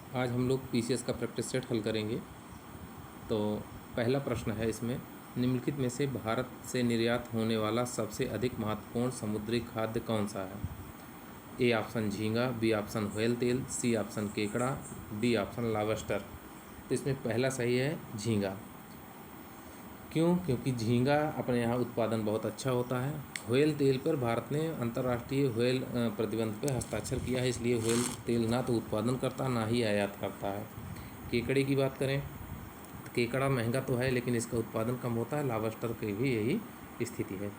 आज हम लोग पीसीएस का प्रैक्टिस सेट हल करेंगे। तो पहला प्रश्न है इसमें, निम्नलिखित में से भारत से निर्यात होने वाला सबसे अधिक महत्वपूर्ण समुद्री खाद्य कौन सा है? ए ऑप्शन झींगा, बी ऑप्शन व्हेल तेल, सी ऑप्शन केकड़ा, डी ऑप्शन लॉबस्टर। तो इसमें पहला सही है झींगा। क्यों? क्योंकि झींगा अपने यहाँ उत्पादन बहुत अच्छा होता है। व्हेल तेल पर भारत ने अंतर्राष्ट्रीय व्हेल प्रतिबंध पर हस्ताक्षर किया है, इसलिए व्हेल तेल ना तो उत्पादन करता ना ही आयात करता है। केकड़े की बात करें तो केकड़ा महंगा तो है लेकिन इसका उत्पादन कम होता है। लॉबस्टर की भी यही स्थिति है।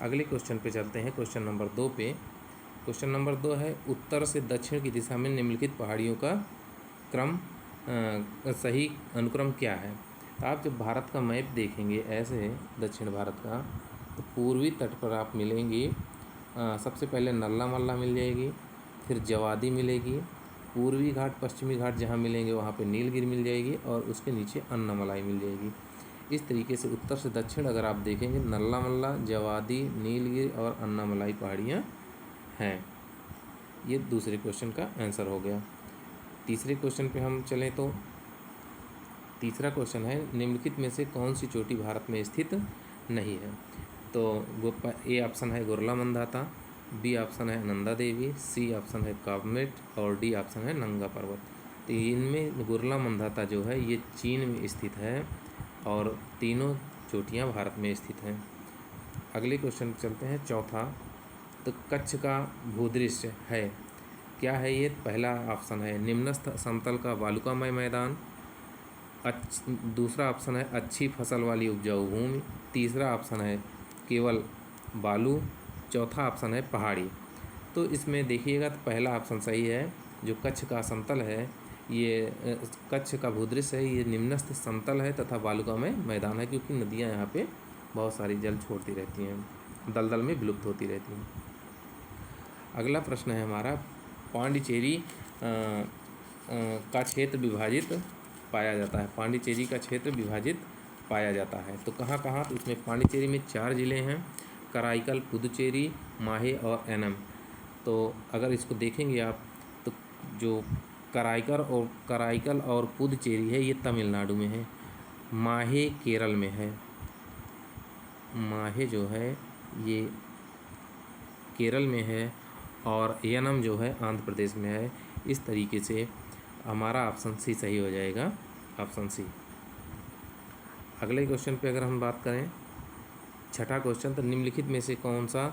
अगले क्वेश्चन पे चलते हैं, क्वेश्चन नंबर 2 पे। क्वेश्चन नंबर 2 है, उत्तर से दक्षिण की दिशा में निम्नलिखित पहाड़ियों का क्रम सही अनुक्रम क्या है? आप जब भारत का मैप देखेंगे ऐसे दक्षिण भारत का, तो पूर्वी तट पर आप मिलेंगी सबसे पहले नल्ला मल्ला मिल जाएगी, फिर जवादी मिलेगी, पूर्वी घाट पश्चिमी घाट जहाँ मिलेंगे वहाँ पे नीलगिरी मिल जाएगी और उसके नीचे अन्नामलाई मिल जाएगी। इस तरीके से उत्तर से दक्षिण अगर आप देखेंगे नल्ला मल्ला, जवादी, नीलगिरी और अन्नामलाई पहाड़ियाँ हैं। ये दूसरे क्वेश्चन का आंसर हो गया। तीसरे क्वेश्चन पे हम चलें तो तीसरा क्वेश्चन है, निम्नलिखित में से कौन सी चोटी भारत में स्थित नहीं है? तो वो ए ऑप्शन है गुरला मंदाता, बी ऑप्शन है नंदा देवी, सी ऑप्शन है काबमेट और डी ऑप्शन है नंगा पर्वत। तो इनमें गुरला मंदाता जो है ये चीन में स्थित है और तीनों चोटियाँ भारत में स्थित हैं। अगले क्वेश्चन पर चलते हैं, चौथा। तो कच्छ का भूदृश्य है क्या है ये? पहला ऑप्शन है निम्नस्थ समतल का वालुकामय मैदान, दूसरा ऑप्शन है अच्छी फसल वाली उपजाऊ भूमि, तीसरा ऑप्शन है केवल बालू, चौथा ऑप्शन है पहाड़ी। तो इसमें देखिएगा तो पहला ऑप्शन सही है। जो कच्छ का समतल है ये कच्छ का भूदृश्य है, ये निम्नस्थ समतल है तथा वालुकामय मैदान है, क्योंकि नदियाँ यहाँ पे बहुत सारी जल छोड़ती रहती हैं, दलदल में विलुप्त होती रहती हैं। अगला प्रश्न है हमारा, पांडिचेरी का क्षेत्र विभाजित पाया जाता है। पांडिचेरी का क्षेत्र विभाजित पाया जाता है तो कहाँ कहाँ? तो इसमें पांडिचेरी में 4 ज़िले हैं, कराईकल, पुदुचेरी, माहे और एनम। तो अगर इसको देखेंगे आप तो जो कराईकल और पुदुचेरी है ये तमिलनाडु में है, माहे केरल में है, माहे जो है ये केरल में है और एनम जो है आंध्र प्रदेश में है। इस तरीके से हमारा ऑप्शन सी सही हो जाएगा, ऑप्शन सी। अगले क्वेश्चन पे अगर हम बात करें, छठा क्वेश्चन, तो निम्नलिखित में से कौन सा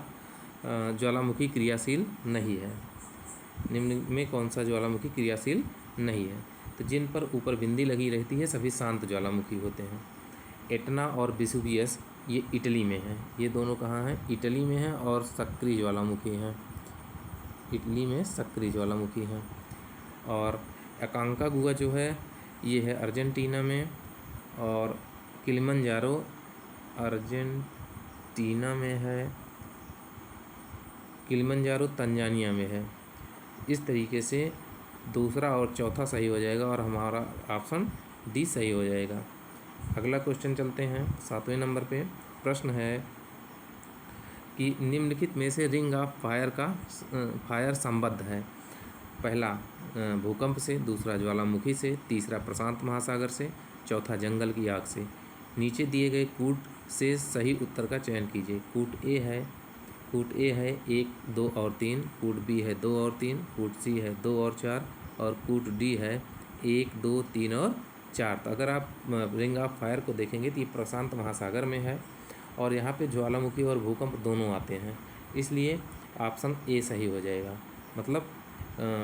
ज्वालामुखी क्रियाशील नहीं है? निम्न में कौन सा ज्वालामुखी क्रियाशील नहीं है? तो जिन पर ऊपर बिंदी लगी रहती है सभी शांत ज्वालामुखी होते हैं। एटना और वेसुवियस ये इटली में है। ये दोनों कहाँ हैं? इटली में हैं और सक्रिय ज्वालामुखी हैं, इटली में सक्रिय ज्वालामुखी हैं। और अकांकागुआ जो है ये है अर्जेंटीना में, और किलिमंजारो अर्जेंटीना में है, किलिमंजारो तंजानिया में है। इस तरीके से दूसरा और चौथा सही हो जाएगा और हमारा ऑप्शन डी सही हो जाएगा। अगला क्वेश्चन चलते हैं, 7वें नंबर पे। प्रश्न है कि निम्नलिखित में से रिंग ऑफ फायर संबद्ध है? पहला भूकंप से, दूसरा ज्वालामुखी से, तीसरा प्रशांत महासागर से, चौथा जंगल की आग से। नीचे दिए गए कूट से सही उत्तर का चयन कीजिए। कूट ए है 1, 2 और 3, कूट बी है 2 और 3, कूट सी है 2 और 4 और कूट डी है 1, 2, 3 और 4। तो अगर आप रिंग ऑफ फायर को देखेंगे तो ये प्रशांत महासागर में है और यहाँ पे ज्वालामुखी और भूकंप दोनों आते हैं, इसलिए ऑप्शन ए सही हो जाएगा। मतलब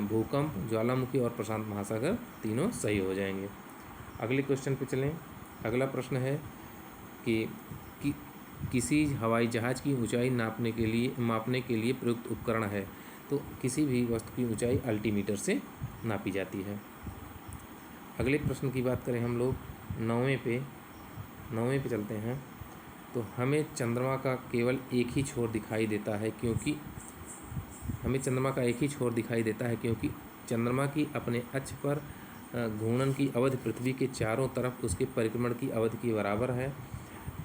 भूकंप, ज्वालामुखी और प्रशांत महासागर तीनों सही हो जाएंगे। अगले क्वेश्चन पे चलें। अगला प्रश्न है कि किसी हवाई जहाज़ की ऊंचाई मापने के लिए प्रयुक्त उपकरण है? तो किसी भी वस्तु की ऊंचाई अल्टीमीटर से नापी जाती है। अगले प्रश्न की बात करें हम लोग, 9वें पे चलते हैं। तो हमें चंद्रमा का केवल एक ही छोर दिखाई देता है क्योंकि चंद्रमा की अपने अक्ष पर घूर्णन की अवधि पृथ्वी के चारों तरफ उसके परिक्रमण की अवधि के बराबर है।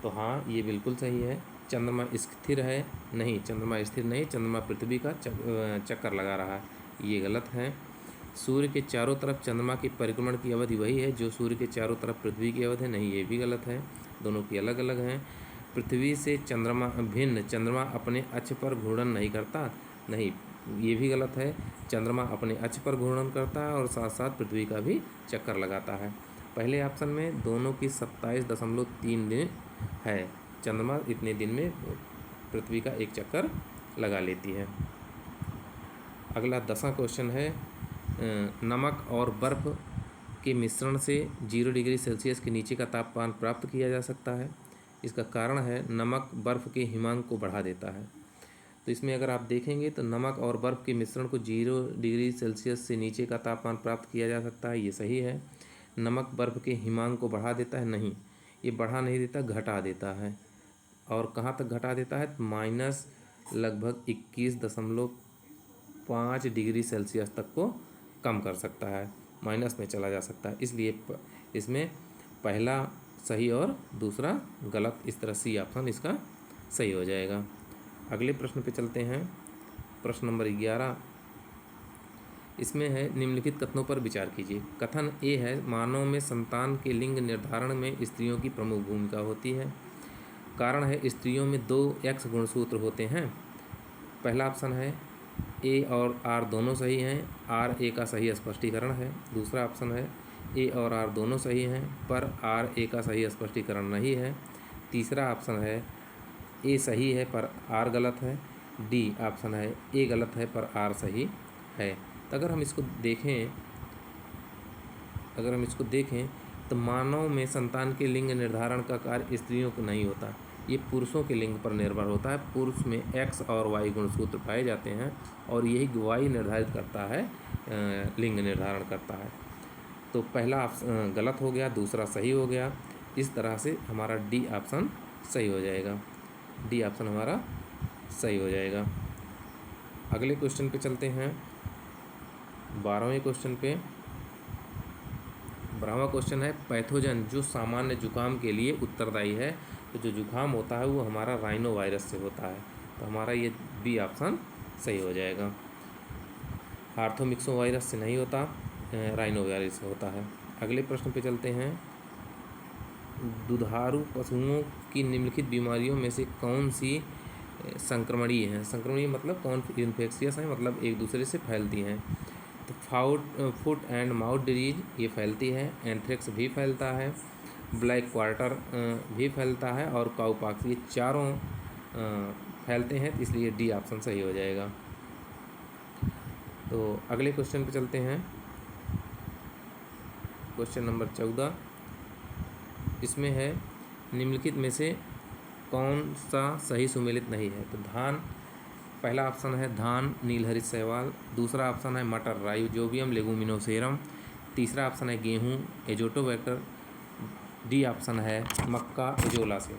तो हाँ, ये बिल्कुल सही है। चंद्रमा स्थिर है? नहीं, चंद्रमा स्थिर नहीं, चंद्रमा पृथ्वी का चक्कर लगा रहा है, ये गलत है। सूर्य के चारों तरफ चंद्रमा के परिक्रमण की अवधि वही है जो सूर्य के चारों तरफ पृथ्वी की अवधि है। नहीं, ये भी गलत है, दोनों की अलग अलग हैं। पृथ्वी से चंद्रमा भिन्न चंद्रमा अपने अक्ष पर घूर्णन नहीं करता। नहीं, ये भी गलत है। चंद्रमा अपने अक्ष पर घूर्णन करता है और साथ साथ पृथ्वी का भी चक्कर लगाता है। पहले ऑप्शन में दोनों की 27.3 दिन है। चंद्रमा इतने दिन में पृथ्वी का एक चक्कर लगा लेती है। अगला 10वां क्वेश्चन है, नमक और बर्फ़ के मिश्रण से 0 डिग्री सेल्सियस के नीचे का तापमान प्राप्त किया जा सकता है। इसका कारण है नमक बर्फ़ के हिमांक को बढ़ा देता है। तो इसमें अगर आप देखेंगे तो नमक और बर्फ़ के मिश्रण को 0 डिग्री सेल्सियस से नीचे का तापमान प्राप्त किया जा सकता है, ये सही है। नमक बर्फ़ के हिमांक को बढ़ा देता है, नहीं, ये बढ़ा नहीं देता, घटा देता है। और कहाँ तक घटा देता है? माइनस लगभग 21.5 डिग्री सेल्सियस तक को कम कर सकता है, माइनस में चला जा सकता है। इसलिए इसमें पहला सही और दूसरा गलत, इस तरह सी ऑप्शन इसका सही हो जाएगा। अगले प्रश्न पे चलते हैं, प्रश्न नंबर 11। इसमें है, निम्नलिखित कथनों पर विचार कीजिए। कथन ए है, मानव में संतान के लिंग निर्धारण में स्त्रियों की प्रमुख भूमिका होती है। कारण है, स्त्रियों में 2 एक्स गुणसूत्र होते हैं। पहला ऑप्शन है, ए और आर दोनों सही हैं, आर ए का सही स्पष्टीकरण है। दूसरा ऑप्शन है, ए और आर दोनों सही हैं पर आर ए का सही स्पष्टीकरण नहीं है। तीसरा ऑप्शन है, ए सही है पर आर गलत है। डी ऑप्शन है, ए गलत है पर आर सही है। तो अगर हम इसको देखें तो मानव में संतान के लिंग निर्धारण का कार्य स्त्रियों को नहीं होता, ये पुरुषों के लिंग पर निर्भर होता है। पुरुष में एक्स और वाई गुणसूत्र पाए जाते हैं और यही वाई निर्धारित करता है, लिंग निर्धारण करता है। तो पहला ऑप्शन गलत हो गया, दूसरा सही हो गया। इस तरह से हमारा डी ऑप्शन सही हो जाएगा। डी ऑप्शन हमारा सही हो जाएगा। अगले क्वेश्चन पे चलते हैं, 12वें क्वेश्चन पे। 12वां क्वेश्चन है, पैथोजन जो सामान्य जुकाम के लिए उत्तरदायी है। तो जो जुकाम होता है वो हमारा राइनो वायरस से होता है, तो हमारा ये बी ऑप्शन सही हो जाएगा। आर्थोमिक्सो वायरस से नहीं होता, राइनो वायरस से होता है। अगले प्रश्न पे चलते हैं, दुधारू पशुओं की निम्नलिखित बीमारियों में से कौन सी संक्रमणीय है? संक्रमणीय मतलब कौन इन्फेक्शियस है, मतलब एक दूसरे से फैलती हैं। तो फुट एंड माउथ डिजीज ये फैलती है, एंथ्रेक्स भी फैलता है, ब्लैक क्वार्टर भी फैलता है और काउपॉक्स, ये चारों फैलते हैं, इसलिए डी ऑप्शन सही हो जाएगा। तो अगले क्वेश्चन पे चलते हैं, क्वेश्चन नंबर 14। इसमें है, निम्नलिखित में से कौन सा सही सुमेलित नहीं है? तो धान, पहला ऑप्शन है धान नीलहरित शैवाल। दूसरा ऑप्शन है मटर राइजोबियम लेगुमिनोसेरम। तीसरा ऑप्शन है गेहूँ एजोटोबैक्टर। डी ऑप्शन है मक्का एजोला से।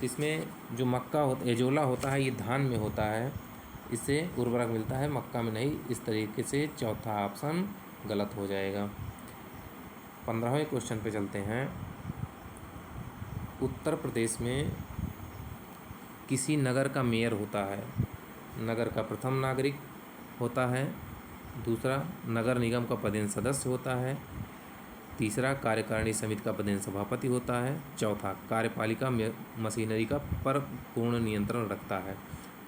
इसमें जो मक्का एजोला होता है ये धान में होता है, इससे उर्वरक मिलता है, मक्का में नहीं। इस तरीके से चौथा ऑप्शन गलत हो जाएगा। 15वें क्वेश्चन पे चलते हैं, उत्तर प्रदेश में किसी नगर का मेयर होता है। नगर का प्रथम नागरिक होता है। दूसरा, नगर निगम का पदेन सदस्य होता है। तीसरा, कार्यकारिणी समिति का पदेन सभापति होता है। चौथा, कार्यपालिका मशीनरी का पर पूर्ण नियंत्रण रखता है।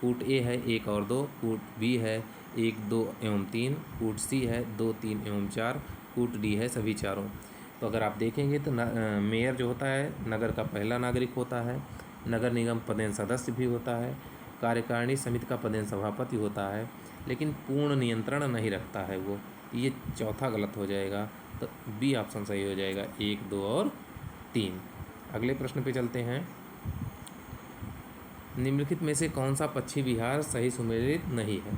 कूट ए है 1 और 2, कूट बी है 1, 2 एवं 3, कूट सी है 2, 3 एवं 4, कूट डी है सभी चारों। तो अगर आप देखेंगे तो मेयर जो होता है नगर का पहला नागरिक होता है, नगर निगम पदेन सदस्य भी होता है, कार्यकारिणी समिति का पदेन सभापति होता है, लेकिन पूर्ण नियंत्रण नहीं रखता है वो, ये चौथा गलत हो जाएगा। तो बी ऑप्शन सही हो जाएगा, 1, 2 और 3। अगले प्रश्न पे चलते हैं, निम्नलिखित में से कौन सा पक्षी विहार सही सुमेलित नहीं है?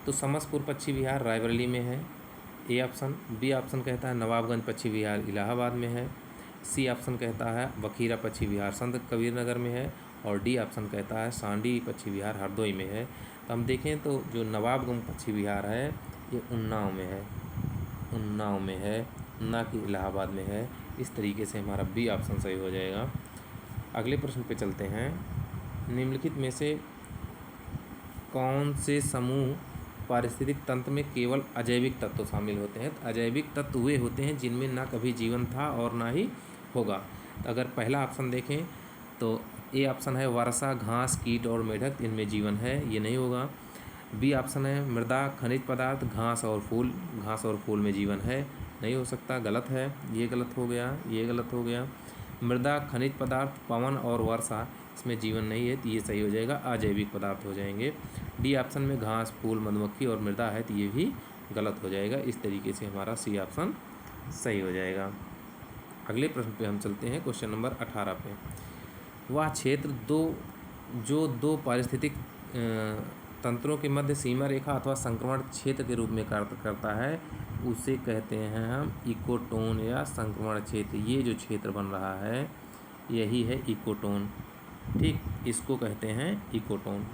तो समसपुर पक्षी विहार रायबरेली में है, ए ऑप्शन। बी ऑप्शन कहता है नवाबगंज पक्षी विहार इलाहाबाद में है। सी ऑप्शन कहता है बखीरा पक्षी विहार संत कबीर नगर में है। और डी ऑप्शन कहता है सांडी पक्षी विहार हरदोई में है। तो हम देखें तो जो नवाबगंज पक्षी विहार है ये उन्नाव में है, उन्नाव में है, ना कि इलाहाबाद में है। इस तरीके से हमारा बी ऑप्शन सही हो जाएगा। अगले प्रश्न पे चलते हैं, निम्नलिखित में से कौन से समूह पारिस्थितिक तंत्र में केवल अजैविक तत्व शामिल होते हैं। तो अजैविक तत्व वे होते हैं जिनमें ना कभी जीवन था और ना ही होगा। तो अगर पहला ऑप्शन देखें तो ए ऑप्शन है वर्षा, घास, कीट और मेढक, इनमें जीवन है, ये नहीं होगा। बी ऑप्शन है मृदा, खनिज पदार्थ, घास और फूल, घास और फूल में जीवन है, नहीं हो सकता, गलत है, ये गलत हो गया, ये गलत हो गया। मृदा, खनिज पदार्थ, पवन और वर्षा, इसमें जीवन नहीं है, तो ये सही हो जाएगा, अजैविक पदार्थ हो जाएंगे। डी ऑप्शन में घास, फूल, मधुमक्खी और मृदा है, तो ये भी गलत हो जाएगा। इस तरीके से हमारा सी ऑप्शन सही हो जाएगा। अगले प्रश्न पे हम चलते हैं, क्वेश्चन नंबर 18 पे। वह क्षेत्र जो दो पारिस्थितिक तंत्रों के मध्य सीमा रेखा अथवा संक्रमण क्षेत्र के रूप में कार्य करता है उसे कहते हैं हम इकोटोन या संक्रमण क्षेत्र। ये जो क्षेत्र बन रहा है यही है इकोटोन, ठीक, इसको कहते हैं इकोटोन।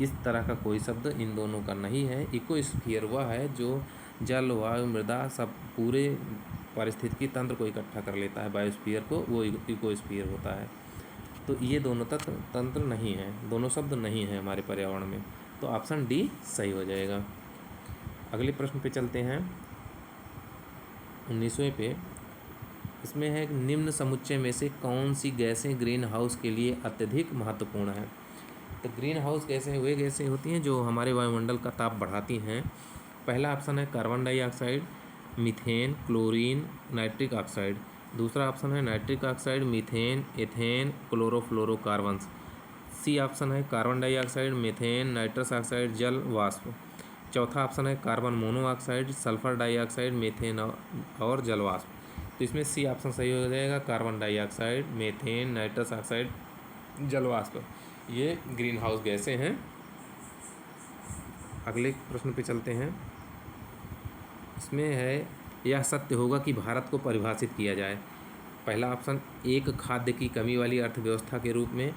इस तरह का कोई शब्द इन दोनों का नहीं है। इकोस्फीयर वह है जो जल, वायु, मृदा सब पूरे पारिस्थितिकी तंत्र को इकट्ठा कर लेता है, बायोस्फीयर को, वो इकोस्फीयर होता है। तो ये दोनों तंत्र नहीं है, दोनों शब्द नहीं है हमारे पर्यावरण में, तो ऑप्शन डी सही हो जाएगा। अगले प्रश्न पे चलते हैं, 19वें पे। इसमें है निम्न समुच्चय में से कौन सी गैसें ग्रीन हाउस के लिए अत्यधिक महत्वपूर्ण है। तो ग्रीन हाउस गैसें वे गैसें होती हैं जो हमारे वायुमंडल का ताप बढ़ाती हैं। पहला ऑप्शन है carbon dioxide, methane, chlorine, nitric oxide. दूसरा ऑप्शन है nitric oxide, methane, ethane, chlorofluorocarbons. C option है carbon dioxide, methane, nitrous oxide, जल वाष्प। चौथा ऑप्शन है carbon monoxide, sulphur dioxide, methane और जल वाष्प। तो इसमें सी ऑप्शन सही हो जाएगा, carbon dioxide, methane, nitrous oxide, जल वाष्प, ये ग्रीन हाउस गैसें हैं। अगले प्रश्न पे चलते हैं। इसमें है यह सत्य होगा कि भारत को परिभाषित किया जाए। पहला ऑप्शन एक खाद्य की कमी वाली अर्थव्यवस्था के रूप में,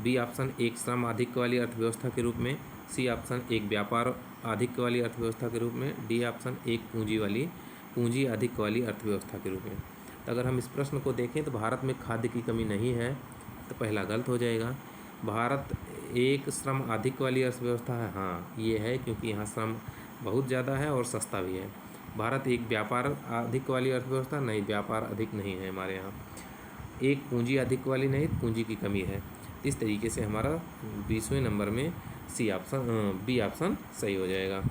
बी ऑप्शन एक श्रम आधिक्य वाली अर्थव्यवस्था के रूप में, सी ऑप्शन एक व्यापार आधिक्य वाली अर्थव्यवस्था के रूप में, डी ऑप्शन एक पूंजी आधिक्य वाली अर्थव्यवस्था के रूप में। तो अगर हम इस प्रश्न को देखें तो भारत में खाद्य की कमी नहीं है, तो पहला गलत हो जाएगा। भारत एक श्रम आधिक्य वाली अर्थव्यवस्था है, हाँ ये है, क्योंकि यहाँ श्रम बहुत ज़्यादा है और सस्ता भी है। भारत एक व्यापार अधिक वाली अर्थव्यवस्था नहीं, व्यापार अधिक नहीं है हमारे यहाँ। एक पूंजी अधिक वाली नहीं, पूंजी की कमी है। इस तरीके से हमारा 20वें नंबर में सी ऑप्शन बी ऑप्शन सही हो जाएगा।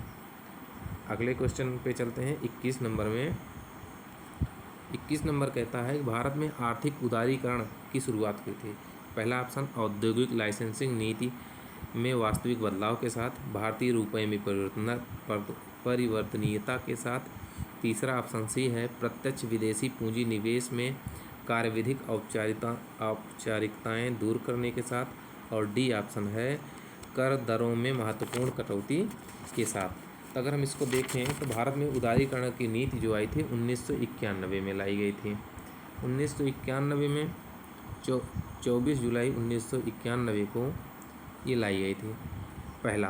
अगले क्वेश्चन पे चलते हैं, 21 नंबर में। 21 नंबर कहता है कि भारत में आर्थिक उदारीकरण की शुरुआत हुई थी। पहला ऑप्शन औद्योगिक लाइसेंसिंग नीति में वास्तविक बदलाव के साथ, भारतीय रुपये में परिवर्तनीयता के साथ। तीसरा ऑप्शन सी है प्रत्यक्ष विदेशी पूंजी निवेश में कार्यविधिक औपचारिकताएं दूर करने के साथ। और डी ऑप्शन है कर दरों में महत्वपूर्ण कटौती के साथ। तो अगर हम इसको देखें तो भारत में उदारीकरण की नीति जो आई थी 1991 में लाई गई थी। 1991 में 24 जुलाई 1991 को ये लाई गई थी। पहला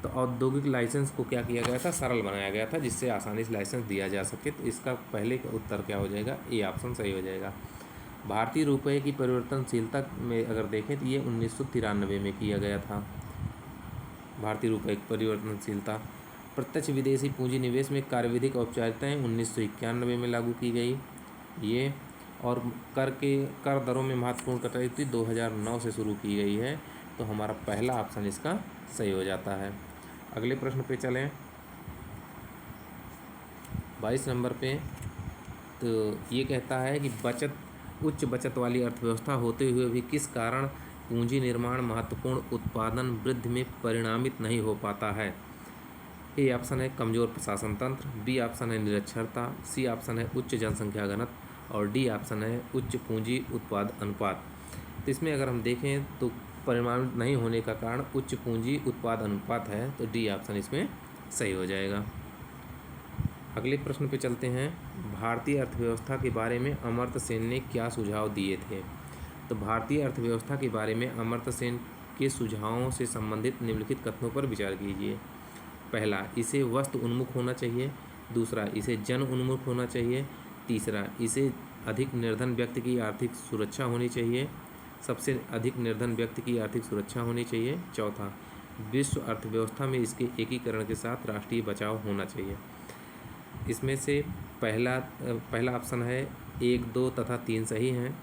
तो औद्योगिक लाइसेंस को क्या किया गया था, सरल बनाया गया था जिससे आसानी से लाइसेंस दिया जा सके। तो इसका पहले का उत्तर क्या हो जाएगा, ए ऑप्शन सही हो जाएगा। भारतीय रुपये की परिवर्तनशीलता में अगर देखें तो ये 1993 में किया गया था, भारतीय रुपये की परिवर्तनशीलता। प्रत्यक्ष विदेशी पूंजी निवेश में कार्यविधिक औपचारिकताएँ 1991 में लागू की गई ये। और कर दरों में महत्वपूर्ण कटौती 2009 से शुरू की गई है। तो हमारा पहला ऑप्शन इसका सही हो जाता है। अगले प्रश्न पे चलें, 22 नंबर पे। तो ये कहता है कि उच्च बचत वाली अर्थव्यवस्था होते हुए भी किस कारण पूंजी निर्माण महत्वपूर्ण उत्पादन वृद्धि में परिणामित नहीं हो पाता है। ए ऑप्शन है कमज़ोर प्रशासन तंत्र, बी ऑप्शन है निरक्षरता, सी ऑप्शन है उच्च जनसंख्या घनत्व और डी ऑप्शन है उच्च पूंजी उत्पाद अनुपात। तो इसमें अगर हम देखें तो परिणामित नहीं होने का कारण उच्च पूंजी उत्पाद अनुपात है, तो डी ऑप्शन इसमें सही हो जाएगा। अगले प्रश्न पे चलते हैं, भारतीय अर्थव्यवस्था के बारे में अमर्त्य सेन ने क्या सुझाव दिए थे। तो भारतीय अर्थव्यवस्था के बारे में अमर्त्य सेन के सुझावों से संबंधित निम्नलिखित कथनों पर विचार कीजिए। पहला, इसे वस्तु उन्मुख होना चाहिए। दूसरा, इसे जन उन्मुख होना चाहिए। तीसरा, इसे अधिक निर्धन व्यक्ति की आर्थिक सुरक्षा होनी चाहिए, सबसे अधिक निर्धन व्यक्ति की आर्थिक सुरक्षा होनी चाहिए। चौथा, विश्व अर्थव्यवस्था में इसके एकीकरण के साथ राष्ट्रीय बचाव होना चाहिए। इसमें से पहला ऑप्शन है 1, 2 तथा 3 सही हैं।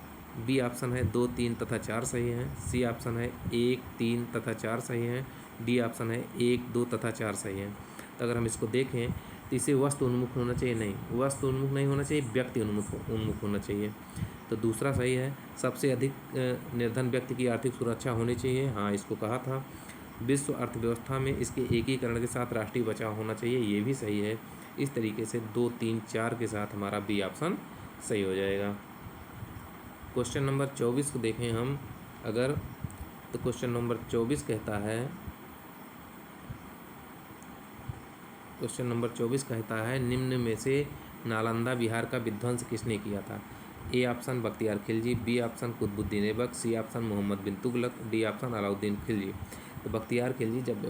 बी ऑप्शन है 2, 3 तथा 4 सही हैं। सी ऑप्शन है 1, 3 तथा 4 सही हैं। डी ऑप्शन है 1, 2 तथा 4 सही हैं। तो अगर हम इसको देखें तो इसे वस्तु उन्मुख होना चाहिए, नहीं, वस्तु उन्मुख नहीं होना चाहिए, व्यक्ति उन्मुख होना चाहिए। तो दूसरा सही है। सबसे अधिक निर्धन व्यक्ति की आर्थिक सुरक्षा होनी चाहिए, हाँ इसको कहा था। विश्व अर्थव्यवस्था में इसके एकीकरण के साथ राष्ट्रीय बचाव होना चाहिए, ये भी सही है। इस तरीके से 2, 3, 4 के साथ हमारा बी ऑप्शन सही हो जाएगा। क्वेश्चन नंबर 24 को देखें हम अगर, तो क्वेश्चन नंबर 24 कहता है, क्वेश्चन नंबर 24 कहता है निम्न में से नालंदा बिहार का विध्वंस किसने किया था। A option Bakhtiyar Khilji, B option Qutbuddin Aibak, C option Muhammad bin Tughlaq, D option Alauddin Khilji. तो बख्तियार खिलजी जब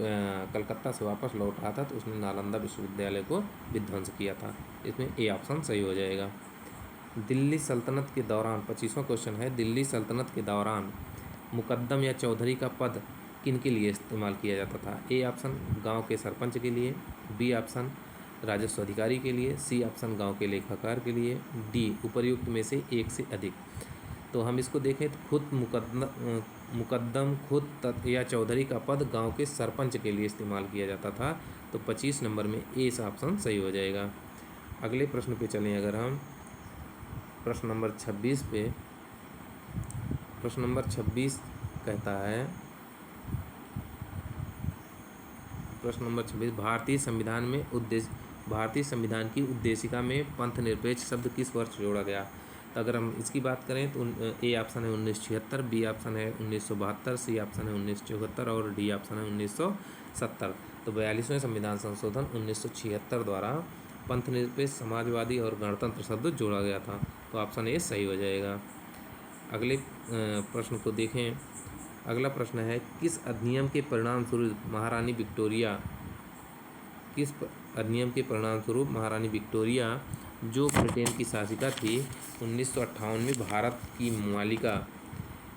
कलकत्ता से वापस लौट रहा था तो उसने नालंदा विश्वविद्यालय को विध्वंस किया था। इसमें ए ऑप्शन सही हो जाएगा। दिल्ली सल्तनत के दौरान, 25वां क्वेश्चन है, दिल्ली सल्तनत के दौरान मुकद्दम या चौधरी का पद किन के लिए इस्तेमाल किया जाता था। ए ऑप्शन गांव के सरपंच के लिए, बी ऑप्शन राजस्व अधिकारी के लिए, सी ऑप्शन गांव के लेखाकार के लिए, डी उपर्युक्त में से एक से अधिक। तो हम इसको देखें तो खुद मुकद्दम खुद या चौधरी का पद गांव के सरपंच के लिए इस्तेमाल किया जाता था। तो 25 नंबर में ए ऑप्शन सही हो जाएगा। अगले प्रश्न पे चलें अगर हम, प्रश्न नंबर 26 पे, प्रश्न नंबर 26 कहता है, प्रश्न नंबर 26, भारतीय संविधान की उद्देशिका में पंथ निरपेक्ष शब्द किस वर्ष जोड़ा गया। तो अगर हम इसकी बात करें तो ए ऑप्शन है 1976, बी ऑप्शन है 1972, सी ऑप्शन है 1974 और डी ऑप्शन है 1970। तो 42वें संविधान संशोधन 1976 द्वारा पंथ निरपेक्ष, समाजवादी और गणतंत्र शब्द जोड़ा गया था। तो ऑप्शन ए सही हो जाएगा। अगले प्रश्न को देखें। अगला प्रश्न है किस अधिनियम के परिणाम स्वरूप महारानी विक्टोरिया जो ब्रिटेन की शासिका थी 1958 में भारत की मालिका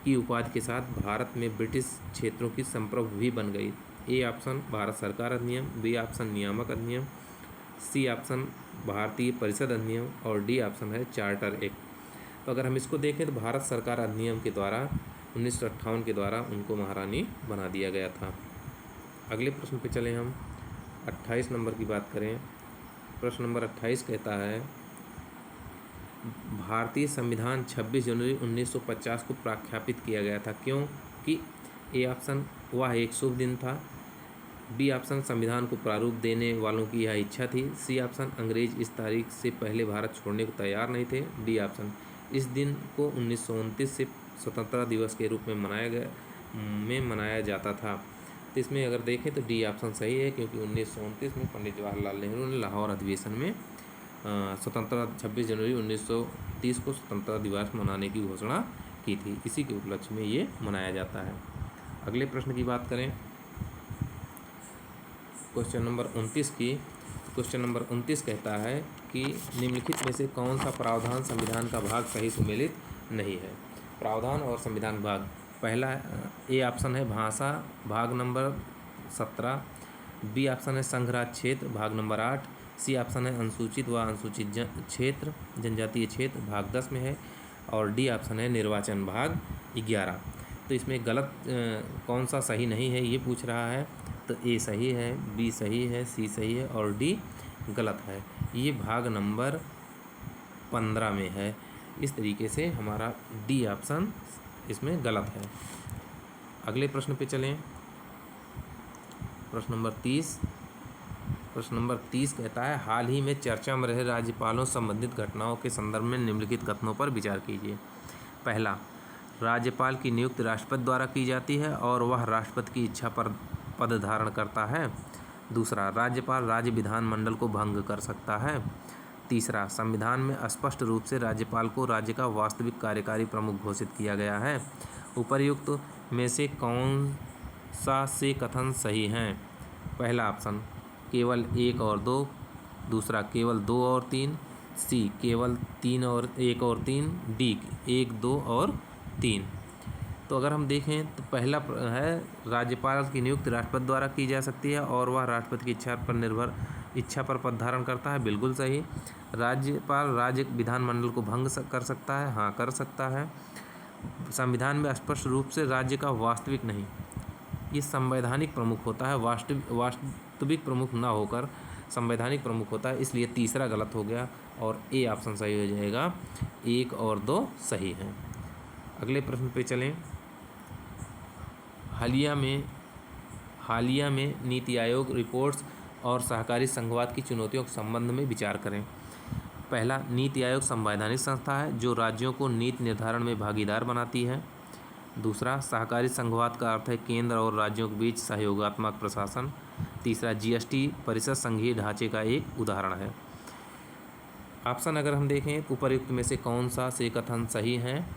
की उपाधि के साथ भारत में ब्रिटिश क्षेत्रों की संप्रभु भी बन गई। ए ऑप्शन भारत सरकार अधिनियम, बी ऑप्शन नियामक अधिनियम, सी ऑप्शन भारतीय परिषद अधिनियम और डी ऑप्शन है चार्टर एक्ट। तो अगर हम इसको देखें तो भारत सरकार अधिनियम के द्वारा 1958 के द्वारा उनको महारानी बना दिया गया था। अगले प्रश्न पे चलें हम, 28 नंबर की बात करें। प्रश्न नंबर 28 कहता है भारतीय संविधान 26 जनवरी 1950 को प्रख्यापित किया गया था क्योंकि ए ऑप्शन वह एक शुभ दिन था, बी ऑप्शन संविधान को प्रारूप देने वालों की यह इच्छा थी, सी ऑप्शन अंग्रेज इस तारीख से पहले भारत छोड़ने को तैयार नहीं थे, डी ऑप्शन इस दिन को 1929 से स्वतंत्रता दिवस के रूप में मनाया जाता था। तो इसमें अगर देखें तो डी ऑप्शन सही है क्योंकि 1929 में पंडित जवाहरलाल नेहरू ने लाहौर अधिवेशन में स्वतंत्रता 26 जनवरी 1930 को स्वतंत्रता दिवस मनाने की घोषणा की थी, इसी के उपलक्ष्य में ये मनाया जाता है। अगले प्रश्न की बात करें क्वेश्चन नंबर 29 की। क्वेश्चन नंबर 29 कहता है कि निम्नलिखित में से कौन सा प्रावधान संविधान का भाग सही सुमेलित नहीं है। प्रावधान और संविधान भाग, पहला ए ऑप्शन है भाषा भाग नंबर 17, बी ऑप्शन है संघराज्य क्षेत्र भाग नंबर 8, सी ऑप्शन है अनुसूचित व अनुसूचित क्षेत्र जनजातीय क्षेत्र भाग 10 में है और डी ऑप्शन है निर्वाचन भाग 11। तो इसमें गलत कौन सा सही नहीं है ये पूछ रहा है। तो ए सही है, बी सही है, सी सही है और डी गलत है। ये भाग नंबर 15 में है। इस तरीके से हमारा डी ऑप्शन इसमें गलत है। अगले प्रश्न पे चलें। प्रश्न नंबर 30। प्रश्न नंबर 30 कहता है हाल ही में चर्चा में रहे राज्यपालों संबंधित घटनाओं के संदर्भ में निम्नलिखित कथनों पर विचार कीजिए। पहला, राज्यपाल की नियुक्ति राष्ट्रपति द्वारा की जाती है और वह राष्ट्रपति की इच्छा पर पद धारण करता है। दूसरा, राज्यपाल राज्य विधानमंडल को भंग कर सकता है। तीसरा, संविधान में स्पष्ट रूप से राज्यपाल को राज्य का वास्तविक कार्यकारी प्रमुख घोषित किया गया है। उपर्युक्त में से कौन सा से कथन सही हैं। पहला ऑप्शन केवल 1 और 2, दूसरा केवल 2 और 3, सी केवल 3 और 1 और 3, डी 1, 2 और 3। तो अगर हम देखें तो पहला है राज्यपाल की नियुक्ति राष्ट्रपति द्वारा की जा सकती है और वह राष्ट्रपति की इच्छा पर पद धारण करता है, बिल्कुल सही। राज्यपाल राज्य विधानमंडल को भंग कर सकता है, हाँ कर सकता है। संविधान में स्पष्ट रूप से राज्य का वास्तविक नहीं, ये संवैधानिक प्रमुख होता है, वास्तविक प्रमुख ना होकर संवैधानिक प्रमुख होता है, इसलिए तीसरा गलत हो गया और ए ऑप्शन सही हो जाएगा। 1 और 2 सही हैं। अगले प्रश्न पे चलें। हालिया में नीति आयोग रिपोर्ट्स और सहकारी संघवाद की चुनौतियों के संबंध में विचार करें। पहला, नीति आयोग संवैधानिक संस्था है जो राज्यों को नीति निर्धारण में भागीदार बनाती है। दूसरा, सहकारी संघवाद का अर्थ है केंद्र और राज्यों के बीच सहयोगात्मक प्रशासन। तीसरा, जीएसटी परिषद संघीय ढांचे का एक उदाहरण है। ऑप्शन अगर हम देखें तो उपर्युक्त में से कौन सा से कथन सही हैं?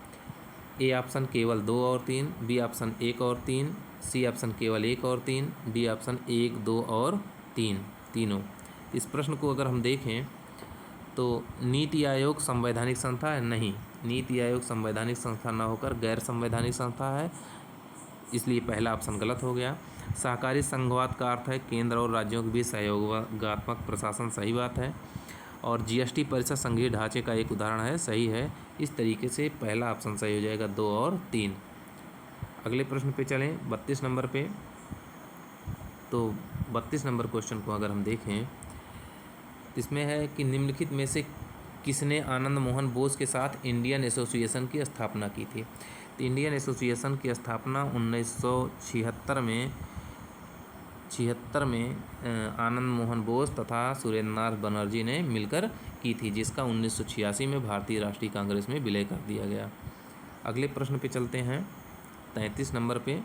ए ऑप्शन केवल 2 और 3, बी ऑप्शन 1 और 3, सी ऑप्शन केवल 1 और 3, डी ऑप्शन 1, 2 और 3 तीनों। इस प्रश्न को अगर हम देखें तो नीति आयोग संवैधानिक संस्था है? नहीं, नीति आयोग संवैधानिक संस्था न होकर गैर संवैधानिक संस्था है, इसलिए पहला ऑप्शन गलत हो गया। सहकारी संघवाद का अर्थ है केंद्र और राज्यों के बीच सहयोगात्मक प्रशासन, सही बात है। और जीएसटी परिषद संघीय ढांचे का एक उदाहरण है, सही है। इस तरीके से पहला ऑप्शन सही हो जाएगा, 2 और 3। अगले प्रश्न पे चलें, 32 नंबर पे। तो 32 नंबर क्वेश्चन को अगर हम देखें, इसमें है कि निम्नलिखित में से किसने आनंद मोहन बोस के साथ इंडियन एसोसिएशन की स्थापना की थी? तो इंडियन एसोसिएशन की स्थापना 1976 में आनंद मोहन बोस तथा सुरेंद्रनाथ बनर्जी ने मिलकर की थी, जिसका 1986 में भारतीय राष्ट्रीय कांग्रेस में विलय कर दिया गया। अगले प्रश्न पे चलते हैं, 33 नंबर पे।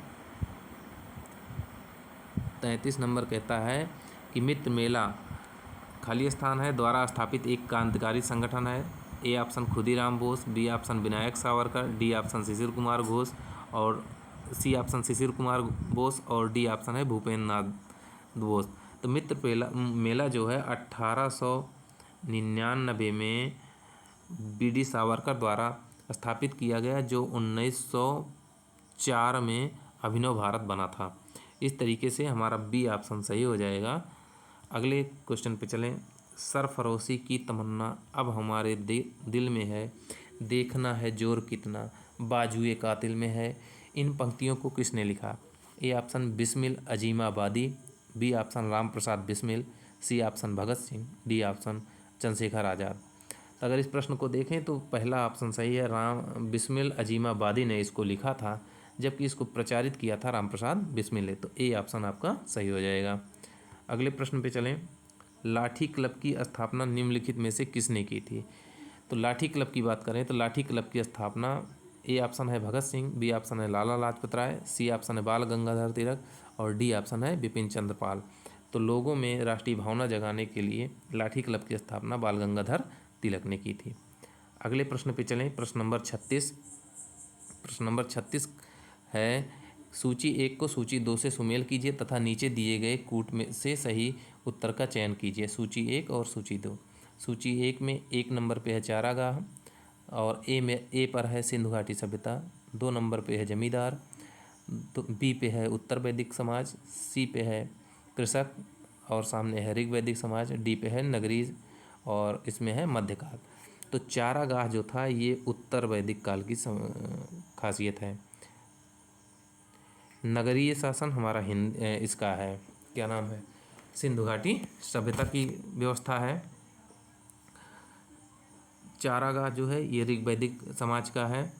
33 नंबर कहता है कि मित्र मेला खाली स्थान है द्वारा स्थापित एक क्रांतिकारी संगठन है। A option Khudiram Bose, B option Vinayak Savarkar, D option Shishir Kumar Ghosh और सी ऑप्शन शिशिर कुमार बोस और डी ऑप्शन है भूपेंद्र नाथ बोस। तो मित्र मेला जो है 1899 में बी.डी. सावरकर द्वारा स्थापित किया गया, जो 1904 में अभिनव भारत बना था। इस तरीके से हमारा बी ऑप्शन सही हो जाएगा। अगले क्वेश्चन पे चलें। सरफरोशी की तमन्ना अब हमारे दिल में है, देखना है जोर कितना बाजुए कातिल में है। इन पंक्तियों को किसने लिखा? A option Bismil Azimabadi, B option Ram Prasad Bismil, C option Bhagat Singh, D option Chandrashekhar Azad. तो अगर इस प्रश्न को देखें तो पहला ऑप्शन सही है, बिस्मिल अजीमाबादी ने इसको लिखा था, जबकि इसको प्रचारित किया था राम प्रसाद बिस्मिल ने। तो ए ऑप्शन आपका सही हो जाएगा। अगले प्रश्न पे चलें। लाठी क्लब की स्थापना निम्नलिखित में से किसने की थी? तो लाठी क्लब की बात करें तो लाठी क्लब की स्थापना ए ऑप्शन है भगत सिंह, बी ऑप्शन है लाला लाजपत राय, सी ऑप्शन है बाल गंगाधर तिलक और डी ऑप्शन है बिपिन चंद्र पाल। तो लोगों में राष्ट्रीय भावना जगाने के लिए लाठी क्लब की स्थापना बाल गंगाधर तिलक ने की थी। अगले प्रश्न पे चलें, प्रश्न नंबर 36। प्रश्न नंबर 36 है, सूची 1 को सूची 2 से सुमेल कीजिए तथा नीचे दिए गए कूट में से सही उत्तर का चयन कीजिए। सूची 1 और सूची 2। सूची 1 में 1 नंबर पे है चारागाह और ए पर है सिंधु घाटी सभ्यता, 2 नंबर पे है जमींदार, तो बी पे है उत्तर वैदिक समाज, सी पे है कृषक और सामने है ऋग्वैदिक समाज, डी पे है नगरीय और इसमें है मध्यकाल। तो चारागाह जो था ये उत्तर वैदिक काल की खासियत है। नगरीय शासन हमारा इसका है, क्या नाम है, सिंधु घाटी सभ्यता की व्यवस्था है। चारागाह जो है ये ऋग्वैदिक समाज का है,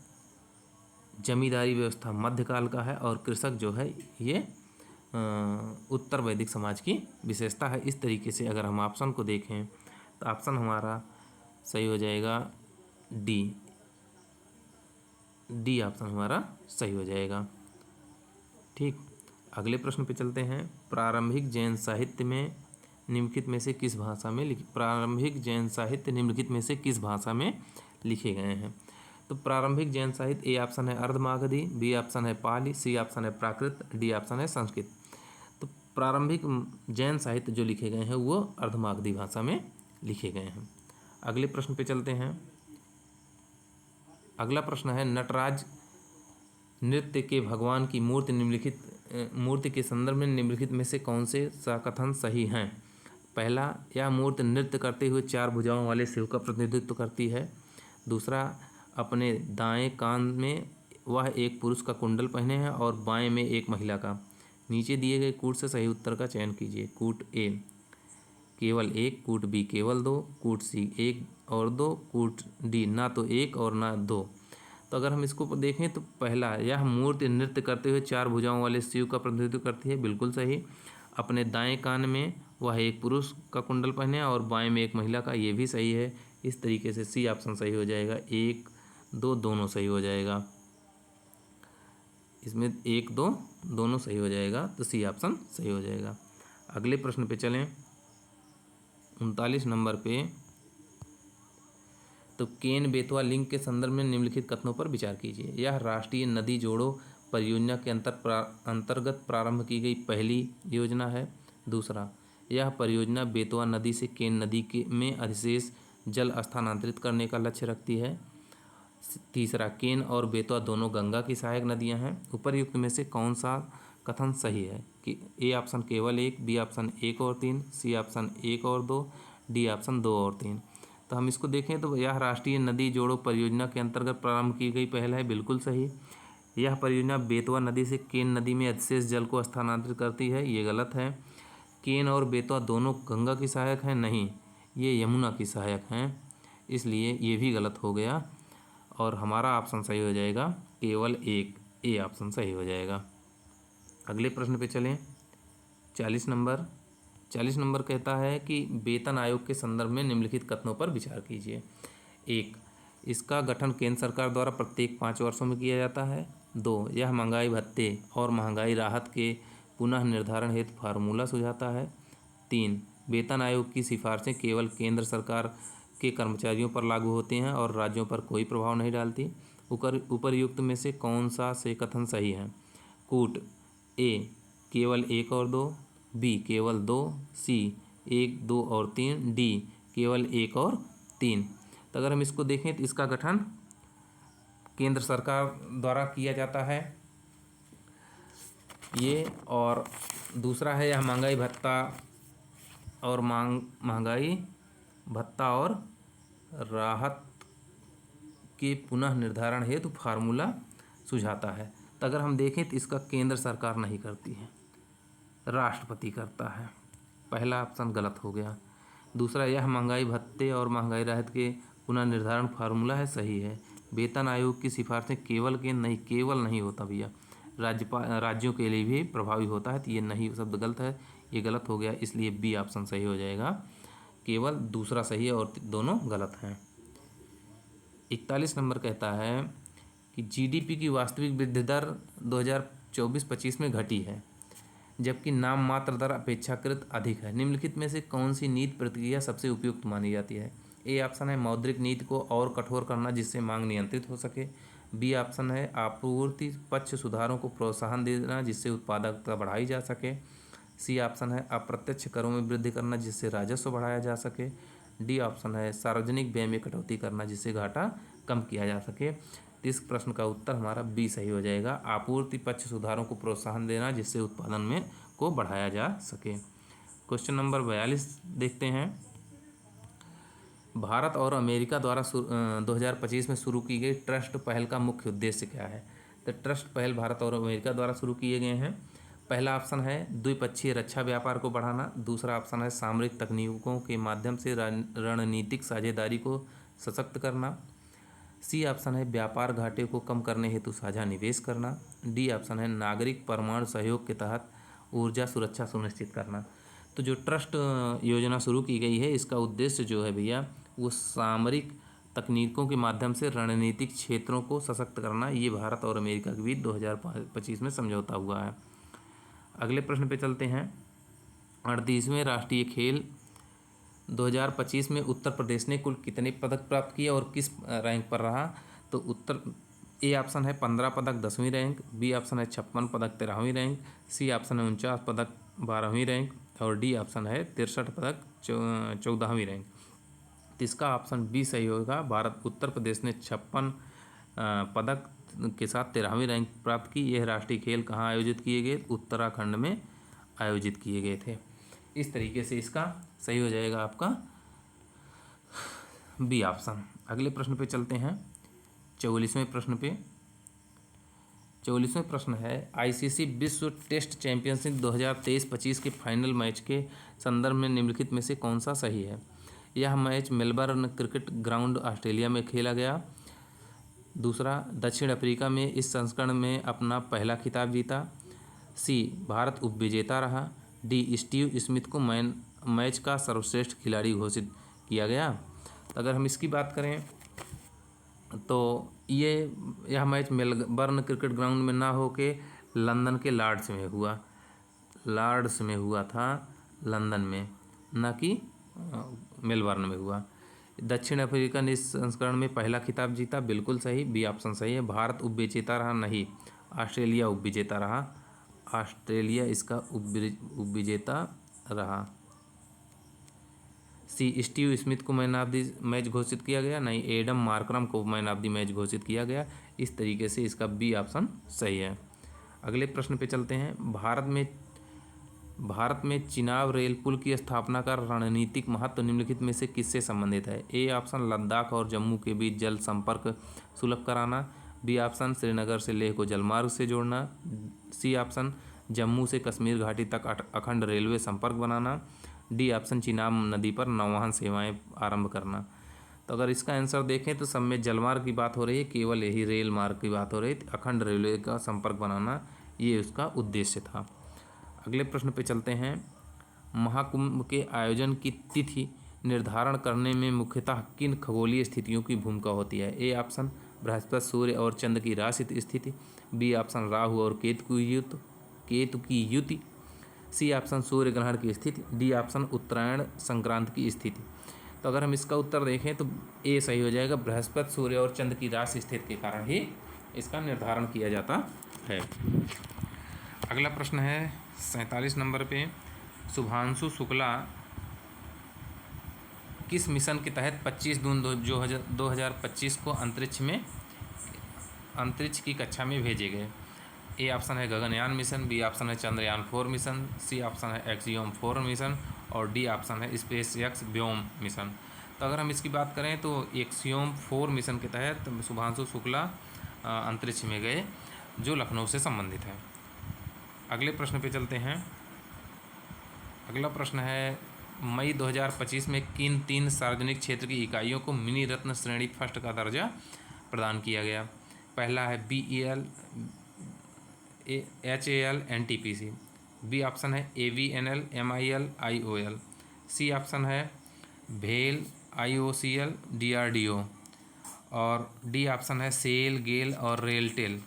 जमींदारी व्यवस्था मध्यकाल का है और कृषक जो है ये उत्तर वैदिक समाज की विशेषता है। इस तरीके से अगर हम ऑप्शन को देखें तो ऑप्शन हमारा सही हो जाएगा डी ऑप्शन हमारा सही हो जाएगा। ठीक, अगले प्रश्न पे चलते हैं। प्रारंभिक जैन साहित्य में निम्नलिखित में से किस भाषा में प्रारंभिक जैन साहित्य निम्नलिखित में से किस भाषा में लिखे गए हैं? तो प्रारंभिक जैन साहित्य ए ऑप्शन है अर्धमागधी, बी ऑप्शन है पाली, सी ऑप्शन है प्राकृत, डी ऑप्शन है संस्कृत। तो प्रारंभिक जैन साहित्य जो लिखे गए हैं वो अर्धमागधी भाषा में लिखे गए हैं। अगले प्रश्न पे चलते हैं। अगला प्रश्न है, नटराज नृत्य के भगवान की मूर्ति के संदर्भ में निम्नलिखित में से कौन से कथन सही हैं? पहला, यह मूर्ति नृत्य करते हुए 4 भुजाओं वाले शिव का प्रतिनिधित्व करती है। दूसरा, अपने दाएं कान में वह एक पुरुष का कुंडल पहने हैं और बाएं में एक महिला का। नीचे दिए गए कूट से सही उत्तर का चयन कीजिए। कूट ए केवल 1, कूट बी केवल 2, कूट सी 1 और 2, कूट डी ना तो 1 और ना 2। तो अगर हम इसको देखें तो पहला, यह मूर्ति नृत्य करते हुए 4 भुजाओं वाले शिव का प्रतिनिधित्व करती है, बिल्कुल सही। अपने दाएं कान में वह एक पुरुष का कुंडल पहने और बाएं में एक महिला का, ये भी सही है। इस तरीके से सी ऑप्शन सही हो जाएगा। 1, 2 दोनों सही हो जाएगा। इसमें 1, 2 दोनों सही हो जाएगा, तो सी ऑप्शन सही हो जाएगा। अगले प्रश्न पे चलें, 39 नंबर पे। तो केन बेतवा लिंक के संदर्भ में निम्नलिखित कथनों पर विचार कीजिए। यह राष्ट्रीय नदी जोड़ो परियोजना के अंतर्गत प्रारंभ की गई पहली योजना है। दूसरा, यह परियोजना बेतवा नदी से केन नदी में अधिशेष जल स्थानांतरित करने का लक्ष्य रखती है। तीसरा, केन और बेतवा दोनों गंगा की सहायक नदियां हैं। उपर्युक्त में से कौन सा कथन सही है? कि ए ऑप्शन केवल 1, बी ऑप्शन 1 और 3, सी ऑप्शन 1 और 2, डी ऑप्शन 2 और 3। तो हम इसको देखें तो यह राष्ट्रीय नदी जोड़ो परियोजना के अंतर्गत प्रारंभ की गई पहल है, बिल्कुल सही। यह परियोजना बेतवा नदी से केन नदी में अधिशेष जल को स्थानांतरित करती है, ये गलत है। केन और बेतवा दोनों गंगा की सहायक हैं, नहीं, ये यमुना की सहायक हैं, इसलिए ये भी गलत हो गया और हमारा ऑप्शन सही हो जाएगा केवल 1, ए ऑप्शन सही हो जाएगा। अगले प्रश्न पे चलें, 40 नंबर। 40 नंबर कहता है कि वेतन आयोग के संदर्भ में निम्नलिखित कथनों पर विचार कीजिए। 1, इसका गठन केंद्र सरकार द्वारा प्रत्येक 5 वर्षों में किया जाता है। 2, यह महंगाई भत्ते और महंगाई राहत के पुनः निर्धारण हेतु फार्मूला सुझाता है। 3, वेतन आयोग की सिफारिशें केवल केंद्र सरकार के कर्मचारियों पर लागू होती हैं और राज्यों पर कोई प्रभाव नहीं डालती। उपर्युक्त में से कौन सा से कथन सही है? कूट ए केवल 1 और 2, बी केवल 2, सी 1, 2 और 3, डी केवल 1 और 3। तो अगर हम इसको देखें तो इसका गठन केंद्र सरकार द्वारा किया जाता है ये, और दूसरा है यह महंगाई भत्ता और राहत के पुनः निर्धारण हेतु फार्मूला सुझाता है। तो अगर हम देखें तो इसका केंद्र सरकार नहीं करती है, राष्ट्रपति करता है। पहला ऑप्शन गलत हो गया। दूसरा, यह महंगाई भत्ते और महंगाई राहत के पुनः निर्धारण फार्मूला है, सही है। वेतन आयोग की सिफारिशें केवल नहीं होता भैया, राज्यों के लिए भी प्रभावी होता है, तो ये नहीं शब्द गलत है, ये गलत हो गया, इसलिए बी ऑप्शन सही हो जाएगा। केवल दूसरा सही है और दोनों गलत हैं। 41 नंबर कहता है कि जीडीपी की वास्तविक वृद्धि दर 2024-25 में घटी है, जबकि नाम मात्र दर अपेक्षाकृत अधिक है। निम्नलिखित में से कौन सी नीति प्रतिक्रिया सबसे उपयुक्त मानी जाती है? ए ऑप्शन है मौद्रिक नीति को और कठोर करना जिससे मांग नियंत्रित हो सके। बी ऑप्शन है आपूर्ति पक्ष सुधारों को प्रोत्साहन देना जिससे उत्पादकता बढ़ाई जा सके। सी ऑप्शन है अप्रत्यक्ष करों में वृद्धि करना जिससे राजस्व बढ़ाया जा सके। डी ऑप्शन है सार्वजनिक व्यय में कटौती करना जिससे घाटा कम किया जा सके। तो इस प्रश्न का उत्तर हमारा बी सही हो जाएगा, आपूर्ति पक्ष सुधारों को प्रोत्साहन देना जिससे उत्पादन में को बढ़ाया जा सके। क्वेश्चन नंबर 42 देखते हैं। भारत और अमेरिका द्वारा 2025 में शुरू की गई ट्रस्ट पहल का मुख्य उद्देश्य क्या है? तो ट्रस्ट पहल भारत और अमेरिका द्वारा शुरू किए गए हैं। पहला ऑप्शन है द्विपक्षीय रक्षा व्यापार को बढ़ाना। दूसरा ऑप्शन है सामरिक तकनीकों के माध्यम से रणनीतिक साझेदारी को सशक्त करना। सी ऑप्शन है व्यापार घाटे को कम करने हेतु साझा निवेश करना। डी ऑप्शन है नागरिक परमाणु सहयोग के तहत ऊर्जा सुरक्षा सुनिश्चित करना। तो जो ट्रस्ट योजना शुरू की गई है इसका उद्देश्य जो है भैया वो सामरिक तकनीकों के माध्यम से रणनीतिक क्षेत्रों को सशक्त करना। ये भारत और अमेरिका के बीच 2025 में समझौता हुआ है। अगले प्रश्न पे चलते हैं। 38वें राष्ट्रीय खेल 2025 में उत्तर प्रदेश ने कुल कितने पदक प्राप्त किए और किस रैंक पर रहा? तो उत्तर ए ऑप्शन है 15 पदक 10वीं रैंक, बी ऑप्शन है 56 पदक 13वीं रैंक, सी ऑप्शन है 49 पदक 12वीं रैंक और डी ऑप्शन है 63 पदक 14वीं रैंक। तो इसका ऑप्शन बी सही होगा। उत्तर प्रदेश ने 56 पदक के साथ 13वीं रैंक प्राप्त की। यह राष्ट्रीय खेल कहाँ आयोजित किए गए? उत्तराखंड में आयोजित किए गए थे। इस तरीके से इसका सही हो जाएगा आपका बी ऑप्शन। अगले प्रश्न पे चलते हैं, 44वें प्रश्न पे। 44वें प्रश्न है, आईसीसी विश्व टेस्ट चैंपियनशिप 2023-25 के फाइनल मैच के संदर्भ में निम्नलिखित में से कौन सा सही है? यह match Melbourne cricket ground Australia में खेला गया। दूसरा, दक्षिण अफ्रीका में इस संस्करण में अपना पहला खिताब जीता। सी, भारत उपविजेता रहा। डी, स्टीव स्मिथ को मैच का सर्वश्रेष्ठ खिलाड़ी घोषित किया गया। तो अगर हम इसकी बात करें तो यह मैच मेलबर्न क्रिकेट ग्राउंड में ना हो के लंदन के लॉर्ड्स में हुआ था, लंदन में, ना कि मेलबर्न में हुआ। दक्षिण अफ्रीका ने इस संस्करण में पहला खिताब जीता, बिल्कुल सही, बी ऑप्शन सही है। भारत उपविजेता रहा, नहीं, ऑस्ट्रेलिया उपविजेता रहा। ऑस्ट्रेलिया इसका उपविजेता रहा। सी, स्टीव स्मिथ को मैन ऑफ द मैच घोषित किया गया, नहीं, एडम मार्करम को मैन ऑफ द मैच घोषित किया गया। इस तरीके से इसका बी ऑप्शन सही है। अगले प्रश्न पे चलते हैं, भारत में चिनाब रेल पुल की स्थापना का रणनीतिक महत्व निम्नलिखित में से किससे संबंधित है? ए ऑप्शन, लद्दाख और जम्मू के बीच जल संपर्क सुलभ कराना। बी ऑप्शन, श्रीनगर से लेह को जलमार्ग से जोड़ना। सी ऑप्शन, जम्मू से कश्मीर घाटी तक अखंड रेलवे संपर्क बनाना। डी ऑप्शन, चिनाब नदी पर नौवहन सेवाएं आरंभ करना। तो अगर इसका आंसर देखें तो सब में जलमार्ग की बात हो रही है, केवल यही रेल मार्ग की बात हो रही है। अखंड रेलवे का संपर्क बनाना ये उसका उद्देश्य था। अगले प्रश्न पे चलते हैं, महाकुंभ के आयोजन की तिथि निर्धारण करने में मुख्यतः किन खगोलीय स्थितियों की भूमिका होती है? ए ऑप्शन, बृहस्पति, सूर्य और चंद्र की राशि स्थिति। बी ऑप्शन, राहु और केतु की युति। सी ऑप्शन, सूर्य ग्रहण की स्थिति। डी ऑप्शन, उत्तरायण संक्रांति की स्थिति। तो अगर हम इसका उत्तर देखें तो ए सही हो जाएगा, बृहस्पति, सूर्य और चंद्र की राशि स्थिति के कारण ही इसका निर्धारण किया जाता है। अगला प्रश्न है 47 नंबर पे, शुभांशु शुक्ला किस मिशन के तहत 25 जून 2025 को अंतरिक्ष की कक्षा में भेजे गए? ए ऑप्शन है गगनयान मिशन, बी ऑप्शन है चंद्रयान 4 मिशन, सी ऑप्शन है एक्सियोम 4 मिशन और डी ऑप्शन है स्पेस एक्स व्योम मिशन। तो अगर हम इसकी बात करें तो एक्सियोम 4 मिशन के तहत शुभांशु शुक्ला अंतरिक्ष में गए, जो लखनऊ से संबंधित है। अगले प्रश्न पे चलते हैं। अगला प्रश्न है, मई 2025 में किन 3 सार्वजनिक क्षेत्र की इकाइयों को मिनी रत्न श्रेणी फर्स्ट का दर्जा प्रदान किया गया? पहला है BEL, HAL, NTPC। B option है AVNL, MIL, IOL। C option है भेल, IOCL, DRDO और डी ऑप्शन है सेल, गेल और रेलटेल।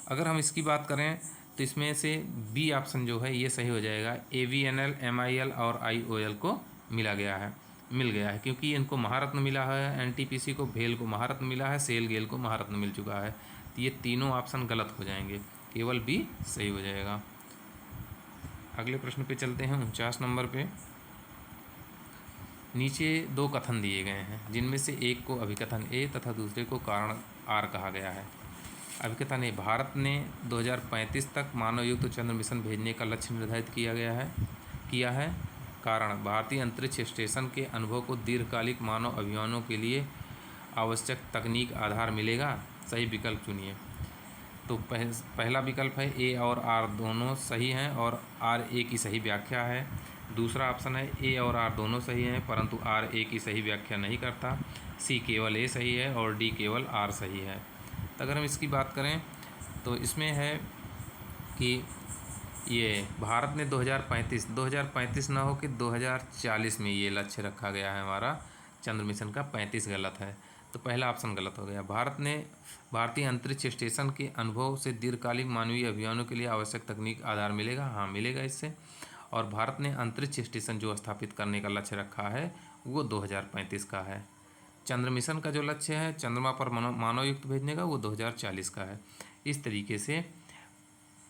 अगर हम इसकी बात करें तो इसमें से बी ऑप्शन जो है ये सही हो जाएगा, AVNL, MIL और IOL को मिल गया है, क्योंकि इनको महारत्न मिला है, NTPC को, भेल को महारत्न मिला है, सेल, गेल को महारत्न मिल चुका है। तो ये तीनों ऑप्शन गलत हो जाएंगे, केवल बी सही हो जाएगा। अगले प्रश्न पे चलते हैं 49 नंबर पे। नीचे 2 कथन दिए गए हैं, जिनमें से एक को अभिकथन ए तथा दूसरे को कारण आर कहा गया है। अभिकथन ए, भारत ने 2035 तक मानवयुक्त चंद्र मिशन भेजने का लक्ष्य निर्धारित किया है। कारण, भारतीय अंतरिक्ष स्टेशन के अनुभव को दीर्घकालिक मानव अभियानों के लिए आवश्यक तकनीक आधार मिलेगा। सही विकल्प चुनिए। तो पहला विकल्प है ए और आर दोनों सही हैं और आर ए की सही व्याख्या है। दूसरा ऑप्शन है ए और आर दोनों सही हैं परंतु आर ए की सही व्याख्या नहीं करता। सी, केवल ए सही है और डी, केवल आर सही है। तो अगर हम इसकी बात करें तो इसमें है कि ये भारत ने 2035 ना हो कि 2040 में ये लक्ष्य रखा गया है हमारा चंद्र मिशन का। 35 गलत है, तो पहला ऑप्शन गलत हो गया। भारतीय अंतरिक्ष स्टेशन के अनुभव से दीर्घकालिक मानवीय अभियानों के लिए आवश्यक तकनीक आधार मिलेगा, हाँ मिलेगा इससे। और भारत ने अंतरिक्ष स्टेशन जो स्थापित करने का लक्ष्य रखा है वो 2035 का है। चंद्र मिशन का जो लक्ष्य है चंद्रमा पर मानवयुक्त भेजने का, वो 2040 का है। इस तरीके से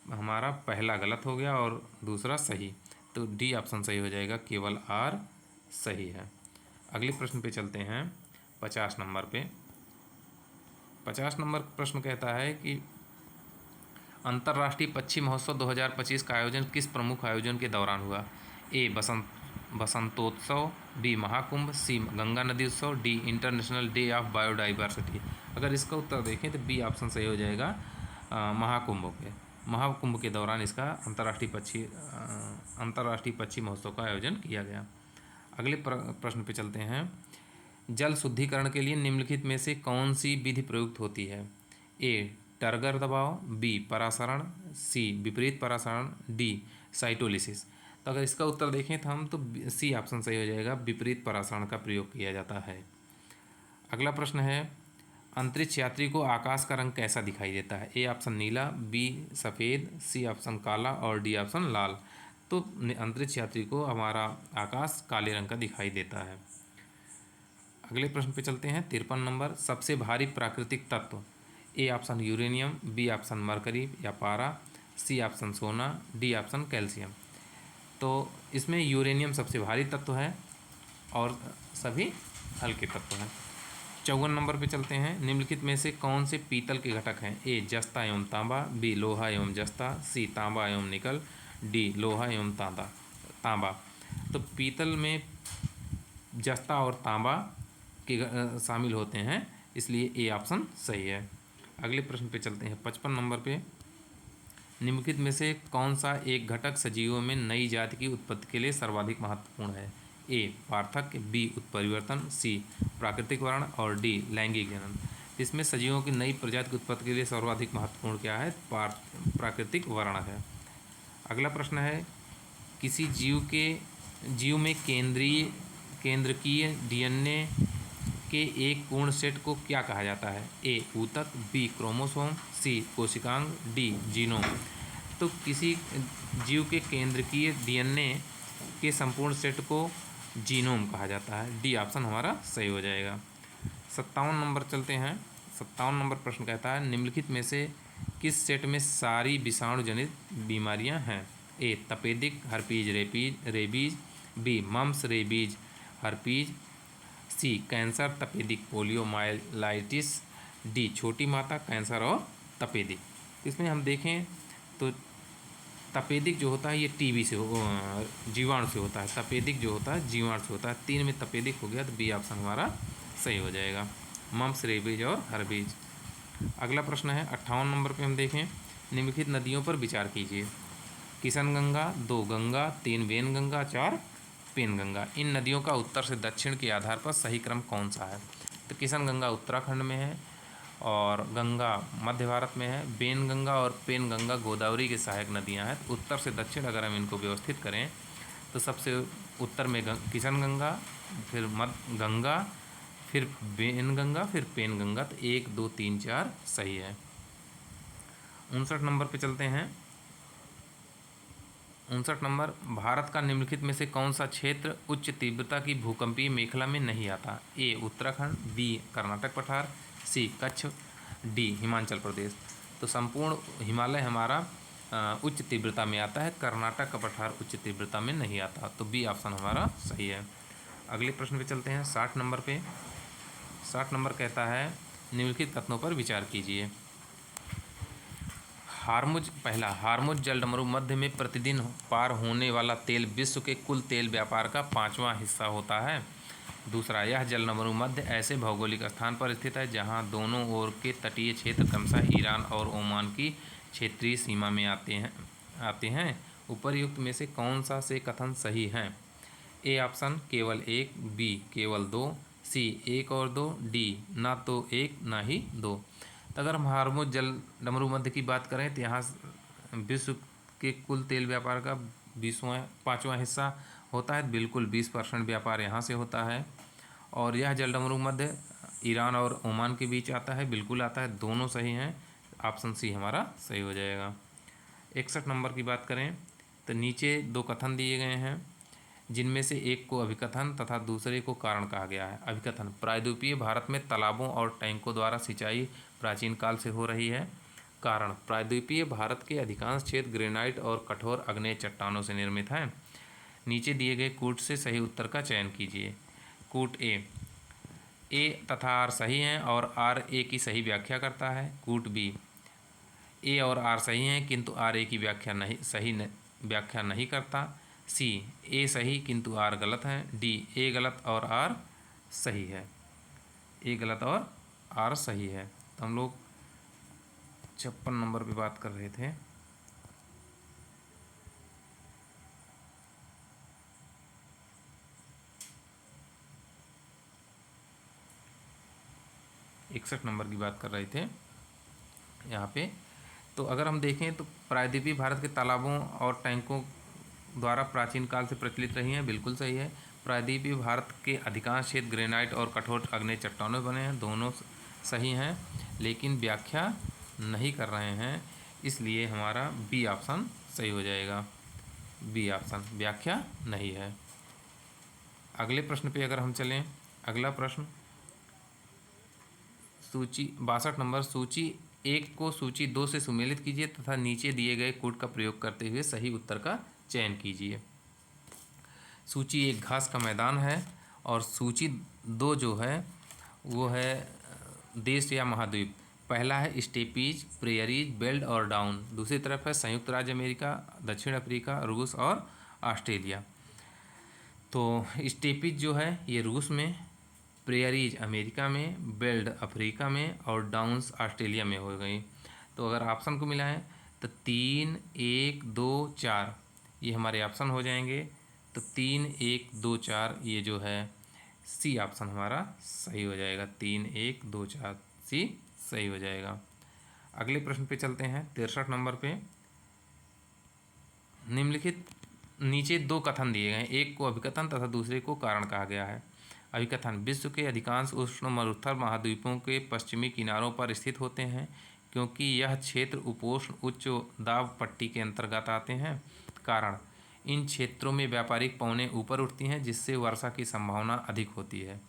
हमारा पहला गलत हो गया और दूसरा सही, तो डी ऑप्शन सही हो जाएगा, केवल आर सही है। अगले प्रश्न पे चलते हैं 50 नंबर पे। 50 नंबर प्रश्न कहता है कि अंतर्राष्ट्रीय पक्षी महोत्सव 2025 का आयोजन किस प्रमुख आयोजन के दौरान हुआ? ए बसंतोत्सव, बी महाकुंभ, सी गंगा नदी उत्सव, D international day of biodiversity. अगर इसका उत्तर देखें तो बी ऑप्शन सही हो जाएगा, महाकुंभ के दौरान इसका अंतर्राष्ट्रीय पक्षी महोत्सव का आयोजन किया गया। अगले प्रश्न पे चलते हैं। जल शुद्धिकरण के लिए निम्नलिखित में से कौन सी विधि प्रयुक्त होती है? ए टर्गर दबाव, बी परासरण, सी विपरीत परासरण, डी साइटोलिसिस। तो अगर इसका उत्तर देखें तो हम तो सी ऑप्शन सही हो जाएगा, विपरीत परासरण का प्रयोग किया जाता है। अगला प्रश्न है, अंतरिक्ष यात्री को आकाश का रंग कैसा दिखाई देता है? ए ऑप्शन नीला, बी सफ़ेद, सी ऑप्शन काला और डी ऑप्शन लाल। तो अंतरिक्ष यात्री को हमारा आकाश काले रंग का दिखाई देता है। अगले प्रश्न पे चलते हैं। 53 नंबर, सबसे भारी प्राकृतिक तत्व। A option uranium, B option mercury या पारा, सी ऑप्शन सोना, डी ऑप्शन कैल्शियम। तो इसमें यूरेनियम सबसे भारी तत्व है और सभी हल्के तत्व हैं। 54 नंबर पे चलते हैं। निम्नलिखित में से कौन से पीतल के घटक हैं? ए जस्ता एवं तांबा, बी लोहा एवं जस्ता, सी तांबा एवं निकल, डी लोहा एवं तांबा। तो पीतल में जस्ता और तांबा के शामिल होते हैं, इसलिए ए ऑप्शन सही है। अगले प्रश्न पे चलते हैं। 55 नंबर पे, निम्नलिखित में से कौन सा एक घटक सजीवों में नई जाति की उत्पत्ति के लिए सर्वाधिक महत्वपूर्ण है? ए पार्थक्य, बी उत्परिवर्तन, सी प्राकृतिक वर्ण और डी लैंगिक जनन। इसमें सजीवों की नई प्रजाति की उत्पत्ति के लिए सर्वाधिक महत्वपूर्ण क्या है? प्राकृतिक वर्ण है। अगला प्रश्न है, किसी जीव में केंद्रकीय डीएनए के एक पूर्ण सेट को क्या कहा जाता है? ए ऊतक, बी क्रोमोसोम, सी कोशिकांग, डी जीनोम। तो किसी जीव के केंद्रकीय डीएनए के संपूर्ण सेट को जीनोम कहा जाता है। डी ऑप्शन हमारा सही हो जाएगा। 57 नंबर चलते हैं। 57 नंबर प्रश्न कहता है, निम्नलिखित में से किस सेट में सारी विषाणु जनित बीमारियां हैं? ए तपेदिक, herpes rabies, B mumps rabies herpes, C cancer तपेदिक पोलियोमाइलाइटिस, डी छोटी माता कैंसर और तपेदिक। इसमें हम देखें तो तपेदिक जो होता है ये टीबी से जीवाणु से होता है। तपेदिक जो होता है जीवाणु से होता है। 3 में तपेदिक हो गया तो बी ऑप्शन हमारा सही हो जाएगा, मम्स रेबीज और हर्बीज। अगला प्रश्न है 58 नंबर पे हम देखें, निम्नलिखित नदियों पर विचार कीजिए। किशनगंगा, 2 गंगा, 3 वेनगंगा, 4 पेनगंगा। इन नदियों का उत्तर से दक्षिण के आधार पर सही क्रम कौन सा है? तो किशनगंगा उत्तराखंड में है और गंगा मध्य भारत में है। वेनगंगा और पेनगंगा गोदावरी की सहायक नदियां हैं। उत्तर से दक्षिण अगर हम इनको व्यवस्थित करें तो सबसे उत्तर में किशनगंगा, फिर मध्य गंगा, फिर वेनगंगा, फिर पेनगंगा। तो 1 2 3 4 सही है। 59 नंबर पे चलते हैं। 59 नंबर, भारत का निम्नलिखित में से कौन सा क्षेत्र उच्च तीव्रता की भूकंपीय मेखला में नहीं आता? ए उत्तराखंड, बी कर्नाटक पठार, सी कच्छ, डी हिमाचल प्रदेश। तो संपूर्ण हिमालय हमारा उच्च तीव्रता में आता है, कर्नाटक का पठार उच्च तीव्रता में नहीं आता। तो बी ऑप्शन हमारा सही है। अगले प्रश्न पे चलते हैं। 60 नंबर पे 60 नंबर कहता है, निम्नलिखित कथनों पर विचार कीजिए। हार्मुज जलडमरू मध्य में प्रतिदिन पार होने वाला तेल विश्व के कुल तेल व्यापार का 5वां हिस्सा होता है। दूसरा, यह जलडमरू मध्य ऐसे भौगोलिक स्थान पर स्थित है जहां दोनों ओर के तटीय क्षेत्र क्रमशः ईरान और ओमान की क्षेत्रीय सीमा में आते हैं। उपर्युक्त में से कौन सा से कथन सही है? ए ऑप्शन केवल 1, बी केवल 2, सी 1 और 2, डी ना तो 1 ना ही 2। तो अगर हम हार्मुज जलडमरू मध्य की बात करें तो यहाँ विश्व के कुल तेल व्यापार का 5वां हिस्सा होता है। बिल्कुल 20% व्यापार यहाँ से होता है। और यह जलडमरू मध्य ईरान और ओमान के बीच आता है, बिल्कुल आता है। दोनों सही हैं, ऑप्शन सी हमारा सही हो जाएगा। 61 नंबर की बात करें तो नीचे 2 कथन दिए गए हैं, जिनमें से एक को अभिकथन तथा दूसरे को कारण कहा गया है। अभिकथन, प्रायद्वीपीय भारत में तालाबों और टैंकों द्वारा सिंचाई प्राचीन काल से हो रही है। कारण, प्रायद्वीपीय भारत के अधिकांश क्षेत्र ग्रेनाइट और कठोर आग्नेय चट्टानों से निर्मित हैं। नीचे दिए गए कूट से सही उत्तर का चयन कीजिए। कूट ए, ए तथा आर सही हैं और आर ए की सही व्याख्या करता है। कूट बी, ए और आर सही हैं किंतु आर ए की व्याख्या नहीं करता। सी, ए सही किंतु आर गलत है। डी, ए गलत और आर सही है। ए गलत और आर सही है। तो हम लोग 56 नंबर पे बात कर रहे थे। इकसठ नंबर की बात कर रहे थे यहाँ पे। तो अगर हम देखें तो प्रायद्वीपीय भारत के तालाबों और टैंकों द्वारा प्राचीन काल से प्रचलित रही हैं, बिल्कुल सही है। प्रायद्वीपीय भारत के अधिकांश क्षेत्र ग्रेनाइट और कठोर आग्नेय चट्टानों बने हैं, दोनों सही हैं, लेकिन व्याख्या नहीं कर रहे हैं, इसलिए हमारा बी ऑप्शन सही हो जाएगा। बी ऑप्शन व्याख्या नहीं है। अगले प्रश्न पे अगर हम चलें, अगला प्रश्न सूची 62 नंबर, सूची 1 को सूची 2 से सुमेलित कीजिए तथा नीचे दिए गए कोड का प्रयोग करते हुए सही उत्तर का चयन कीजिए। सूची 1 घास का मैदान है और सूची 2 जो है वो है देश या महाद्वीप। पहला है स्टेपीज, प्रेयरीज, बेल्ट और डाउन। दूसरी तरफ है संयुक्त राज्य अमेरिका, दक्षिण अफ्रीका, रूस और ऑस्ट्रेलिया। तो स्टेपीज जो है ये रूस में, प्रेयरीज अमेरिका में, बेल्ट अफ्रीका में और डाउन्स ऑस्ट्रेलिया में हो गई। तो अगर ऑप्शन को मिलाएं तो 3, 1, 2, 4 ये हमारे ऑप्शन हो जाएंगे। तो 3, 1, 2, 4 ये जो है सी ऑप्शन हमारा सही हो जाएगा। 3, 1, 2, 4 सी सही हो जाएगा। अगले प्रश्न पे चलते हैं 63 नंबर पे। निम्नलिखित नीचे 2 कथन दिए गए हैं, एक को अभिकथन तथा दूसरे को कारण कहा गया है। अभिकथन, विश्व के अधिकांश उष्ण मरुस्थल महाद्वीपों के पश्चिमी किनारों पर स्थित होते हैं क्योंकि यह क्षेत्र उपोष्ण उच्च दाब पट्टी के अंतर्गत आते हैं। कारण, इन क्षेत्रों में व्यापारिक पवनें ऊपर उठती हैं जिससे वर्षा की संभावना अधिक होती है।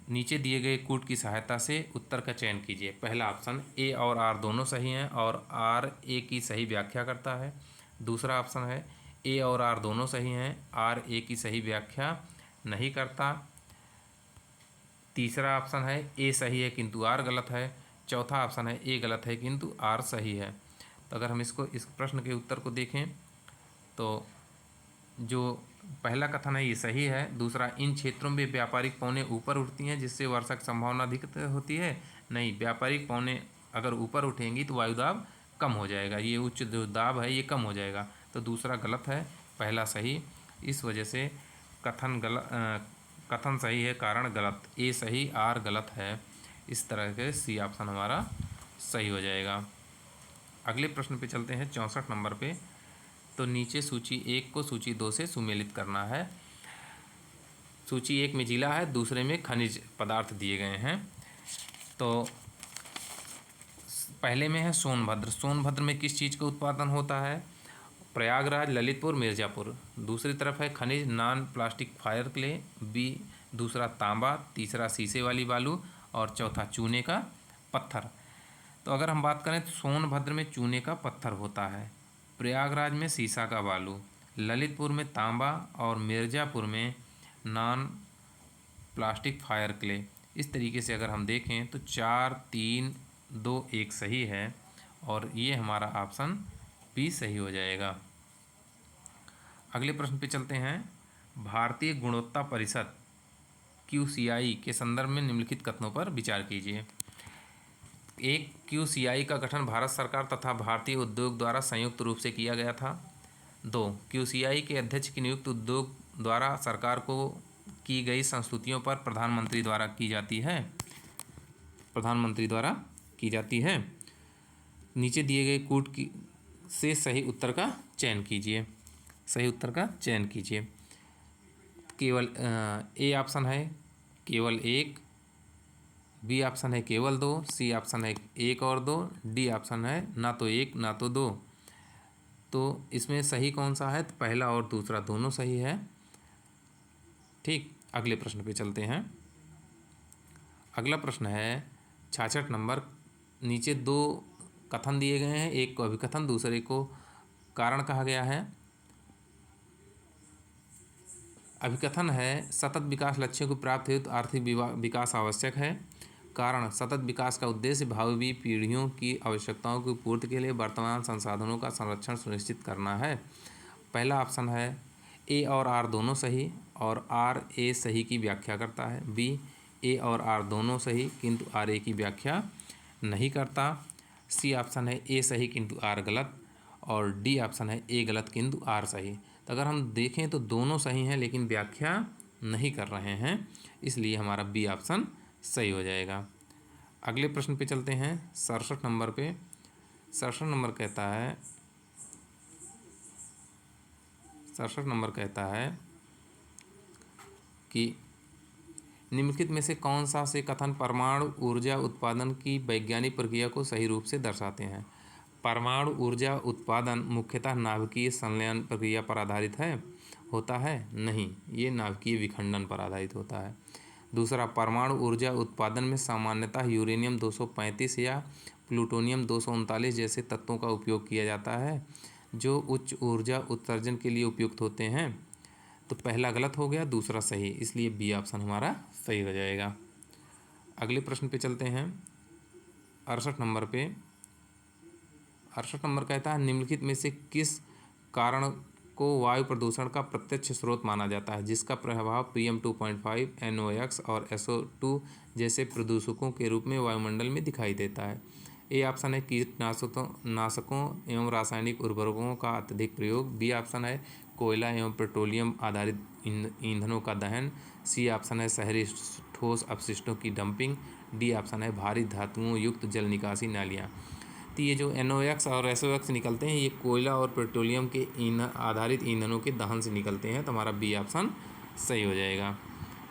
नीचे दिए गए कूट की सहायता से उत्तर का चयन कीजिए। पहला ऑप्शन ए और आर दोनों सही हैं और आर ए की सही व्याख्या करता है। दूसरा ऑप्शन है ए और आर दोनों सही हैं, आर ए की सही व्याख्या नहीं करता। तीसरा ऑप्शन है ए सही है किंतु आर गलत है। चौथा ऑप्शन है ए गलत है किंतु आर सही है। तो अगर हम इस प्रश्न के उत्तर को देखें तो जो पहला कथन है ये सही है। दूसरा, इन क्षेत्रों में व्यापारिक पवनें ऊपर उठती हैं जिससे वर्षा की संभावना अधिक होती है। नहीं, व्यापारिक पवनें अगर ऊपर उठेंगी तो वायुदाब कम हो जाएगा, ये उच्च जो दाब है ये कम हो जाएगा। तो दूसरा गलत है, पहला सही। इस वजह से कथन सही है, कारण गलत। ए सही, आर गलत है। इस तरह के सी ऑप्शन हमारा सही हो जाएगा। अगले प्रश्न पे चलते हैं 64 नंबर पे। तो नीचे सूची 1 को सूची 2 से सुमेलित करना है। सूची 1 में जिला है, दूसरे में खनिज पदार्थ दिए गए हैं। तो पहले में है सोनभद्र। सोनभद्र में किस चीज़ का उत्पादन होता है? प्रयागराज, ललितपुर, मिर्ज़ापुर। दूसरी तरफ है खनिज non plastic fire clay, B दूसरा तांबा, तीसरा शीशे वाली बालू और चौथा चूने का पत्थर। तो अगर हम बात करें तो सोनभद्र में चूने का पत्थर होता है, प्रयागराज में शीशा का बालू, ललितपुर में तांबा और मिर्ज़ापुर में नॉन प्लास्टिक फायर क्ले। इस तरीके से अगर हम देखें तो 4, 3, 2, 1 सही है और ये हमारा ऑप्शन बी सही हो जाएगा। अगले प्रश्न पे चलते हैं। भारतीय गुणवत्ता परिषद QCI के संदर्भ में निम्नलिखित कथनों पर विचार कीजिए। 1. QCI का गठन भारत सरकार तथा भारतीय उद्योग द्वारा संयुक्त रूप से किया गया था। 2. QCI के अध्यक्ष की नियुक्ति उद्योग द्वारा सरकार को की गई संस्तुतियों पर प्रधानमंत्री द्वारा की जाती है। प्रधानमंत्री द्वारा की जाती है। नीचे दिए गए कूट की से सही उत्तर का चयन कीजिए। सही उत्तर का चयन कीजिए। केवल ए ऑप्शन है केवल 1, बी ऑप्शन है केवल 2, सी ऑप्शन है 1 और 2, डी ऑप्शन है ना तो 1 ना तो 2। तो इसमें सही कौन सा है? तो पहला और दूसरा दोनों सही है। ठीक, अगले प्रश्न पे चलते हैं। अगला प्रश्न है 66 नंबर। नीचे 2 कथन दिए गए हैं, एक को अभिकथन दूसरे को कारण कहा गया है। अभिकथन है सतत विकास लक्ष्यों को प्राप्त हेतु आर्थिक विकास आवश्यक है। कारण सतत विकास का उद्देश्य भावी पीढ़ियों की आवश्यकताओं की पूर्ति के लिए वर्तमान संसाधनों का संरक्षण सुनिश्चित करना है। पहला ऑप्शन है ए और आर दोनों सही और आर ए सही की व्याख्या करता है। बी, ए और आर दोनों सही किंतु आर ए की व्याख्या नहीं करता। सी ऑप्शन है ए सही किंतु आर गलत और डी ऑप्शन है ए गलत किंतु आर सही। तो अगर हम देखें तो दोनों सही हैं लेकिन व्याख्या नहीं कर रहे हैं, इसलिए हमारा बी ऑप्शन सही हो जाएगा। अगले प्रश्न पे चलते हैं 67 नंबर पे। 67 नंबर कहता है कि निम्नलिखित में से कौन सा से कथन परमाणु ऊर्जा उत्पादन की वैज्ञानिक प्रक्रिया को सही रूप से दर्शाते हैं। परमाणु ऊर्जा उत्पादन मुख्यतः नाभिकीय संलयन प्रक्रिया पर आधारित होता है। नहीं, ये नाभिकीय विखंडन पर आधारित होता है। दूसरा, परमाणु ऊर्जा उत्पादन में सामान्यतः यूरेनियम 235 या प्लूटोनियम 239 जैसे तत्वों का उपयोग किया जाता है जो उच्च ऊर्जा उत्सर्जन के लिए उपयुक्त होते हैं। तो पहला गलत हो गया, दूसरा सही, इसलिए बी ऑप्शन हमारा सही हो जाएगा। अगले प्रश्न पे चलते हैं 68 नंबर पे। 68 नंबर कहता है निम्नलिखित में से किस कारण को वायु प्रदूषण का प्रत्यक्ष स्रोत माना जाता है जिसका प्रभाव PM 2.5, NOx और SO2 जैसे प्रदूषकों के रूप में वायुमंडल में दिखाई देता है। ए ऑप्शन है कीटनाशकों एवं रासायनिक उर्वरकों का अत्यधिक प्रयोग। बी ऑप्शन है कोयला एवं पेट्रोलियम आधारित ईंधनों का दहन। सी ऑप्शन है शहरी ठोस अपशिष्टों की डंपिंग। डी ऑप्शन है भारी धातुओं युक्त जल निकासी नालियाँ। तो ये जो NOx और SOx निकलते हैं ये कोयला और पेट्रोलियम के आधारित ईंधनों के दहन से निकलते हैं, तो हमारा बी ऑप्शन सही हो जाएगा।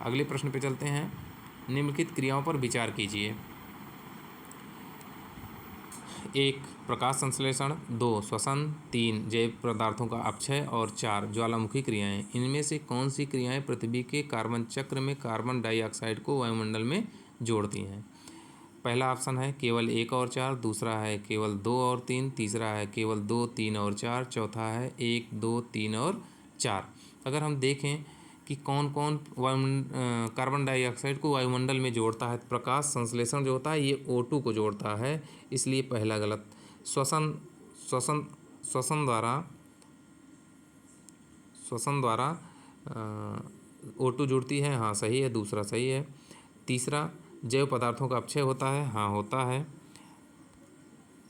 अगले प्रश्न पे चलते हैं। निम्नलिखित क्रियाओं पर विचार कीजिए। 1. प्रकाश संश्लेषण, 2. श्वसन, 3. जैव पदार्थों का अपक्षय और 4. ज्वालामुखी क्रियाएं। इनमें से कौन सी क्रियाएं पृथ्वी के कार्बन चक्र में कार्बन डाइऑक्साइड को वायुमंडल में जोड़ती हैं। पहला ऑप्शन है केवल 1 और 4, दूसरा है केवल 2 और 3, तीसरा है केवल 2, 3 और 4, चौथा है 1, 2, 3 और 4। अगर हम देखें कि कौन कौन कार्बन डाइऑक्साइड को वायुमंडल में जोड़ता है, प्रकाश संश्लेषण जो होता है ये O2 को जोड़ता है, इसलिए पहला गलत। श्वसन द्वारा O2 जुड़ती है, हाँ सही है, दूसरा सही है। तीसरा, जैव पदार्थों का अपक्षय होता है, हाँ होता है।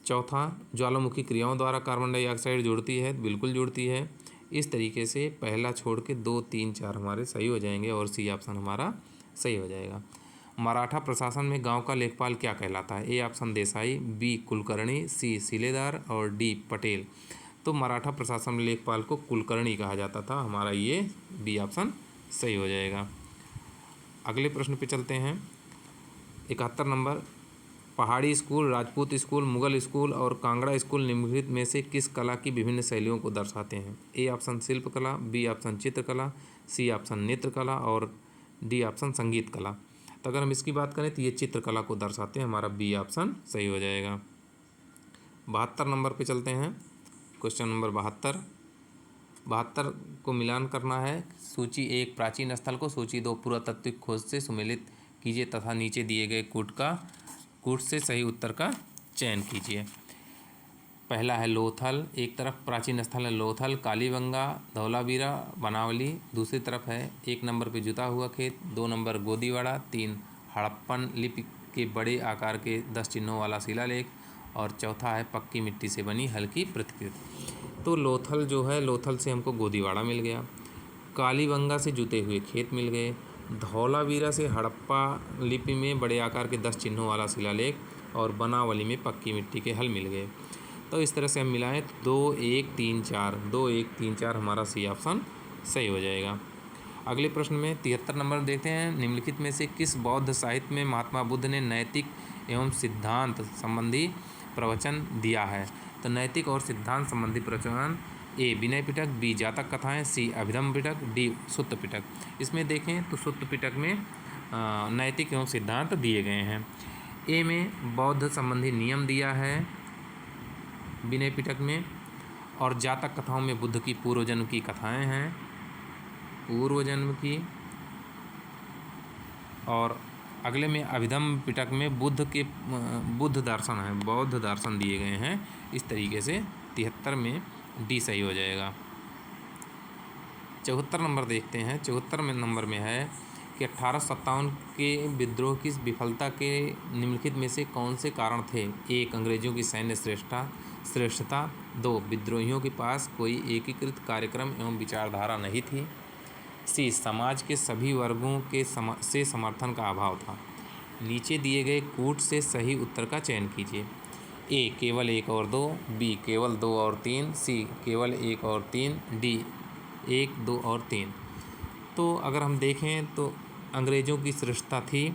चौथा, ज्वालामुखी क्रियाओं द्वारा कार्बन डाइऑक्साइड जुड़ती है, बिल्कुल जुड़ती है। इस तरीके से पहला छोड़ के 2, 3, 4 हमारे सही हो जाएंगे और सी ऑप्शन हमारा सही हो जाएगा। मराठा प्रशासन में गांव का लेखपाल क्या कहलाता है। A option Desai, B Kulkarni, C Siledar और डी पटेल। तो मराठा प्रशासन में लेखपाल को कुलकर्णी कहा जाता था, हमारा ये बी ऑप्शन सही हो जाएगा। अगले प्रश्न पे चलते हैं 71 नंबर। पहाड़ी school, Rajput school, Mughal school और कांगड़ा स्कूल निम्नलिखित में से किस कला की विभिन्न शैलियों को दर्शाते हैं। ए ऑप्शन शिल्पकला, बी ऑप्शन चित्रकला, सी ऑप्शन नृत्यकला और डी ऑप्शन संगीत कला। तो अगर हम इसकी बात करें तो ये चित्रकला को दर्शाते हैं, हमारा बी ऑप्शन सही हो जाएगा। 72 नंबर पे चलते हैं। क्वेश्चन नंबर 72 को मिलान करना है। सूची 1 प्राचीन स्थल को सूची 2 पुरातात्विक खोज से सुमेलित कीजिए तथा नीचे दिए गए कूट से सही उत्तर का चयन कीजिए। पहला है लोथल, एक तरफ प्राचीन स्थल है लोथल, कालीबंगा, धौलावीरा, बनावली। दूसरी तरफ है 1 नंबर पे जुता हुआ खेत, 2 नंबर गोदीवाड़ा, 3 हड़प्पन लिपि के बड़े आकार के 10 चिन्हों वाला शिलालेख और चौथा है पक्की मिट्टी से बनी हल्की प्रतिकृति। तो लोथल जो है, लोथल से हमको गोदीवाड़ा मिल गया, कालीबंगा से जुते हुए खेत मिल गए, धौलावीरा से हड़प्पा लिपि में बड़े आकार के 10 चिन्हों वाला शिलालेख और बनावली में पक्की मिट्टी के हल मिल गए। तो इस तरह से हम मिलाएं तो 2, 1, 3, 4, 2, 1, 3, 4 हमारा सी ऑप्शन सही हो जाएगा। अगले प्रश्न में 73 नंबर देखते हैं। निम्नलिखित में से किस बौद्ध साहित्य में महात्मा बुद्ध ने नैतिक एवं सिद्धांत संबंधी प्रवचन दिया है। तो नैतिक और सिद्धांत संबंधी प्रवचन ए विनय पिटक, बी जातक कथाएं, सी अभिधम पिटक, डी सुत्त पिटक। इसमें देखें तो सुत्त पिटक में नैतिक एवं सिद्धांत दिए गए हैं। ए में बौद्ध संबंधी नियम दिया है विनय पिटक में, और जातक कथाओं में बुद्ध की पूर्वजन्म की कथाएं हैं। पूर्व जन्म की। और अगले में अभिधम्म पिटक में बुद्ध दर्शन है, बौद्ध दर्शन दिए गए हैं। इस तरीके से 73 में डी सही हो जाएगा। 74 नंबर देखते हैं। 74 नंबर में है कि 1857 के विद्रोह की विफलता के निम्नलिखित में से कौन से कारण थे? 1. अंग्रेजों की सैन्य श्रेष्ठता। 2. विद्रोहियों के पास कोई एकीकृत कार्यक्रम एवं विचारधारा नहीं थी। सी. समाज के सभी वर्गों से समर्थन का अभाव था। नीचे दिए गए कूट से सही उत्तर का चयन कीजिए। ए. केवल 1 और 2। बी. केवल 2 और 3। सी. केवल 1 और 3। डी. 1, 2 और 3। तो अगर हम देखें तो अंग्रेज़ों की श्रेष्ठता थी,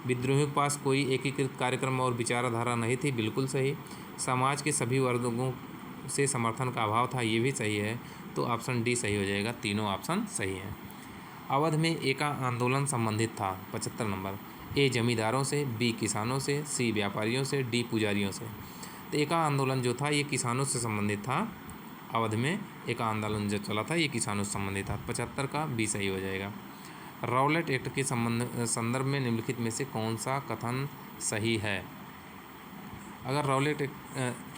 विद्रोहियों के पास कोई एकीकृत कार्यक्रम और विचारधारा नहीं थी, बिल्कुल सही। समाज के सभी वर्गों से समर्थन का अभाव था, ये भी सही है। तो ऑप्शन डी सही हो जाएगा, तीनों ऑप्शन सही हैं। अवध में एका आंदोलन संबंधित था। 75 नंबर। ए. जमींदारों से, बी. किसानों से, सी. व्यापारियों से, डी. पुजारियों से। तो एका आंदोलन जो था ये किसानों से संबंधित था। अवध में एक आंदोलन जो चला था ये किसानों से संबंधित था। 75 का बी सही हो जाएगा। राउलेट एक्ट के संदर्भ में निम्नलिखित में से कौन सा कथन सही है? अगर राउलेट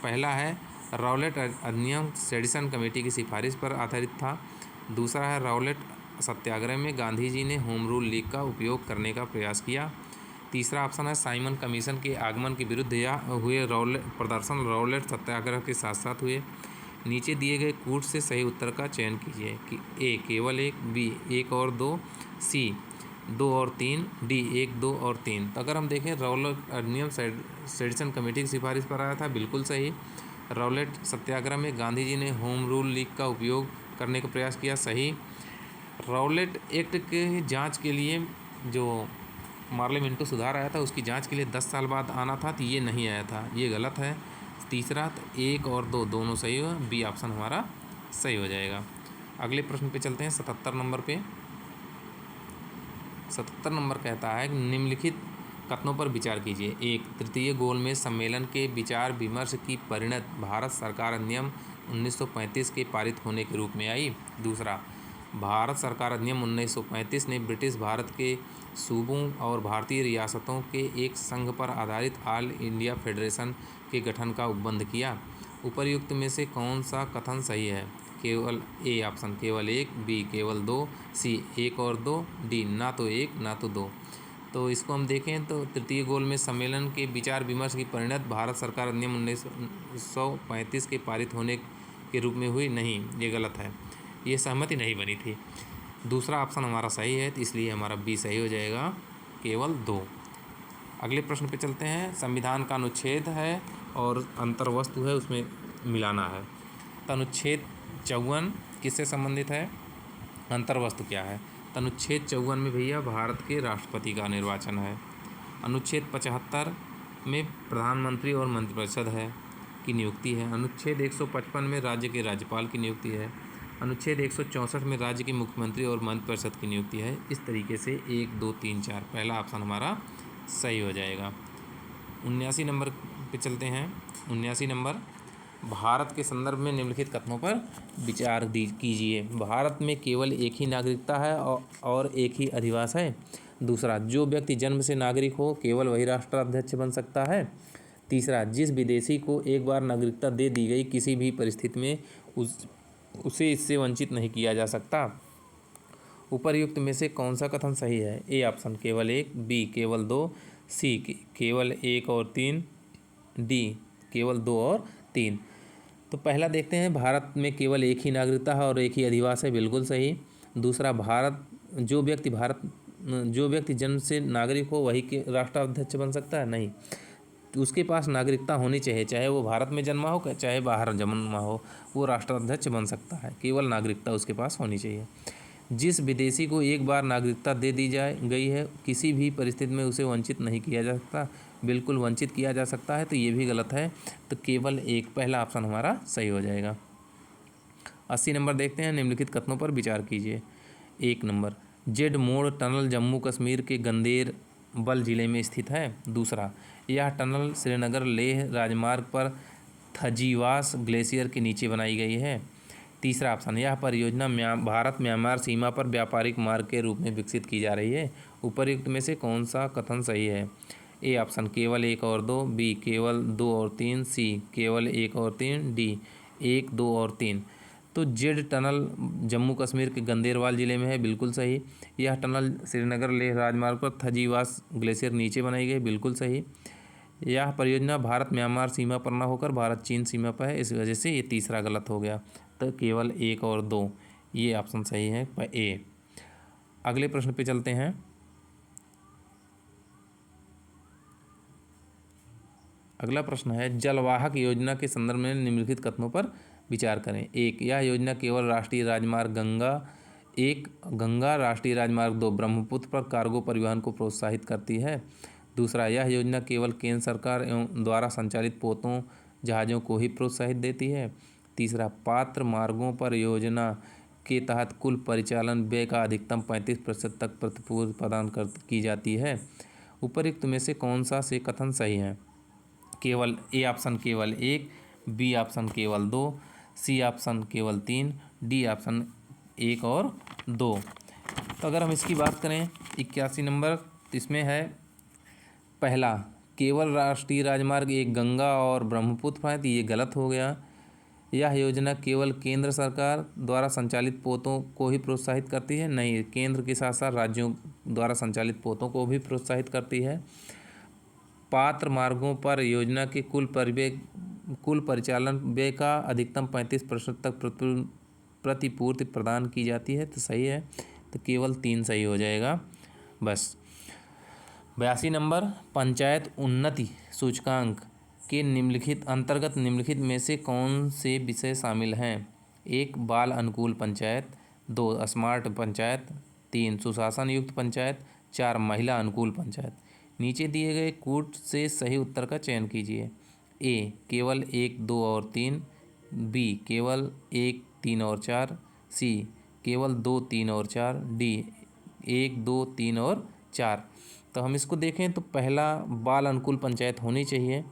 पहला है राउलेट अधिनियम सेडिसन कमेटी की सिफारिश पर आधारित था। दूसरा है राउलेट सत्याग्रह में गांधी जी ने होम रूल लीग का उपयोग करने का प्रयास किया। तीसरा ऑप्शन है साइमन कमीशन के आगमन के विरुद्ध या हुए प्रदर्शन राउलेट सत्याग्रह के साथ साथ हुए। नीचे दिए गए कूट से सही उत्तर का चयन कीजिए कि ए. केवल 1, बी. 1 और 2, सी. 2 और 3, डी. 1, 2 और 3। तो अगर हम देखें राउलेट अधिनियम सेडिसन कमेटी की सिफारिश पर आया था, बिल्कुल सही। राउलेट सत्याग्रह में गांधी जी ने होम रूल लीग का उपयोग करने का प्रयास किया, सही। राउलेट एक्ट के जांच के लिए जो मार्ले मिंटो सुधार आया था उसकी जांच के लिए 10 साल बाद आना था, तो ये नहीं आया था, ये गलत है। तीसरा तो 1 और 2 दोनों सही हो, बी ऑप्शन हमारा सही हो जाएगा। अगले प्रश्न पे चलते हैं 77 नंबर पे। 77 नंबर कहता है निम्नलिखित कथनों पर विचार कीजिए। 1. तृतीय गोलमेज सम्मेलन के विचार विमर्श की परिणत भारत सरकार अधिनियम 1935 के पारित होने के रूप में आई। दूसरा, भारत सरकार अधिनियम 1935 ने ब्रिटिश भारत के सूबों और भारतीय रियासतों के एक संघ पर आधारित ऑल इंडिया फेडरेशन के गठन का उपबंध किया। उपर्युक्त में से कौन सा कथन सही है? केवल ए ऑप्शन केवल 1, बी केवल 2, सी 1 और 2, डी ना तो 1 ना तो 2। तो इसको हम देखें तो तृतीय गोलमेज सम्मेलन के विचार विमर्श की परिणत भारत सरकार अधिनियम 1935 के पारित होने के रूप में हुई, नहीं, ये गलत है, ये सहमति नहीं बनी थी। दूसरा ऑप्शन हमारा सही है, तो इसलिए हमारा बी सही हो जाएगा, केवल 2। अगले प्रश्न पे चलते हैं। संविधान का अनुच्छेद है और अंतर्वस्तु है, उसमें मिलाना है। तो अनुच्छेद 54 किससे संबंधित है? अंतर्वस्तु क्या है? तो अनुच्छेद 54 में भैया भारत के राष्ट्रपति का निर्वाचन है। अनुच्छेद 75 में प्रधानमंत्री और मंत्रिपरिषद है की नियुक्ति है। अनुच्छेद 155 में राज्य के राज्यपाल की नियुक्ति है। अनुच्छेद 164 में राज्य के मुख्यमंत्री और मंत्रिपरिषद की नियुक्ति है। इस तरीके से 1, 2, 3, 4 पहला ऑप्शन हमारा सही हो जाएगा। 79 नंबर पे चलते हैं। 79 नंबर, भारत के संदर्भ में निम्नलिखित कथनों पर विचार कीजिए। भारत में केवल एक ही नागरिकता है और एक ही अधिवास है। दूसरा, जो व्यक्ति जन्म से नागरिक हो केवल वही राष्ट्राध्यक्ष बन सकता है। तीसरा, जिस विदेशी को एक बार नागरिकता दे दी गई किसी भी परिस्थिति में उसे इससे वंचित नहीं किया जा सकता। उपर्युक्त में से कौन सा कथन सही है? ए ऑप्शन केवल 1, बी केवल 2, सी केवल 1 और 3, डी केवल 2 और 3। तो पहला देखते हैं, भारत में केवल एक ही नागरिकता है और एक ही अधिवास है, बिल्कुल सही। दूसरा, जो व्यक्ति जन्म से नागरिक हो वही के राष्ट्राध्यक्ष बन सकता है, नहीं, तो उसके पास नागरिकता होनी चाहिए, चाहे वो भारत में जन्मा हो चाहे बाहर जन्मा हो, वो राष्ट्राध्यक्ष बन सकता है, केवल नागरिकता उसके पास होनी चाहिए। जिस विदेशी को एक बार नागरिकता दे दी गई है किसी भी परिस्थिति में उसे वंचित नहीं किया जा सकता, बिल्कुल वंचित किया जा सकता है, तो ये भी गलत है। तो केवल 1 पहला ऑप्शन हमारा सही हो जाएगा। 80 नंबर देखते हैं, निम्नलिखित कथनों पर विचार कीजिए। 1 नंबर, जेड मोड़ टनल जम्मू कश्मीर के गंदेरबल जिले में स्थित है। दूसरा, यह टनल श्रीनगर लेह राजमार्ग पर थजीवास ग्लेशियर के नीचे बनाई गई है। तीसरा ऑप्शन, यह परियोजना भारत म्यांमार सीमा पर व्यापारिक मार्ग के रूप में विकसित की जा रही है। उपर्युक्त में से कौन सा कथन सही है? ए ऑप्शन केवल 1 और 2, बी केवल 2 और 3, सी केवल 1 और 3, डी 1, 2 और 3। तो जेड टनल जम्मू कश्मीर के गंदेरवाल ज़िले में है, बिल्कुल सही। यह टनल श्रीनगर लेह राजमार्ग पर थजीवास ग्लेशियर नीचे बनाई गई, बिल्कुल सही। यह परियोजना भारत म्यांमार सीमा पर न होकर भारत चीन सीमा पर है, इस वजह से ये तीसरा गलत हो गया। तो केवल 1 और 2 ये ऑप्शन सही है ए। अगले प्रश्न पे चलते हैं। अगला प्रश्न है, जलवाहक योजना के संदर्भ में निम्नलिखित कथनों पर विचार करें। 1, यह योजना केवल राष्ट्रीय राजमार्ग गंगा राष्ट्रीय राजमार्ग 2 ब्रह्मपुत्र पर कार्गो परिवहन को प्रोत्साहित करती है। दूसरा, यह योजना केवल केंद्र सरकार एवं द्वारा संचालित पोतों जहाज़ों को ही प्रोत्साहित देती है। तीसरा, पात्र मार्गों पर योजना के तहत कुल परिचालन व्यय का अधिकतम 35% तक प्रतिपूर्ति प्रदान की जाती है। उपर्युक्त में से कौन सा से कथन सही है? केवल ए ऑप्शन केवल 1, बी ऑप्शन केवल 2, सी ऑप्शन केवल 3, डी ऑप्शन 1 और 2। तो अगर हम इसकी बात करें 81 नंबर, इसमें है पहला, केवल राष्ट्रीय राजमार्ग 1 गंगा और ब्रह्मपुत्र पर है, तो ये गलत हो गया। यह योजना केवल केंद्र सरकार द्वारा संचालित पोतों को ही प्रोत्साहित करती है, नहीं, केंद्र के साथ साथ राज्यों द्वारा संचालित पोतों को भी प्रोत्साहित करती है। पात्र मार्गों पर योजना के कुल परिचालन व्यय का अधिकतम 35% तक प्रतिपूर्ति प्रदान की जाती है, तो सही है। तो केवल 3 सही हो जाएगा बस। 82 नंबर, पंचायत उन्नति सूचकांक के अंतर्गत निम्नलिखित में से कौन से विषय शामिल हैं? 1, बाल अनुकूल पंचायत, 2, स्मार्ट पंचायत, 3, सुशासन युक्त पंचायत, 4, महिला अनुकूल पंचायत। नीचे दिए गए कूट से सही उत्तर का चयन कीजिए। ए, केवल 1, 2 और 3, बी केवल 1, 3 और 4, सी केवल 2, 3 और 4, डी 1, 2, 3 और 4। तो हम इसको देखें तो पहला, बाल अनुकूल पंचायत होनी चाहिए।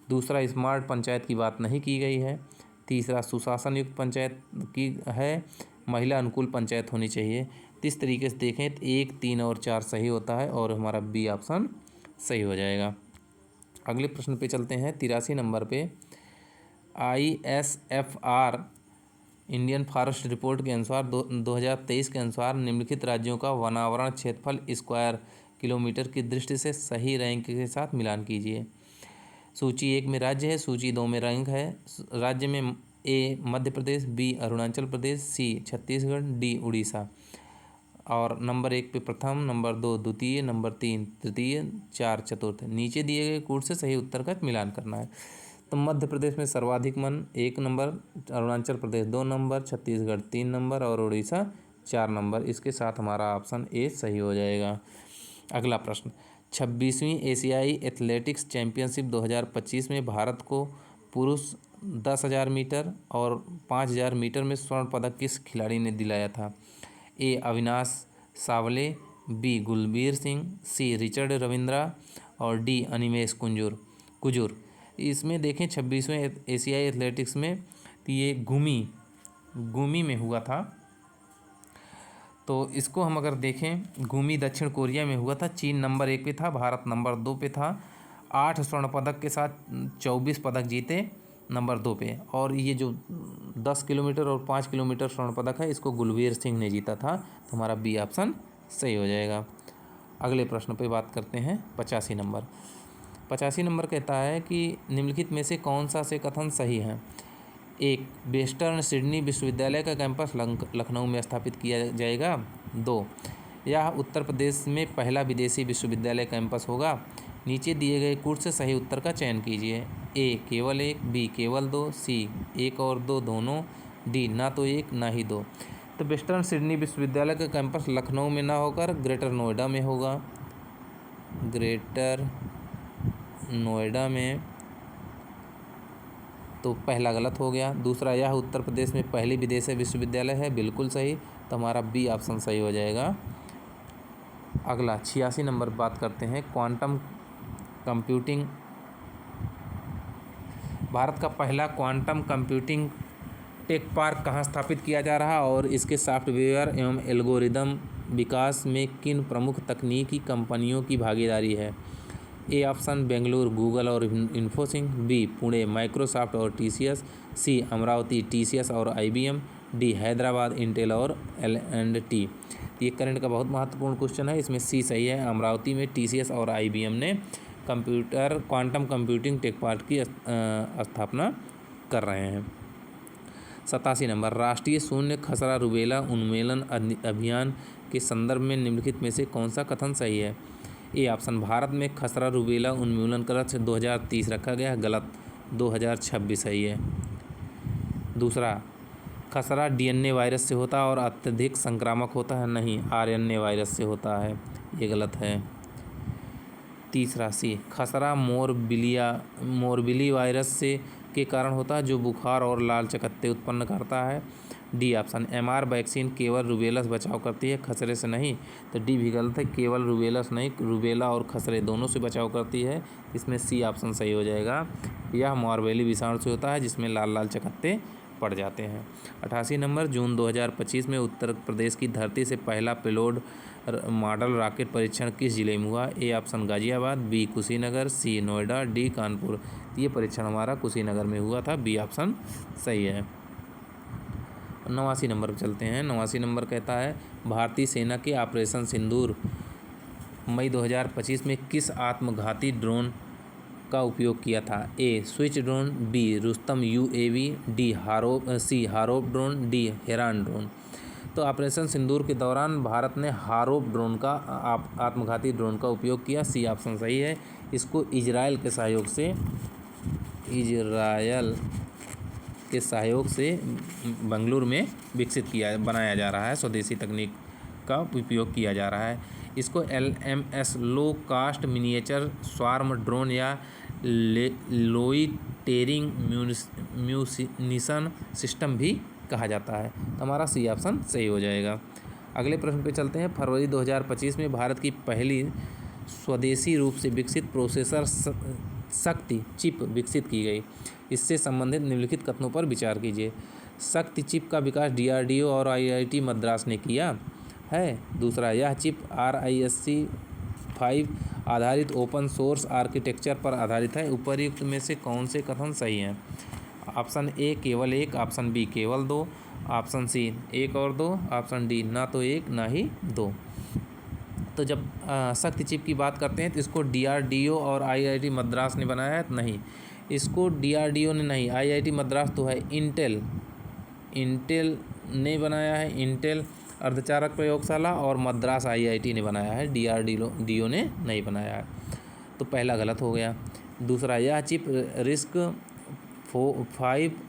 दूसरा, स्मार्ट पंचायत की बात नहीं की गई है। तीसरा, सुशासन युक्त पंचायत की है। महिला अनुकूल पंचायत होनी चाहिए। तो इस तरीके से देखें तो 1, 3 और 4 सही होता है और हमारा बी ऑप्शन सही हो जाएगा। अगले प्रश्न पे चलते हैं। 83 नंबर पे, ISFR इंडियन फॉरेस्ट रिपोर्ट के अनुसार 2023 के अनुसार निम्नलिखित राज्यों का वनावरण क्षेत्रफल स्क्वायर किलोमीटर की दृष्टि से सही रैंक के साथ मिलान कीजिए। सूची 1 में राज्य है, सूची 2 में रैंक है। राज्य में ए मध्य प्रदेश, बी अरुणाचल प्रदेश, सी छत्तीसगढ़, डी उड़ीसा। और नंबर 1 पे प्रथम, नंबर 2 द्वितीय, नंबर 3 तृतीय, 4 चतुर्थ। नीचे दिए गए कूट से सही उत्तर का मिलान करना है। तो मध्य प्रदेश में सर्वाधिक one 1 number, Arunachal Pradesh 2 number, Chhattisgarh 3 number और उड़ीसा 4 नंबर। इसके साथ हमारा ऑप्शन ए सही हो जाएगा। अगला प्रश्न, 26वीं एशियाई एथलेटिक्स चैंपियनशिप 2025 में भारत को पुरुष 10,000 मीटर और 5,000 मीटर में स्वर्ण पदक किस खिलाड़ी ने दिलाया था? ए अविनाश सावले, बी गुलबीर सिंह, सी रिचर्ड रविंद्रा और डी अनिमेश कुजूर। इसमें देखें 26वें एशियाई एथलेटिक्स में तो ये गुमी में हुआ था। तो इसको हम अगर देखें, गुमी दक्षिण कोरिया में हुआ था। चीन नंबर 1 पे था, भारत नंबर 2 पे था। 8 स्वर्ण पदक के साथ 24 पदक जीते नंबर 2 पे। और ये जो 10 किलोमीटर और 5 किलोमीटर स्वर्ण पदक है, इसको गुलबीर सिंह ने जीता था। तो हमारा बी ऑप्शन सही हो जाएगा। अगले प्रश्न पे बात करते हैं। 85 नंबर। 85 नंबर कहता है कि निम्नलिखित में से कौन सा से कथन सही है? 1, वेस्टर्न सिडनी विश्वविद्यालय का कैंपस लखनऊ में स्थापित किया जाएगा। 2, यह उत्तर प्रदेश में पहला विदेशी विश्वविद्यालय कैंपस होगा। नीचे दिए गए कूट से सही उत्तर का चयन कीजिए। ए केवल 1, बी केवल 2, सी 1 और 2 दोनों, डी ना तो 1 ना ही 2। तो वेस्टर्न सिडनी विश्वविद्यालय का कैंपस लखनऊ में ना होकर ग्रेटर नोएडा में होगा। ग्रेटर नोएडा में, तो पहला गलत हो गया। दूसरा, यह उत्तर प्रदेश में पहली विदेशी विश्वविद्यालय है, बिल्कुल सही। तो हमारा बी ऑप्शन सही हो जाएगा। अगला 86 नंबर बात करते हैं क्वांटम कंप्यूटिंग। भारत का पहला क्वांटम कंप्यूटिंग टेक पार्क कहाँ स्थापित किया जा रहा है और इसके सॉफ्टवेयर एवं एल्गोरिदम विकास में किन प्रमुख तकनीकी कंपनियों की भागीदारी है? ए ऑप्शन बेंगलुरु गूगल और इन्फोसिस, बी पुणे माइक्रोसॉफ्ट और टीसीएस, सी अमरावती टीसीएस और आईबीएम, डी हैदराबाद इंटेल और L&T। ये करंट का बहुत महत्वपूर्ण क्वेश्चन है, इसमें सी सही है। अमरावती में टीसीएस और आईबीएम ने क्वांटम कंप्यूटिंग टेक पार्क की स्थापना कर रहे हैं। 87 नंबर, राष्ट्रीय शून्य खसरा रुबेला उन्मूलन अभियान के संदर्भ में निम्नलिखित में से कौन सा कथन सही है? ए ऑप्शन भारत में खसरा रुबेला उन्मूलन का लक्ष्य 2030 रखा गया, गलत, 2026 सही है। दूसरा, खसरा डीएनए वायरस से होता है और अत्यधिक संक्रामक होता है, नहीं, आरएनए वायरस से होता है, ये गलत है। तीसरा, सी खसरा मोरबिली वायरस से के कारण होता है जो बुखार और लाल चकत्ते उत्पन्न करता है। डी ऑप्शन एमआर वैक्सीन केवल रूबेला से बचाव करती है, खसरे से नहीं, तो डी भी गलत है, केवल रूबेला से नहीं, रूबेला और खसरे दोनों से बचाव करती है, इसमें सी ऑप्शन सही हो जाएगा। यह मोरबिली विषाणु से होता है जिसमें लाल लाल चकत्ते पड़ जाते हैं। 88 नंबर, जून 2025 में उत्तर प्रदेश की धरती से पहला पेलोड मॉडल रॉकेट परीक्षण किस जिले में हुआ? A option Ghaziabad, B Kushinagar, C Noida, D Kanpur. ये परीक्षण हमारा कुशीनगर में हुआ था, बी ऑप्शन सही है। 89 नंबर पर चलते हैं। 89 नंबर कहता है भारतीय सेना के ऑपरेशन सिंदूर मई 2025 में किस आत्मघाती ड्रोन का उपयोग किया था? A switch drone, B Rustam UAV, C Harop drone, D Heron drone. तो ऑपरेशन सिंदूर के दौरान भारत ने हारोप ड्रोन का आत्मघाती ड्रोन का उपयोग किया, सी ऑप्शन सही है। इसको इजरायल के सहयोग से बेंगलुरु में बनाया जा रहा है, स्वदेशी तकनीक का उपयोग किया जा रहा है। इसको LMS लो कास्ट मिनिएचर स्वार्म ड्रोन या लोइटेरिंग म्यूनिशन सिस्टम भी कहा जाता है, तो हमारा सी ऑप्शन सही हो जाएगा। अगले प्रश्न पे चलते हैं। फरवरी 2025 में भारत की पहली स्वदेशी रूप से विकसित प्रोसेसर शक्ति चिप विकसित की गई, इससे संबंधित निम्नलिखित कथनों पर विचार कीजिए। शक्ति चिप का विकास DRDO और IIT मद्रास ने किया है। दूसरा, यह चिप RISC-V आधारित ओपन सोर्स आर्किटेक्चर पर आधारित है। उपर्युक्त में से कौन से कथन सही हैं? ऑप्शन ए केवल एक, ऑप्शन बी केवल दो, ऑप्शन सी एक और दो, ऑप्शन डी ना तो एक ना ही दो। तो जब शक्ति चिप की बात करते हैं तो इसको DRDO और IIT मद्रास ने बनाया है, नहीं, इसको DRDO ने नहीं, IIT मद्रास तो है, इंटेल ने बनाया है, इंटेल अर्धचारक प्रयोगशाला, और मद्रास IIT ने बनाया है, DRDO ने नहीं बनाया है, तो पहला गलत हो गया। दूसरा, यह चिप RISC-V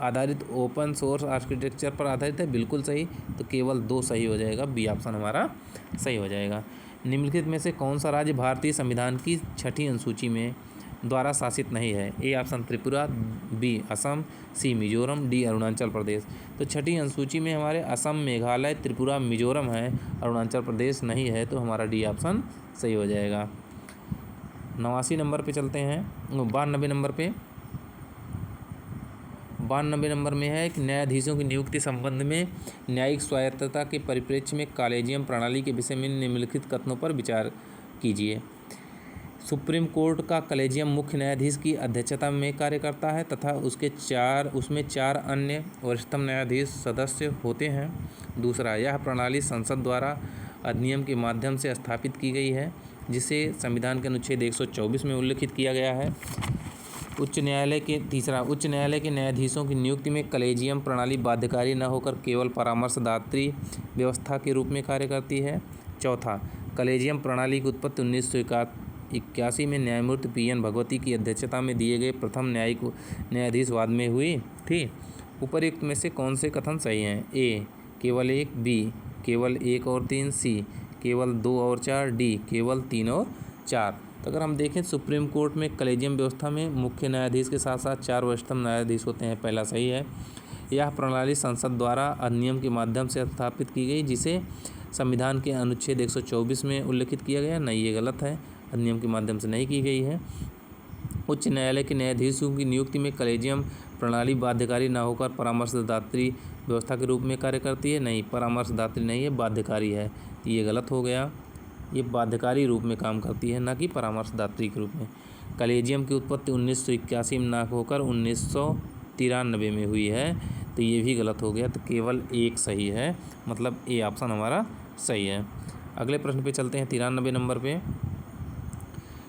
आधारित ओपन सोर्स आर्किटेक्चर पर आधारित है, बिल्कुल सही, तो केवल दो सही हो जाएगा, बी ऑप्शन हमारा सही हो जाएगा। निम्नलिखित में से कौन सा राज्य भारतीय संविधान की छठी अनुसूची में द्वारा शासित नहीं है? A option Tripura, B Assam, C Mizoram, D Arunachal Pradesh. तो छठी अनुसूची में हमारे असम, मेघालय, त्रिपुरा, मिजोरम है, अरुणाचल प्रदेश नहीं है, तो हमारा डी ऑप्शन सही हो जाएगा। 89 नंबर पे चलते हैं। 92 नंबर पे 92 नंबर में है कि न्यायाधीशों की नियुक्ति संबंध में न्यायिक स्वायत्तता के परिप्रेक्ष्य में कॉलेजियम प्रणाली के विषय में निम्नलिखित कथनों पर विचार कीजिए। सुप्रीम कोर्ट का कॉलेजियम मुख्य न्यायाधीश की अध्यक्षता में कार्य करता है तथा उसमें चार अन्य वरिष्ठतम न्यायाधीश सदस्य होते हैं। दूसरा, यह प्रणाली संसद द्वारा अधिनियम के माध्यम से स्थापित की गई है, जिसे संविधान के अनुच्छेद 124 में उल्लिखित किया गया है। उच्च न्यायालय के न्यायाधीशों की नियुक्ति में कॉलेजियम प्रणाली बाध्यकारी न होकर केवल परामर्शदात्री व्यवस्था के रूप में कार्य करती है। चौथा, कॉलेजियम प्रणाली की उत्पत्ति 1981 में न्यायमूर्ति PN भगवती की अध्यक्षता में दिए गए प्रथम न्यायाधीश वाद में हुई थी। उपर्युक्त में से कौन से कथन सही हैं? ए केवल एक, बी केवल 1 और 3, सी केवल 2 और 4, डी केवल 3 और 4। तो अगर हम देखें सुप्रीम कोर्ट में कॉलेजियम व्यवस्था में मुख्य न्यायाधीश के साथ साथ 4 वरिष्ठतम न्यायाधीश होते हैं, पहला सही है। यह प्रणाली संसद द्वारा अधिनियम के माध्यम से स्थापित की गई, जिसे संविधान के अनुच्छेद 124 में उल्लिखित किया गया, नहीं, ये गलत है, अधिनियम के माध्यम से नहीं की गई है। उच्च न्यायालय के न्यायाधीशों की नियुक्ति में कॉलेजियम प्रणाली बाध्यकारी न होकर परामर्शदात्री व्यवस्था के रूप में कार्य करती है? नहीं, परामर्शदात्री नहीं है, बाध्यकारी है। तो ये गलत हो गया। ये बाध्यकारी रूप में काम करती है, ना कि परामर्शदात्री के रूप में। कलेजियम की उत्पत्ति 1981 में ना होकर 1993 में हुई है। तो ये भी गलत हो गया। तो केवल एक सही है, मतलब ए ऑप्शन हमारा सही है। अगले प्रश्न पे चलते हैं 93 नंबर पे।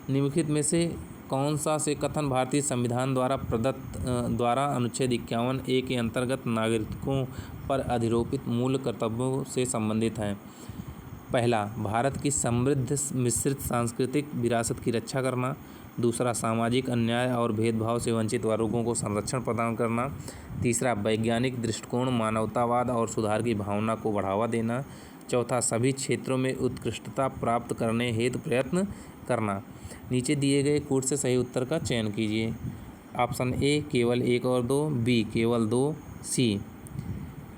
निम्नलिखित में से कौन सा से कथन भारतीय संविधान द्वारा अनुच्छेद 51A के अंतर्गत नागरिकों पर अधिरोपित मूल कर्तव्यों से संबंधित है? पहला, भारत की समृद्ध मिश्रित सांस्कृतिक विरासत की रक्षा करना। दूसरा, सामाजिक अन्याय और भेदभाव से वंचित वर्गों को संरक्षण प्रदान करना। तीसरा, वैज्ञानिक दृष्टिकोण, मानवतावाद और सुधार की भावना को बढ़ावा देना। चौथा, सभी क्षेत्रों में उत्कृष्टता प्राप्त करने हेतु प्रयत्न करना। नीचे दिए गए कोड से सही उत्तर का चयन कीजिए। ऑप्शन ए केवल 1 और 2, बी केवल 2, सी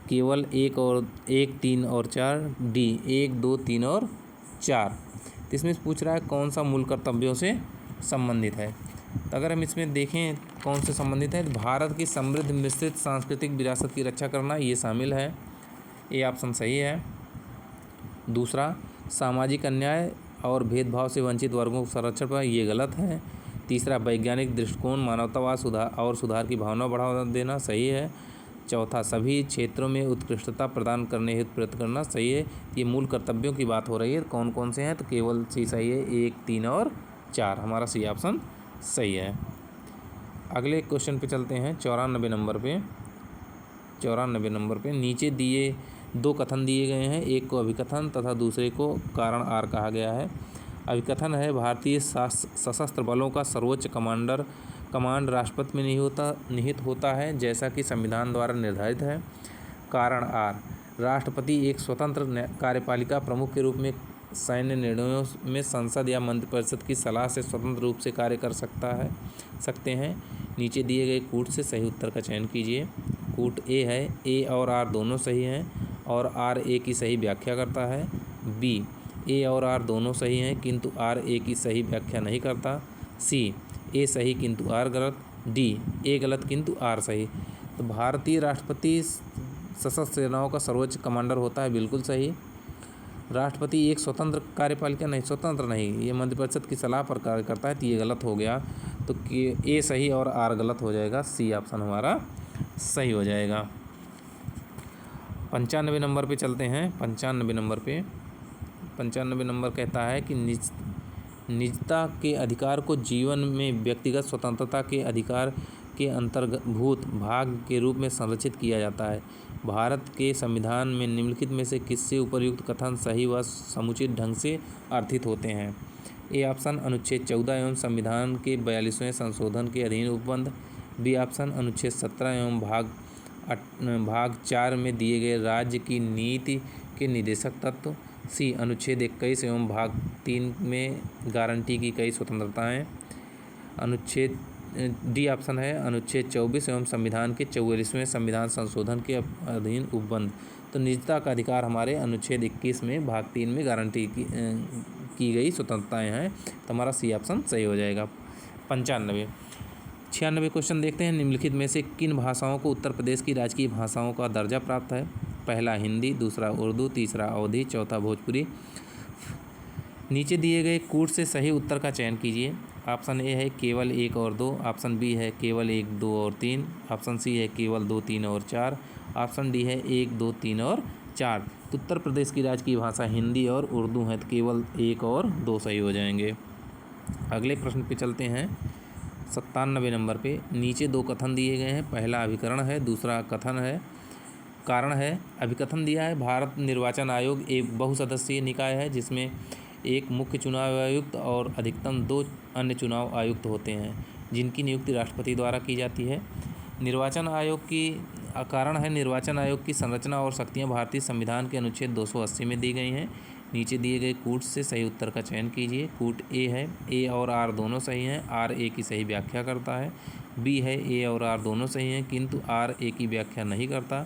केवल 1, 3 और 4, डी 1, 2, 3 और 4। तो इसमें पूछ रहा है कौन सा मूल कर्तव्यों से संबंधित है। तो अगर हम इसमें देखें कौन से संबंधित है, भारत की समृद्ध मिश्रित सांस्कृतिक विरासत की रक्षा करना, ये शामिल है। ये ऑप्शन सही है। दूसरा, सामाजिक अन्याय और भेदभाव से वंचित वर्गों को संरक्षण पर, ये गलत है। तीसरा, वैज्ञानिक दृष्टिकोण, मानवतावाद सुधार की भावना बढ़ावा देना, सही है। चौथा, सभी क्षेत्रों में उत्कृष्टता प्रदान करने हेतु प्रयत्न करना, सही है। ये मूल कर्तव्यों की बात हो रही है, कौन कौन से हैं? तो केवल सी सही है, 1, 3 और 4 हमारा सी ऑप्शन सही है। अगले क्वेश्चन पे चलते हैं 94 नंबर पे। 94 नंबर पे नीचे दिए 2 कथन दिए गए हैं, एक को अभिकथन तथा दूसरे को कारण आर कहा गया है। अभिकथन है, भारतीय सशस्त्र बलों का सर्वोच्च कमांड राष्ट्रपति में निहित होता है, जैसा कि संविधान द्वारा निर्धारित है। कारण आर, राष्ट्रपति एक स्वतंत्र कार्यपालिका प्रमुख के रूप में सैन्य निर्णयों में संसद या मंत्रिपरिषद की सलाह से स्वतंत्र रूप से कार्य कर सकते हैं। नीचे दिए गए कूट से सही उत्तर का चयन कीजिए। कूट ए है, ए और आर दोनों सही हैं और आर ए की सही व्याख्या करता है। बी, ए और आर दोनों सही हैं किंतु आर ए की सही व्याख्या नहीं करता। सी, ए सही किंतु आर गलत। डी, ए गलत किंतु आर सही। तो भारतीय राष्ट्रपति सशस्त्र सेनाओं का सर्वोच्च कमांडर होता है, बिल्कुल सही। राष्ट्रपति एक स्वतंत्र कार्यपालिका नहीं, स्वतंत्र नहीं, ये मंत्रिपरिषद की सलाह पर कार्य करता है, तो ये गलत हो गया। तो ए सही और आर गलत हो जाएगा, सी ऑप्शन हमारा सही हो जाएगा। 95 नंबर पे चलते हैं। 95 नंबर पे 95 नंबर कहता है कि निजता के अधिकार को जीवन में व्यक्तिगत स्वतंत्रता के अधिकार के अंतर्भूत भाग के रूप में संरक्षित किया जाता है। भारत के संविधान में निम्नलिखित में से किससे उपर्युक्त कथन सही व समुचित ढंग से अर्थित होते हैं? ए ऑप्शन अनुच्छेद 14 एवं संविधान के 42वें संशोधन के अधीन उपबंध। बी ऑप्शन अनुच्छेद 17 एवं भाग 4 में दिए गए राज्य की नीति के निर्देशक तत्व। सी, अनुच्छेद 21 एवं भाग 3 में गारंटी की कई स्वतंत्रताएं। डी ऑप्शन है अनुच्छेद 24 एवं संविधान के 44वें संविधान संशोधन के अधीन उपबंध। तो निजता का अधिकार हमारे अनुच्छेद 21 में भाग 3 में गारंटी की गई स्वतंत्रताएं हैं, तो हमारा सी ऑप्शन सही हो जाएगा। 96 क्वेश्चन देखते हैं। निम्नलिखित में से किन भाषाओं को उत्तर प्रदेश की राजकीय भाषाओं का दर्जा प्राप्त है? पहला हिंदी, दूसरा उर्दू, तीसरा अवधी, चौथा भोजपुरी। नीचे दिए गए कूट से सही उत्तर का चयन कीजिए। ऑप्शन ए है केवल 1 और 2, ऑप्शन बी है केवल 1, 2 और 3, ऑप्शन सी है केवल 2, 3 और 4, ऑप्शन डी है 1, 2, 3 और 4। तो उत्तर प्रदेश की राजकीय भाषा हिंदी और उर्दू है, तो केवल 1 और 2 सही हो जाएंगे। अगले प्रश्न पे चलते हैं 97 नंबर पे। नीचे 2 कथन दिए गए हैं, पहला अभिकरण है, दूसरा कथन है कारण है। अभिकथन दिया है, भारत निर्वाचन आयोग एक बहुसदस्यीय निकाय है जिसमें एक मुख्य चुनाव आयुक्त और अधिकतम 2 अन्य चुनाव आयुक्त होते हैं, जिनकी नियुक्ति राष्ट्रपति द्वारा की जाती है। निर्वाचन आयोग की कारण है, निर्वाचन आयोग की संरचना और शक्तियां भारतीय संविधान के अनुच्छेद 280 में दी गई हैं। नीचे दिए गए कूट से सही उत्तर का चयन कीजिए। कूट ए है, ए और आर दोनों सही हैं, आर ए की सही व्याख्या करता है। बी है, ए और आर दोनों सही हैं किंतु आर ए की व्याख्या नहीं करता।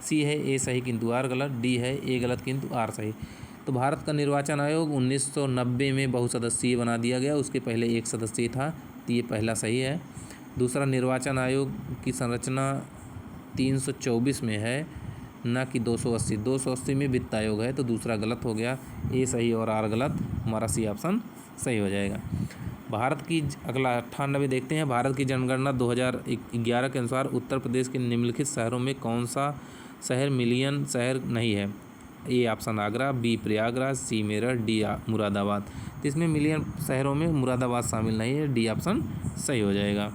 सी है, ए सही किंतु आर गलत। डी है, ए गलत किंतु आर सही। तो भारत का निर्वाचन आयोग 1990 में बहुसदस्यीय बना दिया गया, उसके पहले 1 सदस्यीय था, तो ये पहला सही है। दूसरा, निर्वाचन आयोग की संरचना 324 में है, न कि 280। 280 में वित्त आयोग है, तो दूसरा गलत हो गया। ए सही और आर गलत, हमारा सी ऑप्शन सही हो जाएगा। भारत की अगला 98 देखते हैं। भारत की जनगणना 2011 के अनुसार उत्तर प्रदेश के निम्नलिखित शहरों में कौन सा शहर मिलियन शहर नहीं है? A option Agra, B Prayagraj, C Meerut, D Moradabad. तो इसमें मिलियन शहरों में मुरादाबाद शामिल नहीं है, डी ऑप्शन सही हो जाएगा।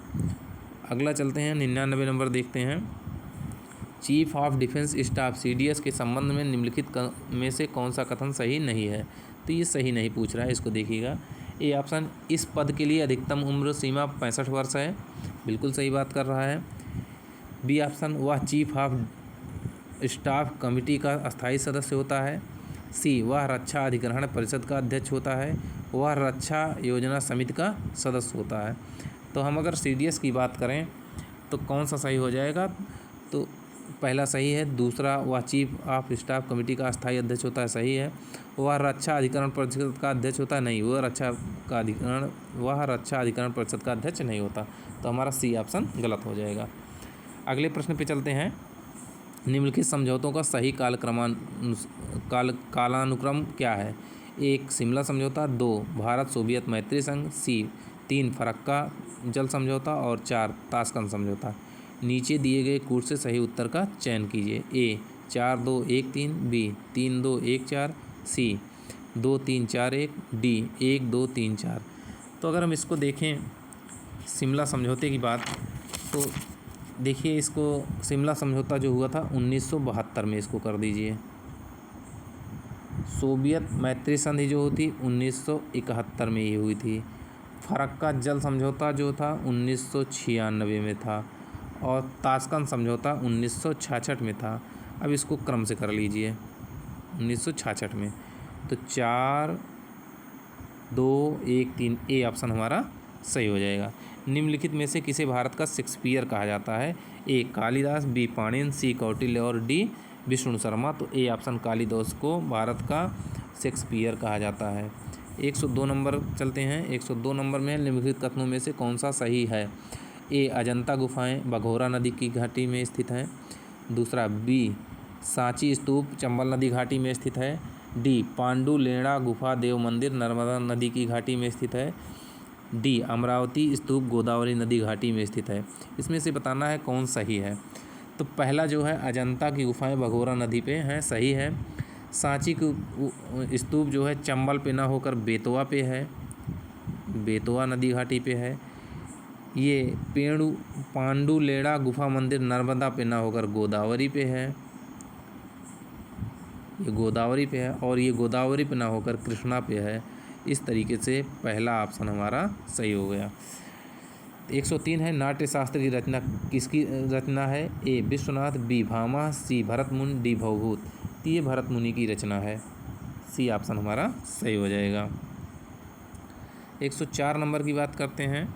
अगला चलते हैं, 99 नंबर देखते हैं। Chief of defence staff CDS के संबंध में निम्नलिखित में से कौन सा कथन सही नहीं है? तो ये सही नहीं पूछ रहा है, इसको देखिएगा। ए ऑप्शन, इस पद के लिए अधिकतम उम्र सीमा 65 वर्ष है, बिल्कुल सही बात कर रहा है। बी ऑप्शन, वह चीफ ऑफ स्टाफ कमेटी का अस्थायी सदस्य होता है। सी, वह रक्षा अधिग्रहण परिषद का अध्यक्ष होता है। वह रक्षा योजना समिति का सदस्य होता है। तो हम अगर CDS की बात करें तो कौन सा सही हो जाएगा? तो पहला सही है। दूसरा, वह चीफ ऑफ स्टाफ कमेटी का अस्थायी अध्यक्ष होता है, सही है। वह रक्षा अधिकरण परिषद का अध्यक्ष होता है, नहीं, वह रक्षा अधिकरण परिषद का अध्यक्ष नहीं होता। तो हमारा सी ऑप्शन गलत हो जाएगा। अगले प्रश्न पे चलते हैं। निम्नलिखित समझौतों का सही कालानुक्रम क्या है? 1 शिमला समझौता, 2 भारत सोवियत मैत्री संघ, सी 3 फरक्का जल समझौता और 4 ताशकंद समझौता। नीचे दिए गए कूट से सही उत्तर का चयन कीजिए। ए 4-2-1-3, बी 3-2-1-4, सी 2-3-4-1, डी 1-2-3-4। तो अगर हम इसको देखें शिमला समझौते की बात, तो देखिए इसको शिमला समझौता जो हुआ था 1972 में, इसको कर दीजिए। सोवियत मैत्री संधि जो होती 1971 में ये हुई थी। फरक्का जल समझौता जो था 1996 में था, और ताशकंद समझौता 1966 में था। अब इसको क्रम से कर लीजिए। 1966 में, तो 4-2-1-3, ए ऑप्शन हमारा सही हो जाएगा। निम्नलिखित में से किसे भारत का शेक्सपियर कहा जाता है? ए कालिदास, बी पाणिनि, सी कौटिल्य और डी विष्णु शर्मा। तो ए ऑप्शन कालिदास को भारत का शेक्सपियर कहा जाता है। 102 नंबर चलते हैं। 102 नंबर में निम्नलिखित कथनों में से कौन सा सही है? ए अजंता गुफाएं भगोरा नदी की घाटी में स्थित हैं। दूसरा, बी सांची स्तूप चंबल नदी घाटी में स्थित है। डी पांडुलेड़ा गुफा देव मंदिर नर्मदा नदी की घाटी में स्थित है। डी अमरावती स्तूप गोदावरी नदी घाटी में स्थित है। इसमें से बताना है कौन सही है। तो पहला जो है अजंता की गुफाएं भगोरा नदी पे हैं, सही है। सांची की स्तूप जो है चंबल पे ना होकर बेतवा पे है, बेतवा नदी घाटी पे है। ये पांडुलेड़ा गुफा मंदिर नर्मदा पे ना होकर गोदावरी पे है, ये गोदावरी पे है। और ये गोदावरी पे ना होकर कृष्णा पे है। इस तरीके से पहला ऑप्शन हमारा सही हो गया। 103 है, नाट्य शास्त्र की रचना किसकी रचना है? ए विश्वनाथ, बी भामा, सी भरत मुनि, डी भवभूत। तो ये भरत मुनि की रचना है, सी ऑप्शन हमारा सही हो जाएगा। 104 नंबर की बात करते हैं।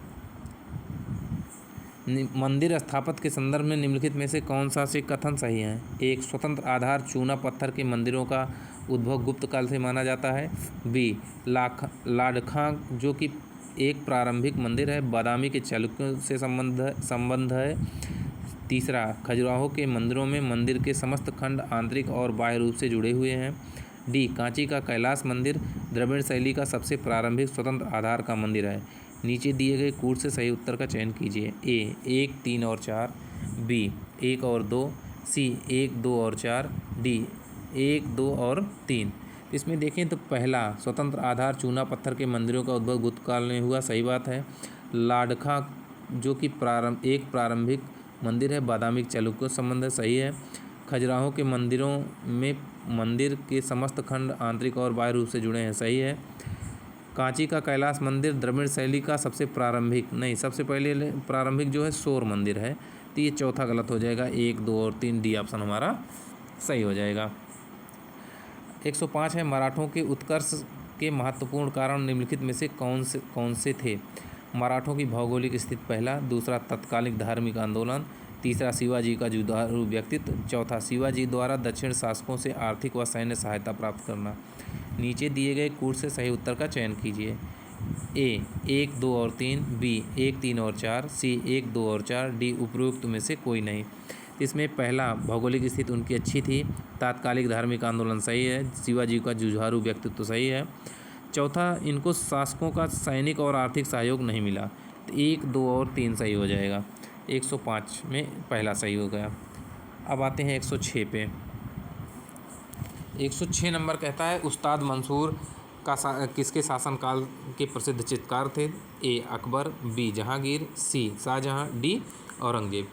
मंदिर स्थापत्य के संदर्भ में निम्नलिखित में से कौन सा से कथन सही है? एक स्वतंत्र आधार चूना पत्थर के मंदिरों का उद्भव गुप्त काल से माना जाता है। बी लाडखां जो कि एक प्रारंभिक मंदिर है, बादामी के चालुक्यों से संबंध है। तीसरा, खजुराहो के मंदिरों में मंदिर के समस्त खंड आंतरिक और बाह्य रूप से जुड़े हुए हैं। डी कांची का कैलाश मंदिर द्रविड़ शैली का सबसे प्रारंभिक स्वतंत्र आधार का मंदिर है। नीचे दिए गए कूट से सही उत्तर का चयन कीजिए। ए 1, 3 और 4, बी 1 और 2, सी 1, 2 और 4, डी 1, 2 और 3। इसमें देखें तो पहला स्वतंत्र आधार चूना पत्थर के मंदिरों का उद्भव गुप्त काल में हुआ, सही बात है। लाडखा जो कि एक प्रारंभिक मंदिर है, बादामी चालुक्यों से संबंध है, सही है। खजुराहो के मंदिरों में मंदिर के समस्त खंड आंतरिक और बाह्य रूप से जुड़े हैं, सही है। कांची का कैलाश मंदिर द्रविड़ शैली का सबसे प्रारंभिक नहीं, सबसे पहले प्रारंभिक जो है शोर मंदिर है। तो ये चौथा गलत हो जाएगा। 1, 2 और 3, डी ऑप्शन हमारा सही हो जाएगा। 105 है, मराठों के उत्कर्ष के महत्वपूर्ण कारण निम्नलिखित में से कौन से थे? मराठों की भौगोलिक स्थिति पहला, दूसरा तत्कालिक धार्मिक आंदोलन, तीसरा शिवाजी का जुझारू व्यक्तित्व, चौथा शिवाजी द्वारा दक्षिण शासकों से आर्थिक व सैन्य सहायता प्राप्त करना। नीचे दिए गए कूट से सही उत्तर का चयन कीजिए। ए 1, 2 और 3, बी 1, 3 और 4, सी 1, 2 और 4, डी उपरोक्त में से कोई नहीं। इसमें पहला, भौगोलिक स्थिति उनकी अच्छी थी। तात्कालिक धार्मिक आंदोलन सही है। शिवाजी का जुझारू व्यक्तित्व सही है। चौथा, इनको शासकों का सैनिक और आर्थिक सहयोग नहीं मिला। तो 1, 2 और 3 सही हो जाएगा। 105 में पहला सही हो गया। अब आते हैं 106 पे। 106 नंबर कहता है उस्ताद मंसूर किसके शासनकाल के प्रसिद्ध चित्रकार थे? ए अकबर, बी जहांगीर, सी शाहजहां, डी औरंगजेब।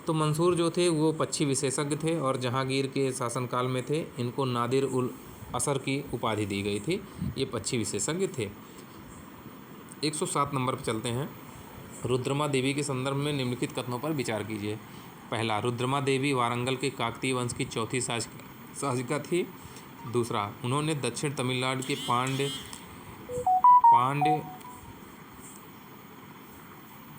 तो मंसूर जो थे वो पक्षी विशेषज्ञ थे और जहांगीर के शासनकाल में थे। इनको नादिर उल असर की उपाधि दी गई थी। ये पक्षी विशेषज्ञ थे। 107 नंबर पर चलते हैं। रुद्रमा देवी के संदर्भ में निम्नलिखित कथनों पर विचार कीजिए। पहला, रुद्रमा देवी वारंगल के काकतीय वंश की चौथी शासिका थी। दूसरा, उन्होंने दक्षिण तमिलनाडु के पांड्य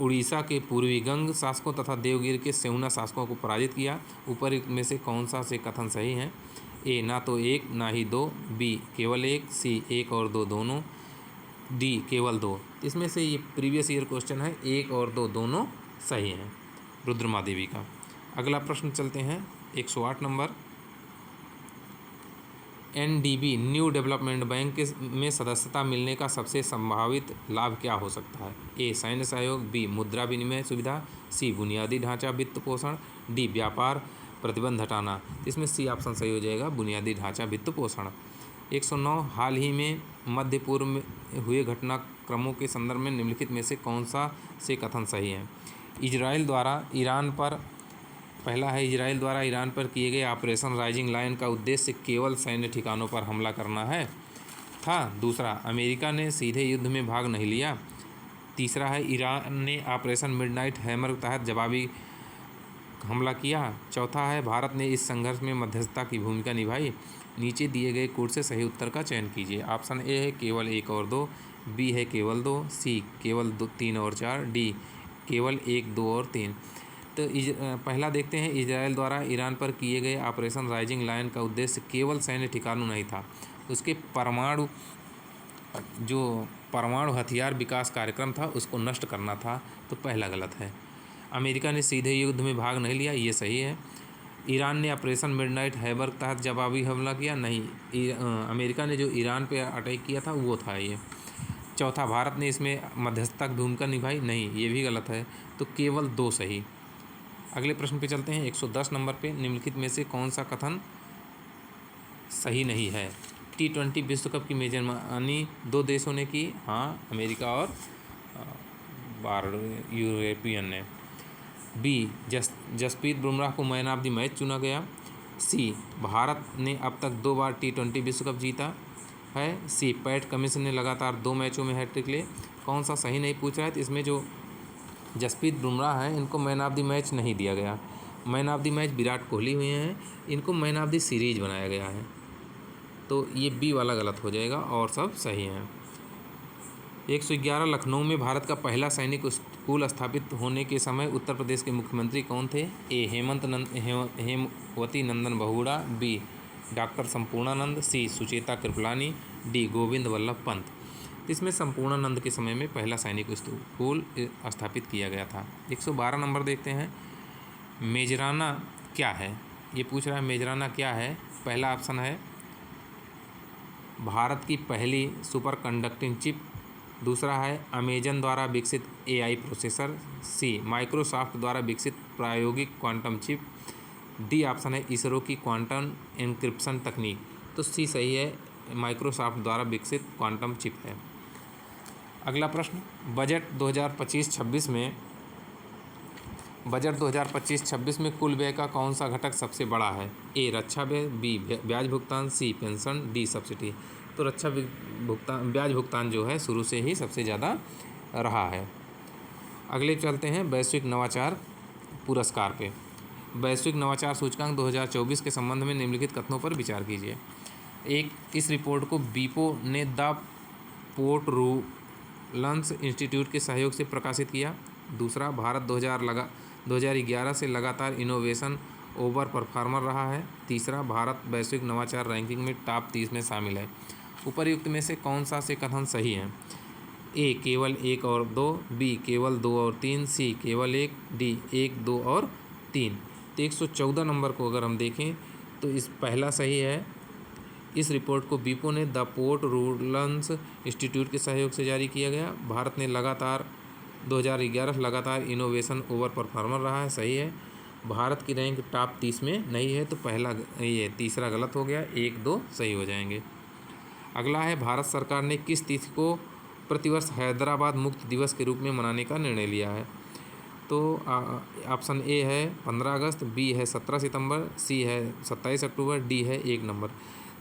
उड़ीसा के पूर्वी गंग शासकों तथा देवगिर के सेऊना शासकों को पराजित किया। ऊपर में से कौन सा से कथन सही है? ए ना तो 1 ना ही 2, बी केवल 1, सी 1 और 2 दोनों, डी केवल 2। इसमें से ये प्रीवियस ईयर क्वेश्चन है। 1 और 2 दोनों सही हैं रुद्रमा देवी का। अगला प्रश्न चलते हैं 108 number. NDB new development bank में सदस्यता मिलने का सबसे संभावित लाभ क्या हो सकता है? ए सैन्य सहयोग, बी मुद्रा विनिमय सुविधा, सी बुनियादी ढांचा वित्त पोषण, डी व्यापार प्रतिबंध हटाना। इसमें सी ऑप्शन सही हो जाएगा, बुनियादी ढांचा वित्त पोषण। 109, हाल ही में मध्य पूर्व में हुए घटनाक्रमों के संदर्भ में निम्नलिखित में से कौन सा से कथन सही है? इजराइल द्वारा ईरान पर पहला है, इजराइल द्वारा ईरान पर किए गए ऑपरेशन राइजिंग लायन का उद्देश्य केवल सैन्य ठिकानों पर हमला करना है था। दूसरा, अमेरिका ने सीधे युद्ध में भाग नहीं लिया। तीसरा है, ईरान ने ऑपरेशन मिडनाइट हैमर के तहत जवाबी हमला किया। चौथा है, भारत ने इस संघर्ष में मध्यस्थता की भूमिका निभाई। नीचे दिए गए कोड से सही उत्तर का चयन कीजिए। ऑप्शन ए है केवल 1 और 2, बी है केवल 2, सी केवल 3 और 4, डी केवल 1, 2 और 3। तो पहला देखते हैं, इजराइल द्वारा ईरान पर किए गए ऑपरेशन राइजिंग लायन का उद्देश्य केवल सैन्य ठिकानों नहीं था, उसके परमाणु हथियार विकास कार्यक्रम था, उसको नष्ट करना था। तो पहला गलत है। अमेरिका ने सीधे युद्ध में भाग नहीं लिया, ये सही है। ईरान ने ऑपरेशन मिडनाइट हैमर के तहत जवाबी हमला किया, नहीं। अमेरिका ने जो ईरान पे अटैक किया था वो था ये। चौथा, भारत ने इसमें मध्यस्थता की भूमिका निभाई, नहीं, ये भी गलत है। तो केवल 2 सही। अगले प्रश्न पे चलते हैं 110 नंबर पे। निम्नलिखित में से कौन सा कथन सही नहीं है? T20 विश्व कप की मेजबानी 2 देशों ने की। हाँ, अमेरिका और यूरोपियन ने। बी जसप्रीत बुमराह को मैन ऑफ द मैच चुना गया। सी भारत ने अब तक 2 बार T20 विश्व कप जीता है। सी पैट कमिंस ने लगातार 2 मैचों में हैट्रिक लिए। कौन सा सही नहीं पूछ रहा है? तो इसमें जो जसप्रीत बुमराह है इनको मैन ऑफ द मैच नहीं दिया गया। Man of the match Virat Kohli हुए हैं, इनको मैन ऑफ द सीरीज बनाया गया है। तो ये बी वाला गलत हो जाएगा और सब सही हैं। 111, लखनऊ में भारत का पहला सैनिक स्कूल स्थापित होने के समय उत्तर प्रदेश के मुख्यमंत्री कौन थे? ए हेमवती नंदन बहुगुणा, बी डॉक्टर संपूर्णानंद, सी सुचेता कृपलानी, डी गोविंद वल्लभ पंत। इसमें संपूर्णानंद के समय में पहला सैनिक स्कूल स्थापित किया गया था। 112 नंबर देखते हैं। मेजराना क्या है? ये पूछ रहा है मेजराना क्या है। पहला ऑप्शन है भारत की पहली सुपर कंडक्टिंग चिप। दूसरा है अमेजन द्वारा विकसित AI प्रोसेसर। सी माइक्रोसॉफ्ट द्वारा विकसित प्रायोगिक क्वांटम चिप। डी ऑप्शन है इसरो की क्वांटम एन्क्रिप्शन तकनीक। तो सी सही है, माइक्रोसॉफ्ट द्वारा विकसित क्वांटम चिप है। अगला प्रश्न, बजट 2025-26 में कुल व्यय का कौन सा घटक सबसे बड़ा है? ए रक्षा व्यय, बी ब्याज भुगतान, सी पेंशन, डी सब्सिडी। तो ब्याज भुगतान जो है शुरू से ही सबसे ज़्यादा रहा है। अगले चलते हैं वैश्विक नवाचार पुरस्कार पे। वैश्विक नवाचार सूचकांक 2024 के संबंध में निम्नलिखित कथनों पर विचार कीजिए। एक, इस रिपोर्ट को बीपो ने द पोर्ट रूलन्स इंस्टीट्यूट के सहयोग से प्रकाशित किया। दूसरा, भारत 2011 से लगातार इनोवेशन ओवर परफॉर्मर रहा है। तीसरा, भारत वैश्विक नवाचार रैंकिंग में टॉप 30 में शामिल है। उपर्युक्त में से कौन सा से कथन सही है? ए केवल 1 और 2, बी केवल 2 और 3, सी केवल 1, डी 1, 2 और 3। तो 114 नंबर को अगर हम देखें तो इस पहला सही है। इस रिपोर्ट को बीपो ने द पोर्ट रूलन्स इंस्टीट्यूट के सहयोग से जारी किया गया। भारत ने 2011 लगातार इनोवेशन ओवर परफॉर्मर रहा है, सही है। भारत की रैंक टॉप 30 में नहीं है, तो ये तीसरा गलत हो गया, 1, 2 सही हो जाएंगे। अगला है, भारत सरकार ने किस तिथि को प्रतिवर्ष हैदराबाद मुक्त दिवस के रूप में मनाने का निर्णय लिया है? तो ऑप्शन ए है 15 अगस्त, बी है 17 सितंबर, सी है 27 अक्टूबर, डी है 1 नवंबर।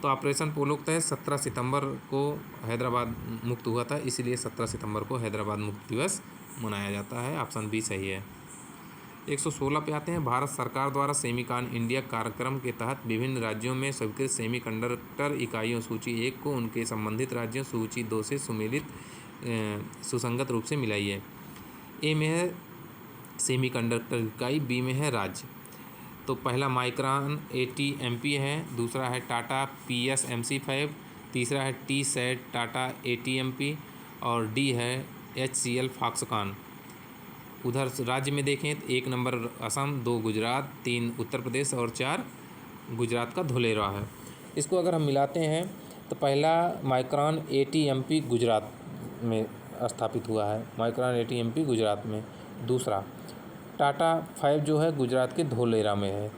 तो ऑपरेशन पोलो के तहत 17 सितंबर को हैदराबाद मुक्त हुआ था, इसीलिए 17 सितंबर को हैदराबाद मुक्त दिवस मनाया जाता है। ऑप्शन बी सही है। 116 पे आते हैं। भारत सरकार द्वारा सेमीकॉन इंडिया कार्यक्रम के तहत विभिन्न राज्यों में स्वीकृत सेमीकंडक्टर इकाइयों सूची 1 को उनके संबंधित राज्यों सूची 2 से सुसंगत रूप से मिलाई है। ए में है सेमीकंडक्टर इकाई, बी में है राज्य। तो पहला माइक्रॉन ATMP है, दूसरा है टाटा PSMC5, तीसरा है TSAT टाटा ATMP और डी है HCL फॉक्सकॉन। उधर राज्य में देखें तो 1 नंबर असम, 2 गुजरात, 3 उत्तर प्रदेश और 4 गुजरात का धुलेरा है। इसको अगर हम मिलाते हैं तो पहला माइक्रॉन ATMP गुजरात में स्थापित हुआ है, माइक्रॉन ATMP गुजरात में। दूसरा टाटा 5 जो है गुजरात के धोलेरा में है।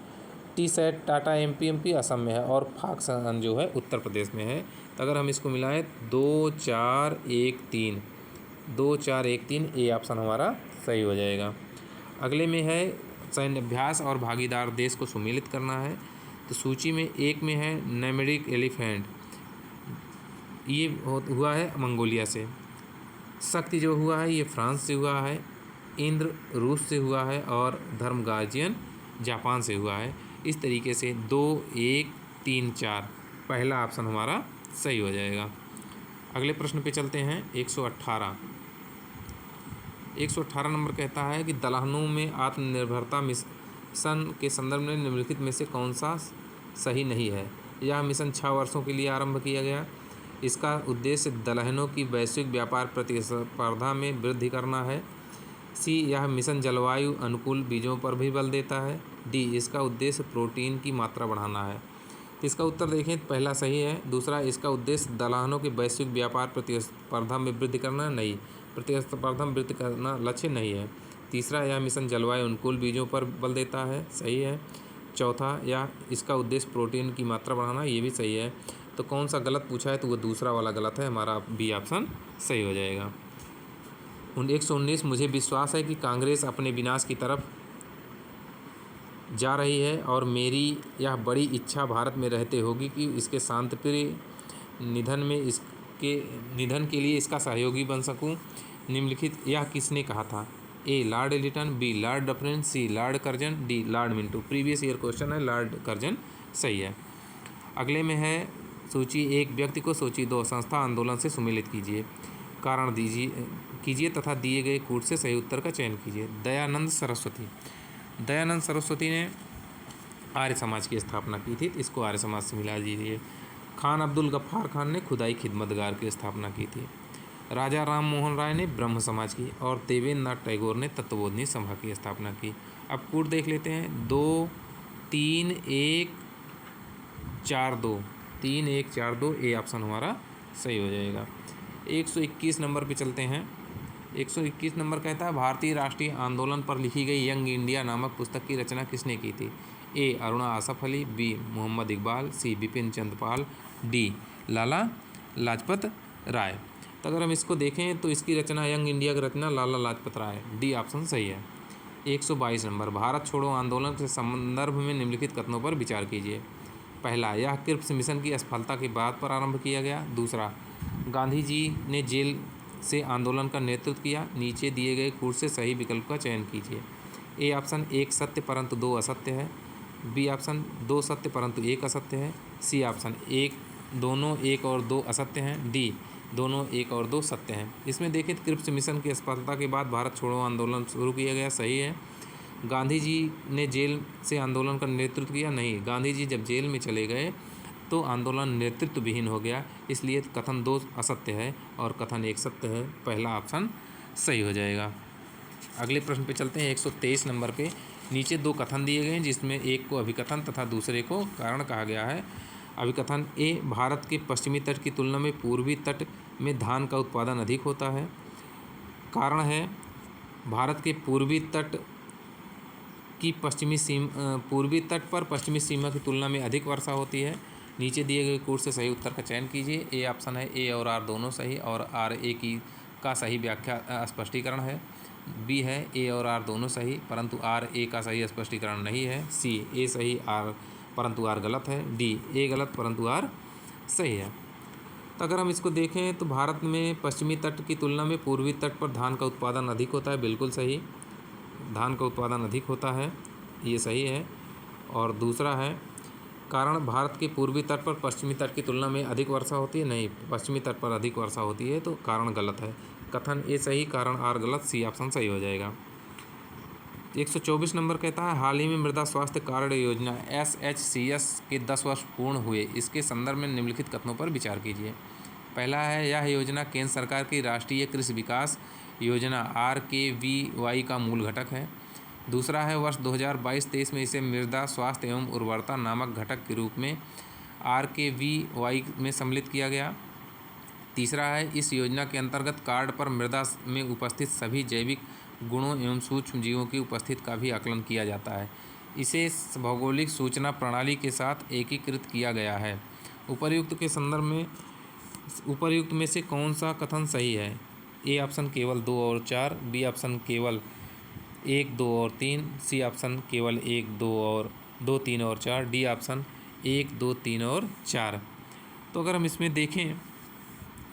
TSAT टाटा MPMP असम में है और फॉक्सकॉन जो है उत्तर प्रदेश में है। तो अगर हम इसको मिलाएं 2, 4, 1, 3, 2, 4, 1, 3, ए ऑप्शन हमारा सही हो जाएगा। अगले में है सैन्य अभ्यास और भागीदार देश को सम्मिलित करना है। तो सूची में 1 में है नैमेरिक एलिफेंट, ये हुआ है मंगोलिया से। शक्ति जो हुआ है ये फ्रांस से हुआ है, इंद्र रूस से हुआ है और धर्म गार्जियन जापान से हुआ है। इस तरीके से 2, 1, 3, 4 पहला ऑप्शन हमारा सही हो जाएगा। अगले प्रश्न पे चलते हैं। 118 नंबर कहता है कि दलहनों में आत्मनिर्भरता मिशन के संदर्भ में निम्नलिखित में से कौन सा सही नहीं है? यह मिशन 6 वर्षों के लिए आरंभ किया गया। इसका उद्देश्य दलहनों की वैश्विक व्यापार प्रतिस्पर्धा में वृद्धि करना है। सी, यह मिशन जलवायु अनुकूल बीजों पर भी बल देता है। डी, इसका उद्देश्य प्रोटीन की मात्रा बढ़ाना है। तो इसका उत्तर देखें तो पहला सही है। दूसरा, इसका उद्देश्य दलहनों के वैश्विक व्यापार प्रतिस्पर्धा में वृद्धि करना, नहीं, प्रतिस्पर्धा में वृद्धि करना लक्ष्य नहीं है। तीसरा, यह मिशन जलवायु अनुकूल बीजों पर बल देता है, सही है। चौथा, यह इसका उद्देश्य प्रोटीन की मात्रा बढ़ाना, ये भी सही है। तो कौन सा गलत पूछा है? तो वो दूसरा वाला गलत है, हमारा बी ऑप्शन सही हो जाएगा। 119, मुझे विश्वास है कि कांग्रेस अपने विनाश की तरफ जा रही है और मेरी यह बड़ी इच्छा भारत में रहते होगी कि इसके शांतिप्रिय निधन के लिए इसका सहयोगी बन सकूं। निम्नलिखित यह किसने कहा था? A, Lord Lytton, B, Lord Dufferin, C, Lord Curzon, D, Lord Minto. Previous year question है, लॉर्ड कर्जन सही है। अगले में है सूची 1, व्यक्ति को सूची 2, संस्था आंदोलन से सम्मिलित कीजिए, कारण कीजिए तथा दिए गए कूट से सही उत्तर का चयन कीजिए। दयानंद सरस्वती ने आर्य समाज की स्थापना की थी, इसको आर्य समाज से मिला दीजिए। खान अब्दुल गफ्फार खान ने खुदाई खिदमतगार की स्थापना की थी। राजा राम मोहन राय ने ब्रह्म समाज की और देवेंद्र नाथ टैगोर ने तत्वबोधिनी सभा की स्थापना की। अब कूट देख लेते हैं। 2, 3, 1, 4, 2, 3, 1, 4, 2, ए ऑप्शन हमारा सही हो जाएगा। 121 नंबर पे चलते हैं। 121 नंबर कहता है, भारतीय राष्ट्रीय आंदोलन पर लिखी गई यंग इंडिया नामक पुस्तक की रचना किसने की थी? ए, अरुणा आसफ अली, बी, मोहम्मद इकबाल, सी, बिपिन चंद्र पाल, डी, लाला लाजपत राय। तो अगर हम इसको देखें तो इसकी रचना, यंग इंडिया की रचना लाला लाजपत राय, डी ऑप्शन सही है। 122 नंबर, भारत छोड़ो आंदोलन के संदर्भ में निम्नलिखित कथनों पर विचार कीजिए। पहला, यह क्रिप्स मिशन की असफलता के बाद पर आरंभ किया गया। दूसरा, गांधी जी ने जेल से आंदोलन का नेतृत्व किया। नीचे दिए गए कूट से सही विकल्प का चयन कीजिए। ए ऑप्शन 1 सत्य परंतु 2 असत्य है, बी ऑप्शन 2 सत्य परंतु 1 असत्य है, सी ऑप्शन 1 दोनों 1 और 2 असत्य हैं, डी दोनों 1 और 2 सत्य हैं। इसमें देखें तो क्रिप्स मिशन की असफलता के बाद भारत छोड़ो आंदोलन शुरू किया गया, सही है। गांधी जी ने जेल से आंदोलन का नेतृत्व किया, नहीं, गांधी जी जब जेल में चले गए तो आंदोलन नेतृत्व विहीन हो गया, इसलिए कथन 2 असत्य है और कथन 1 सत्य है। पहला ऑप्शन सही हो जाएगा। अगले प्रश्न पे चलते हैं। 123 नंबर पे नीचे 2 कथन दिए गए हैं, जिसमें एक को अभिकथन तथा दूसरे को कारण कहा गया है। अभिकथन ए, भारत के पश्चिमी तट की तुलना में पूर्वी तट में धान का उत्पादन अधिक होता है। कारण है, भारत के पूर्वी तट पर पश्चिमी सीमा की तुलना में अधिक वर्षा होती है। नीचे दिए गए कोड से सही उत्तर का चयन कीजिए। ए ऑप्शन है, ए और आर दोनों सही और आर ए की का सही व्याख्या स्पष्टीकरण है। बी है, ए और आर दोनों सही परंतु आर ए का सही स्पष्टीकरण नहीं है। सी, ए सही आर परंतु आर गलत है। डी, ए गलत परंतु आर सही है। तो अगर हम इसको देखें तो भारत में पश्चिमी तट की तुलना में पूर्वी तट पर धान का उत्पादन अधिक होता है, बिल्कुल सही, धान का उत्पादन अधिक होता है, ये सही है। और दूसरा है, कारण भारत के पूर्वी तट पर पश्चिमी तट की तुलना में अधिक वर्षा होती है, नहीं, पश्चिमी तट पर अधिक वर्षा होती है, तो कारण गलत है। कथन ए सही, कारण आर गलत, सी ऑप्शन सही हो जाएगा। 124 नंबर कहता है, हाल ही में मृदा स्वास्थ्य कार्ड योजना SHCS के 10 वर्ष पूर्ण हुए, इसके संदर्भ में निम्नलिखित कथनों पर विचार कीजिए। पहला है, यह योजना केंद्र सरकार की राष्ट्रीय कृषि विकास योजना RKVY का मूल घटक है। दूसरा है, वर्ष 2022-23 में इसे मृदा स्वास्थ्य एवं उर्वरता नामक घटक के रूप में RKVY में सम्मिलित किया गया। तीसरा है, इस योजना के अंतर्गत कार्ड पर मृदा में उपस्थित सभी जैविक गुणों एवं सूक्ष्म जीवों की उपस्थिति का भी आकलन किया जाता है। इसे भौगोलिक सूचना प्रणाली के साथ एकीकृत किया गया है। उपर्युक्त में से कौन सा कथन सही है? ए ऑप्शन केवल 2 और 4, बी ऑप्शन केवल 1, 2 और 3, सी ऑप्शन केवल 1, 2, 3 और 4, डी ऑप्शन 1, 2, 3 और 4। तो अगर हम इसमें देखें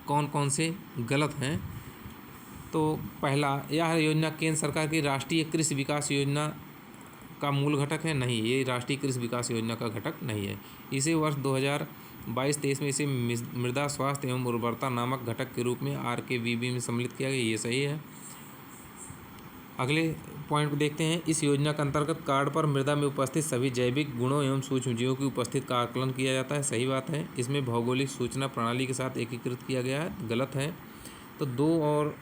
कौन कौन से गलत हैं, तो पहला, यह योजना केंद्र सरकार की राष्ट्रीय कृषि विकास योजना का मूल घटक है, नहीं, ये राष्ट्रीय कृषि विकास योजना का घटक नहीं है। इसे वर्ष 2022-23 में इसे मृदा स्वास्थ्य एवं उर्वरता नामक घटक के रूप में RKVY में सम्मिलित किया गया, ये सही है। अगले पॉइंट को देखते हैं। इस योजना के अंतर्गत कार्ड पर मृदा में उपस्थित सभी जैविक गुणों एवं सूक्ष्म जीवों की उपस्थिति का आकलन किया जाता है, सही बात है। इसमें भौगोलिक सूचना प्रणाली के साथ एकीकृत किया गया है, गलत है। तो 2 और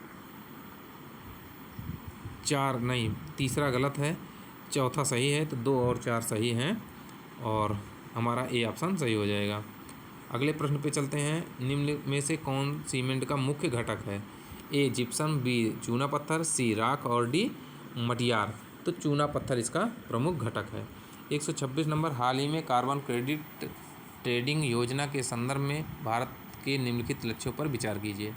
4 नहीं, तीसरा गलत है, चौथा सही है, तो 2 और 4 सही हैं और हमारा ए ऑप्शन सही हो जाएगा। अगले प्रश्न पे चलते हैं। निम्न में से कौन सीमेंट का मुख्य घटक है? ए जिप्सम, बी चूना पत्थर, सी राख और डी मटियार। तो चूना पत्थर इसका प्रमुख घटक है। 126 नंबर, हाल ही में कार्बन क्रेडिट ट्रेडिंग योजना के संदर्भ में भारत के निम्नलिखित लक्ष्यों पर विचार कीजिए।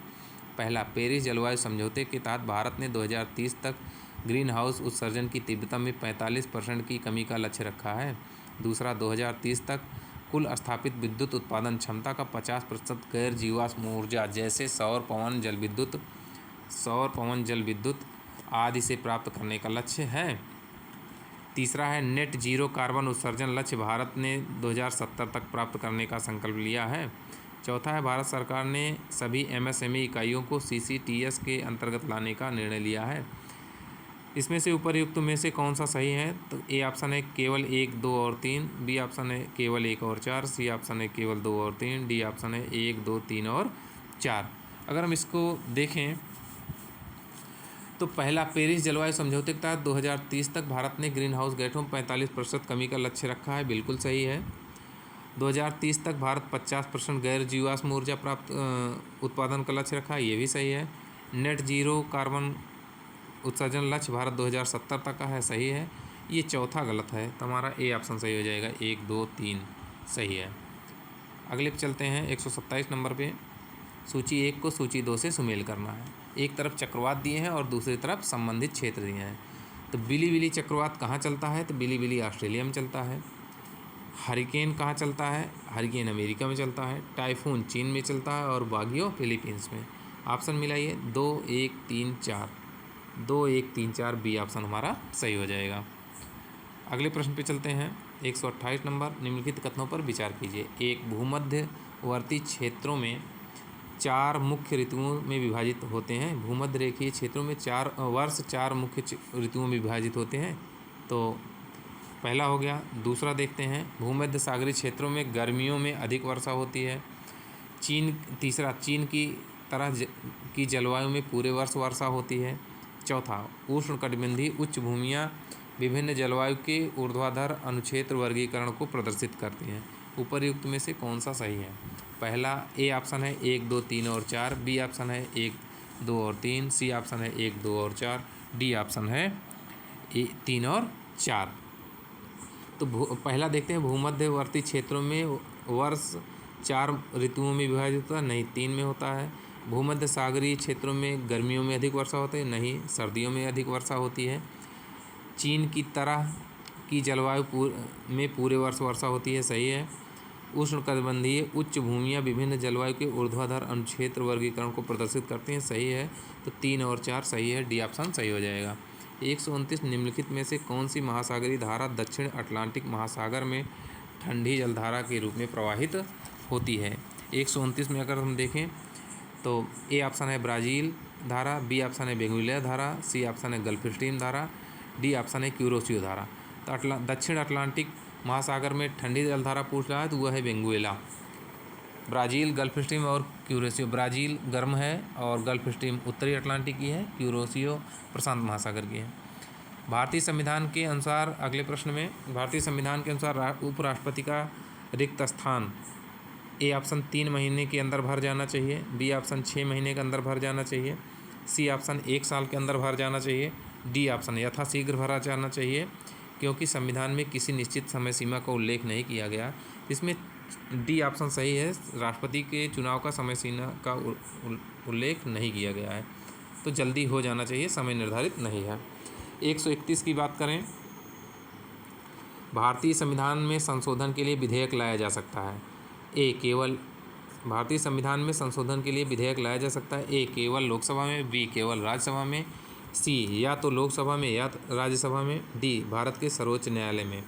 पहला, पेरिस जलवायु समझौते के तहत भारत ने 2030 तक ग्रीन हाउस उत्सर्जन की तीव्रता में 45% की कमी का लक्ष्य रखा है। दूसरा, 2030 तक कुल स्थापित विद्युत उत्पादन क्षमता का 50% गैर जीवाश्म ऊर्जा जैसे सौर पवन जल विद्युत आदि से प्राप्त करने का लक्ष्य है। तीसरा है, नेट जीरो कार्बन उत्सर्जन लक्ष्य भारत ने 2070 तक प्राप्त करने का संकल्प लिया है। चौथा है, भारत सरकार ने सभी MSME इकाइयों को CCTS के अंतर्गत लाने का निर्णय लिया है। इसमें से उपरयुक्त में से कौन सा सही है? तो ए ऑप्शन है केवल 1, 2 और 3, बी ऑप्शन है केवल 1 और 4, सी ऑप्शन है केवल 2 और 3, डी ऑप्शन है 1, 2, 3 और 4। अगर हम इसको देखें तो पहला, पेरिस जलवायु समझौते के तहत 2030 तक भारत ने ग्रीन हाउस गैसों में 45% कमी का लक्ष्य रखा है, बिल्कुल सही है। 2030 तक भारत 50% गैर जीवाश्म ऊर्जा प्राप्त उत्पादन का लक्ष्य रखा है, ये भी सही है। नेट जीरो कार्बन उत्सर्जन लक्ष्य भारत 2070 तक का है, सही है। ये चौथा गलत है, तो हमारा ए ऑप्शन सही हो जाएगा, 1, 2, 3 सही है। अगले पे चलते हैं। 127 नंबर पे सूची 1 को सूची 2 से सुमेल करना है। एक तरफ चक्रवात दिए हैं और दूसरी तरफ संबंधित क्षेत्र दिए हैं। तो बिली चक्रवात कहाँ चलता है? तो बिली ऑस्ट्रेलिया में चलता है। हरिकेन कहाँ चलता है? हरिकेन अमेरिका में चलता है। टाइफून चीन में चलता है और बागियो फिलीपींस में। ऑप्शन मिलाइए, 2, 1, 3, 4। 2, 1, 3, 4 बी ऑप्शन हमारा सही हो जाएगा। अगले प्रश्न पे चलते हैं। 128 नंबर, निम्नलिखित कथनों पर विचार कीजिए। एक, भूमध्यवर्ती क्षेत्रों में 4 मुख्य ऋतुओं में विभाजित होते हैं। भूमध्य रेखीय क्षेत्रों में 4 मुख्य ऋतुओं में विभाजित होते हैं। तो पहला हो गया। दूसरा देखते हैं, भूमध्य सागरीय क्षेत्रों में गर्मियों में अधिक वर्षा होती है। तीसरा, चीन की तरह की जलवायु में पूरे वर्ष वर्षा होती है। चौथा, उष्णकटिबंधीय उच्च भूमियाँ विभिन्न जलवायु के ऊर्ध्वाधर अनुक्षेत्र वर्गीकरण को प्रदर्शित करती हैं। उपर्युक्त में से कौन सा सही है? पहला ए ऑप्शन है 1, 2, 3 और 4, बी ऑप्शन है 1, 2 और 3, सी ऑप्शन है 1, 2 और 4, डी ऑप्शन है 3 और 4। तो पहला देखते हैं, भूमध्यवर्ती क्षेत्रों में वर्ष 4 ऋतुओं में विभाजित होता है, नहीं 3 में होता है। भूमध्य सागरीय क्षेत्रों में गर्मियों में अधिक वर्षा होती है, नहीं सर्दियों में अधिक वर्षा होती है। चीन की तरह की जलवायु में पूरे वर्ष वर्षा होती है, सही है। उष्णकटिबंधीय उच्च भूमियाँ विभिन्न जलवायु के ऊर्ध्वाधर अनुक्षेत्र वर्गीकरण को प्रदर्शित करती हैं, सही है। तो 3 और 4 सही है, डी ऑप्शन सही हो जाएगा। 129 निम्नलिखित में से कौन सी महासागरीय धारा दक्षिण अटलांटिक महासागर में ठंडी जलधारा के रूप में प्रवाहित होती है? 129 में अगर हम देखें तो ए ऑप्शन है ब्राज़ील धारा, बी ऑप्शन है बेंगुइला धारा, सी ऑप्शन है गल्फ स्ट्रीम धारा, डी ऑप्शन है क्यूरोसियो धारा। तो दक्षिण अटलांटिक महासागर में ठंडी जलधारा पूछ रहा है तो वह है बेंगुइला। ब्राज़ील, गल्फ स्ट्रीम और क्यूरोसियो। ब्राज़ील गर्म है और गल्फ स्ट्रीम उत्तरी अटलांटिक की है, क्यूरोसियो प्रशांत महासागर की है। भारतीय संविधान के अनुसार, अगले प्रश्न में, भारतीय संविधान के अनुसार उपराष्ट्रपति का रिक्त स्थान ए ऑप्शन 3 महीने के अंदर भर जाना चाहिए, बी ऑप्शन 6 महीने के अंदर भर जाना चाहिए, सी ऑप्शन 1 साल के अंदर भर जाना चाहिए, डी ऑप्शन यथाशीघ्र भरा जाना चाहिए, क्योंकि संविधान में किसी निश्चित समय सीमा का उल्लेख नहीं किया गया। इसमें डी ऑप्शन सही है, राष्ट्रपति के चुनाव का समय सीमा का उल्लेख नहीं किया गया है, तो जल्दी हो जाना चाहिए, समय निर्धारित नहीं है। 131 की बात करें, भारतीय संविधान में संशोधन के लिए विधेयक लाया जा सकता है। भारतीय संविधान में संशोधन के लिए विधेयक लाया जा सकता है, ए केवल लोकसभा में, बी केवल राज्यसभा में, सी या तो लोकसभा में या राज्यसभा में, डी भारत के सर्वोच्च न्यायालय में।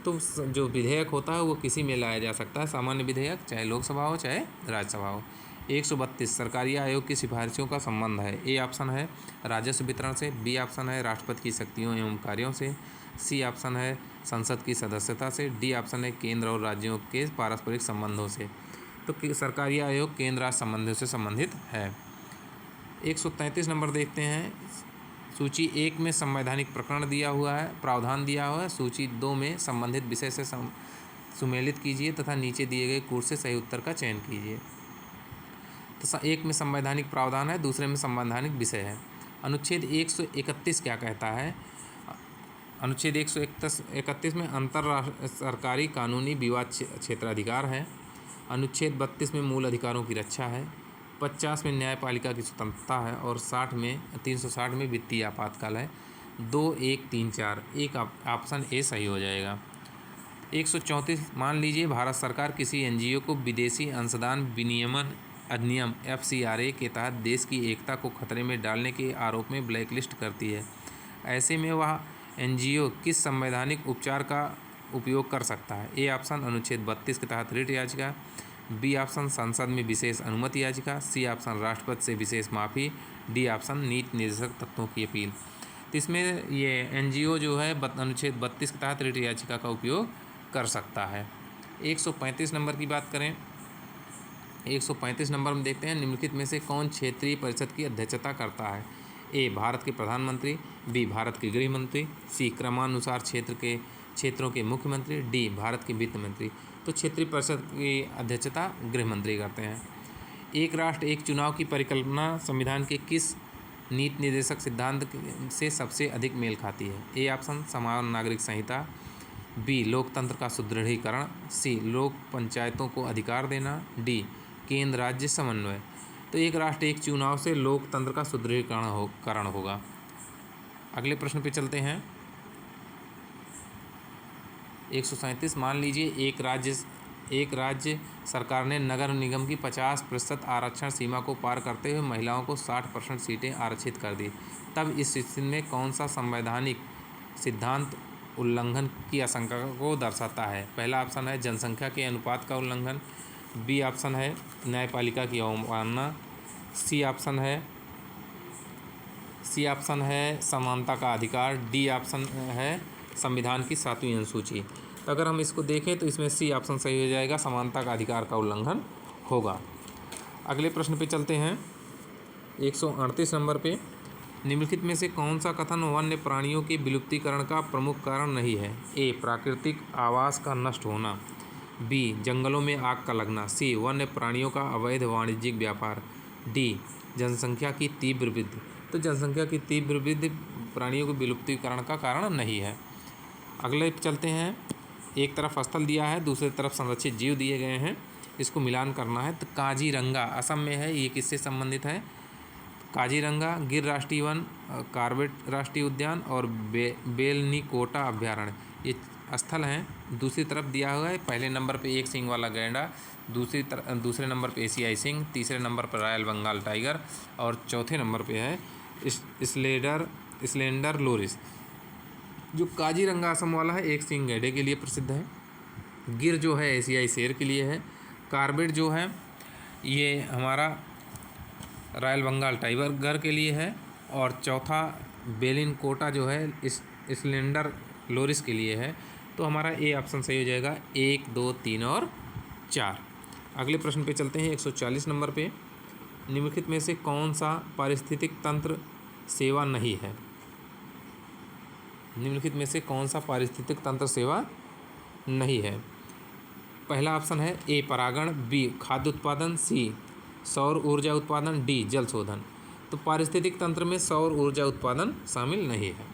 तो जो विधेयक होता है वो किसी में लाया जा सकता है, सामान्य विधेयक, चाहे लोकसभा हो चाहे राज्यसभा हो। 132 सरकारी आयोग की सिफारिशों का संबंध है। ए ऑप्शन है राजस्व वितरण से, बी ऑप्शन है राष्ट्रपति की शक्तियों एवं कार्यों से, सी ऑप्शन है संसद की सदस्यता से, डी ऑप्शन है केंद्र और राज्यों के पारस्परिक संबंधों से। तो सरकारी आयोग केंद्र राज्य संबंधों से संबंधित है। 133 नंबर देखते हैं, सूची 1 में संवैधानिक प्रकरण दिया हुआ है, प्रावधान दिया हुआ है, सूची 2 में संबंधित विषय से सुमेलित कीजिए तथा नीचे दिए गए कोर्स से सही उत्तर का चयन कीजिए। तो 1 में संवैधानिक प्रावधान है, दूसरे में संवैधानिक विषय है। अनुच्छेद 131 क्या कहता है? अनुच्छेद 131 में अंतर सरकारी कानूनी विवाद क्षेत्राधिकार है। अनुच्छेद 32 में मूल अधिकारों की रक्षा है। 50 में न्यायपालिका की स्वतंत्रता है और 360 में वित्तीय आपातकाल है। 2, 1, 3, 4, एक ऑप्शन ए सही हो जाएगा। 134 मान लीजिए भारत सरकार किसी एनजीओ को विदेशी अंशदान विनियमन अधिनियम FCRA के तहत देश की एकता को खतरे में डालने के आरोप में ब्लैकलिस्ट करती है। ऐसे में वह एनजीओ किस संवैधानिक उपचार का उपयोग कर सकता है? ए ऑप्शन अनुच्छेद 32 के तहत रिट याचिका, बी ऑप्शन संसद में विशेष अनुमति याचिका, सी ऑप्शन राष्ट्रपति से विशेष माफ़ी, डी ऑप्शन नीति निर्देशक तत्वों की अपील। तो इसमें ये एनजीओ जो है अनुच्छेद 32 के तहत रिट याचिका का उपयोग कर सकता है। 135 नंबर की बात करें, 135 नंबर में देखते हैं, निम्नलिखित में से कौन क्षेत्रीय परिषद की अध्यक्षता करता है? ए भारत के प्रधानमंत्री, बी भारत के गृह मंत्री, सी क्रमानुसार क्षेत्रों के मुख्यमंत्री, डी भारत के वित्त मंत्री। तो क्षेत्रीय परिषद की अध्यक्षता गृह मंत्री करते हैं। एक राष्ट्र एक चुनाव की परिकल्पना संविधान के किस नीति निर्देशक सिद्धांत से सबसे अधिक मेल खाती है? ए ऑप्शन समान नागरिक संहिता, बी लोकतंत्र का सुदृढ़ीकरण, सी लोक पंचायतों को अधिकार देना, डी केंद्र राज्य समन्वय। तो एक राष्ट्र एक चुनाव से लोकतंत्र का सुदृढ़ीकरण होगा। अगले प्रश्न पे चलते हैं। 137 मान लीजिए एक राज्य सरकार ने नगर निगम की 50% आरक्षण सीमा को पार करते हुए महिलाओं को 60% सीटें आरक्षित कर दी। तब इस स्थिति में कौन सा संवैधानिक सिद्धांत उल्लंघन की आशंका को दर्शाता है? पहला ऑप्शन है जनसंख्या के अनुपात का उल्लंघन, बी ऑप्शन है न्यायपालिका की अवमानना, सी ऑप्शन है समानता का अधिकार, डी ऑप्शन है संविधान की 7वीं अनुसूची। तो अगर हम इसको देखें तो इसमें सी ऑप्शन सही हो जाएगा, समानता का अधिकार का उल्लंघन होगा। अगले प्रश्न पे चलते हैं 138 नंबर पे। निम्नलिखित में से कौन सा कथन वन्य प्राणियों के विलुप्तीकरण का प्रमुख कारण नहीं है? ए, प्राकृतिक आवास का नष्ट होना, बी, जंगलों में आग का लगना, सी, वन्य प्राणियों का अवैध वाणिज्यिक व्यापार, डी, जनसंख्या की तीव्र वृद्धि। तो जनसंख्या की तीव्र वृद्धि प्राणियों के विलुप्तीकरण का कारण नहीं है। अगले चलते हैं, एक तरफ स्थल दिया है, दूसरी तरफ संरक्षित जीव दिए गए हैं, इसको मिलान करना है। तो काजीरंगा असम में है, ये किससे संबंधित है? काजीरंगा, गिर राष्ट्रीय वन, कार्बेट राष्ट्रीय उद्यान और बेलनीकोटा अभ्यारण्य ये स्थल हैं। दूसरी तरफ दिया हुआ है, पहले नंबर पे एक सींग वाला गैंडा, दूसरे नंबर पे एशियाई सिंह, तीसरे नंबर पर रॉयल बंगाल टाइगर और चौथे नंबर पे है स्लेंडर लोरिस। जो काजीरंगा असम वाला है एक सींग गैंडे के लिए प्रसिद्ध है, गिर जो है एशियाई शेर के लिए है, कार्बेट जो है ये हमारा रॉयल बंगाल टाइगर के लिए है और चौथा बेलिनकोटा जो है इस स्लेंडर लोरिस के लिए है। तो हमारा ए ऑप्शन सही हो जाएगा, 1, 2, 3 और 4। अगले प्रश्न पे चलते हैं 140 नंबर पे। निम्नलिखित में से कौन सा पारिस्थितिक तंत्र सेवा नहीं है? निम्नलिखित में से कौन सा पारिस्थितिक तंत्र सेवा नहीं है? पहला ऑप्शन है ए, परागण, बी, खाद्य उत्पादन, सी, सौर ऊर्जा उत्पादन, डी, जल शोधन। तो पारिस्थितिक तंत्र में सौर ऊर्जा उत्पादन शामिल नहीं है।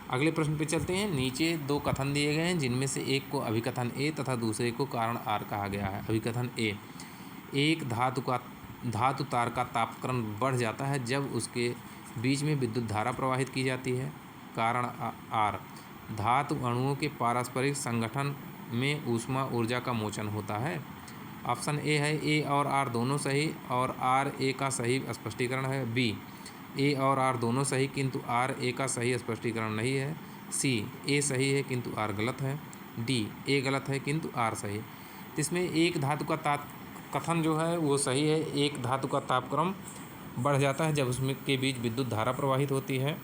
अगले प्रश्न पे चलते हैं। नीचे दो कथन दिए गए हैं जिनमें से एक को अभिकथन ए तथा दूसरे को कारण आर कहा गया है। अभिकथन ए, एक धातु तार का तापक्रम बढ़ जाता है जब उसके बीच में विद्युत धारा प्रवाहित की जाती है। कारण आर, धातु अणुओं के पारस्परिक संगठन में ऊष्मा ऊर्जा का मोचन होता है। ऑप्शन ए है, ए और आर दोनों सही और आर ए का सही स्पष्टीकरण है। बी, ए और आर दोनों सही किंतु आर ए का सही स्पष्टीकरण नहीं है। सी, ए सही है किंतु आर गलत है। डी, ए गलत है किंतु आर सही। तो इसमें एक धातु का कथन जो है वो सही है। एक धातु का तापक्रम बढ़ जाता है जब उसमें के बीच विद्युत धारा प्रवाहित होती है।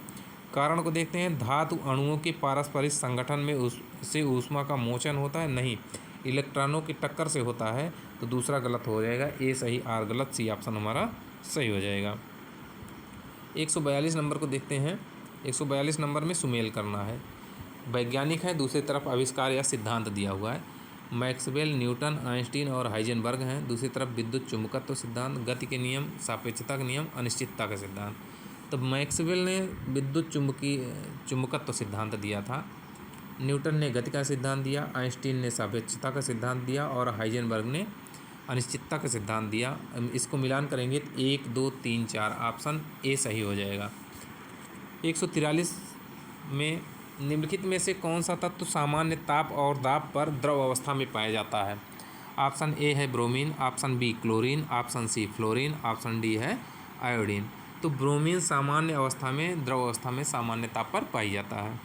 कारण को देखते हैं, धातु अणुओं के पारस्परिक संगठन में उससे ऊष्मा का मोचन होता है, नहीं इलेक्ट्रॉनों की टक्कर से होता है। तो दूसरा गलत हो जाएगा, ए सही आर गलत, सी ऑप्शन हमारा सही हो जाएगा। 142 नंबर को देखते हैं। 142 नंबर में सुमेल करना है। वैज्ञानिक है, दूसरी तरफ आविष्कार या सिद्धांत दिया हुआ है। मैक्सवेल, न्यूटन, आइंस्टीन और हाइजेनबर्ग हैं। दूसरी तरफ विद्युत चुंबकत्व सिद्धांत, गति के नियम, सापेक्षता के नियम, अनिश्चितता का सिद्धांत। तो मैक्सवेल ने विद्युत चुंबकत्व सिद्धांत दिया था, न्यूटन ने गति का सिद्धांत दिया, आइंस्टीन ने सापेक्षता का सिद्धांत दिया और हाइजेनबर्ग ने अनिश्चितता का सिद्धांत दिया। इसको मिलान करेंगे तो 1, 2, 3, 4 ऑप्शन ए सही हो जाएगा। 143 में निम्नलिखित में से कौन सा तत्व सामान्य ताप और दाब पर द्रव अवस्था में पाया जाता है? ऑप्शन ए है bromine, option B chlorine, option C fluorine, option D है आयोडीन। तो ब्रोमीन सामान्य अवस्था में, द्रव अवस्था में सामान्य ताप पर पाई जाता है।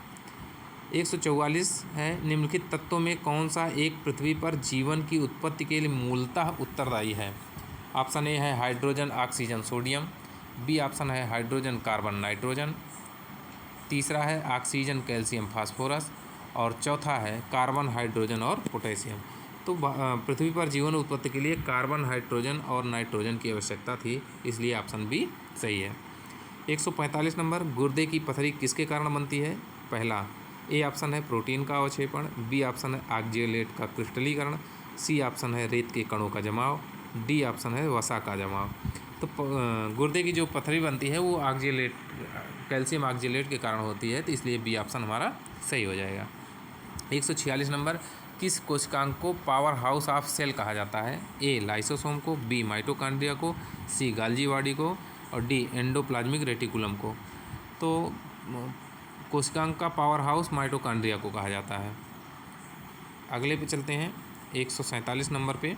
144 है, निम्नलिखित तत्वों में कौन सा एक पृथ्वी पर जीवन की उत्पत्ति के लिए मूलतः उत्तरदायी है? ऑप्शन ए है hydrogen, oxygen, sodium, B option है हाइड्रोजन, कार्बन, नाइट्रोजन, तीसरा है ऑक्सीजन, कैल्शियम, फास्फोरस और चौथा है कार्बन, हाइड्रोजन और पोटेशियम। तो पृथ्वी पर जीवन उत्पत्ति के लिए कार्बन, हाइड्रोजन और नाइट्रोजन की आवश्यकता थी, इसलिए ऑप्शन बी सही है। 145 नंबर, गुर्दे की पथरी किसके कारण बनती है? पहला ए ऑप्शन है प्रोटीन का अवक्षेपण, बी ऑप्शन है ऑक्जेलेट का क्रिस्टलीकरण, सी ऑप्शन है रेत के कणों का जमाव, डी ऑप्शन है वसा का जमाव। तो गुर्दे की जो पथरी बनती है वो ऑक्जेलेट, कैल्शियम ऑक्जेलेट के कारण होती है, तो इसलिए बी ऑप्शन हमारा सही हो जाएगा। 146 नंबर, किस कोशिकांग को पावर हाउस ऑफ सेल कहा जाता है? ए लाइसोसोम को, बी माइटोकॉन्ड्रिया को, सी गाल्जी बॉडी को और डी एंडोप्लाज्मिक रेटिकुलम को। तो कोशिकांग का पावर हाउस माइटोकॉन्ड्रिया को कहा जाता है। अगले पे चलते हैं 147 नंबर पे।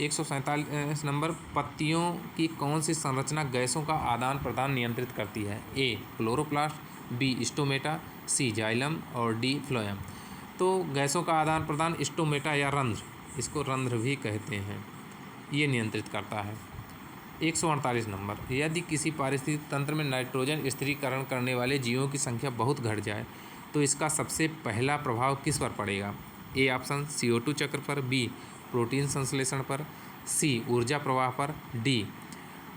147 नंबर, पत्तियों की कौन सी संरचना गैसों का आदान प्रदान नियंत्रित करती है? ए क्लोरोप्लास्ट, बी स्टोमेटा, सी जाइलम और डी फ्लोएम। तो गैसों का आदान प्रदान स्टोमेटा या रंध्र, इसको रंध्र भी कहते हैं, ये नियंत्रित करता है। 148 नंबर, यदि किसी पारिस्थितिक तंत्र में नाइट्रोजन स्थिरीकरण करने वाले जीवों की संख्या बहुत घट जाए तो इसका सबसे पहला प्रभाव किस पर पड़ेगा? ए ऑप्शन CO2 चक्र पर, बी प्रोटीन संश्लेषण पर, सी ऊर्जा प्रवाह पर, डी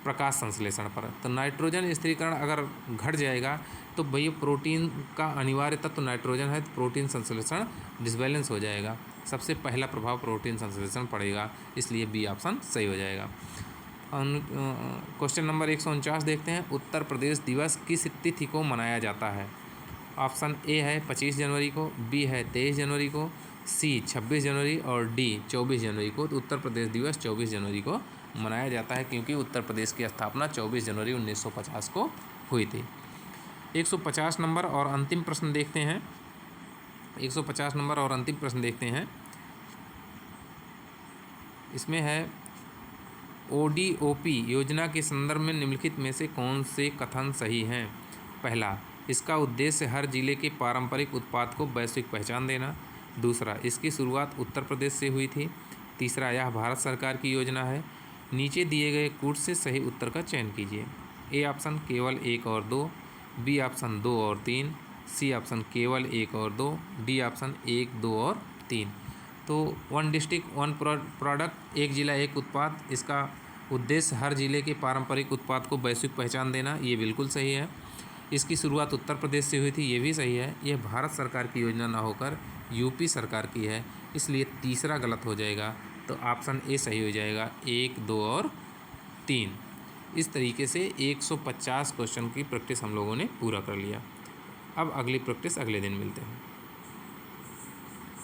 प्रकाश संश्लेषण पर। तो नाइट्रोजन स्थिरीकरण अगर घट जाएगा तो भैया प्रोटीन का अनिवार्य तत्व तो नाइट्रोजन है, तो प्रोटीन संश्लेषण डिसबैलेंस हो जाएगा। सबसे पहला प्रभाव प्रोटीन संश्लेषण पड़ेगा, इसलिए बी ऑप्शन सही हो जाएगा। क्वेश्चन नंबर 149 देखते हैं। उत्तर प्रदेश दिवस किस तिथि को मनाया जाता है? ऑप्शन ए है 25 जनवरी को, बी है 23 जनवरी को, सी 26 जनवरी और डी 24 जनवरी को। तो उत्तर प्रदेश दिवस 24 जनवरी को मनाया जाता है, क्योंकि उत्तर प्रदेश की स्थापना 24 जनवरी 1950 को हुई थी। 150 नंबर और अंतिम प्रश्न देखते हैं। 150 नंबर और अंतिम प्रश्न देखते हैं। इसमें है ODOP योजना के संदर्भ में निम्नलिखित में से कौन से कथन सही हैं? पहला, इसका उद्देश्य हर जिले के पारंपरिक उत्पाद को वैश्विक पहचान देना। दूसरा, इसकी शुरुआत उत्तर प्रदेश से हुई थी। तीसरा, यह भारत सरकार की योजना है। नीचे दिए गए कूट से सही उत्तर का चयन कीजिए। ए ऑप्शन केवल 1 और 2, बी ऑप्शन 2 और 3, सी ऑप्शन केवल 1 और 2, डी ऑप्शन 1, 2 और 3। तो 1 डिस्ट्रिक्ट 1 प्रोडक्ट, एक जिला एक उत्पाद, इसका उद्देश्य हर जिले के पारंपरिक उत्पाद को वैश्विक पहचान देना, ये बिल्कुल सही है। इसकी शुरुआत उत्तर प्रदेश से हुई थी, ये भी सही है। यह भारत सरकार की योजना ना होकर यूपी सरकार की है, इसलिए तीसरा गलत हो जाएगा। तो ऑप्शन ए सही हो जाएगा, 1, 2 और 3। इस तरीके से 150 क्वेश्चन की प्रैक्टिस हम लोगों ने पूरा कर लिया। अब अगली प्रैक्टिस अगले दिन मिलते हैं।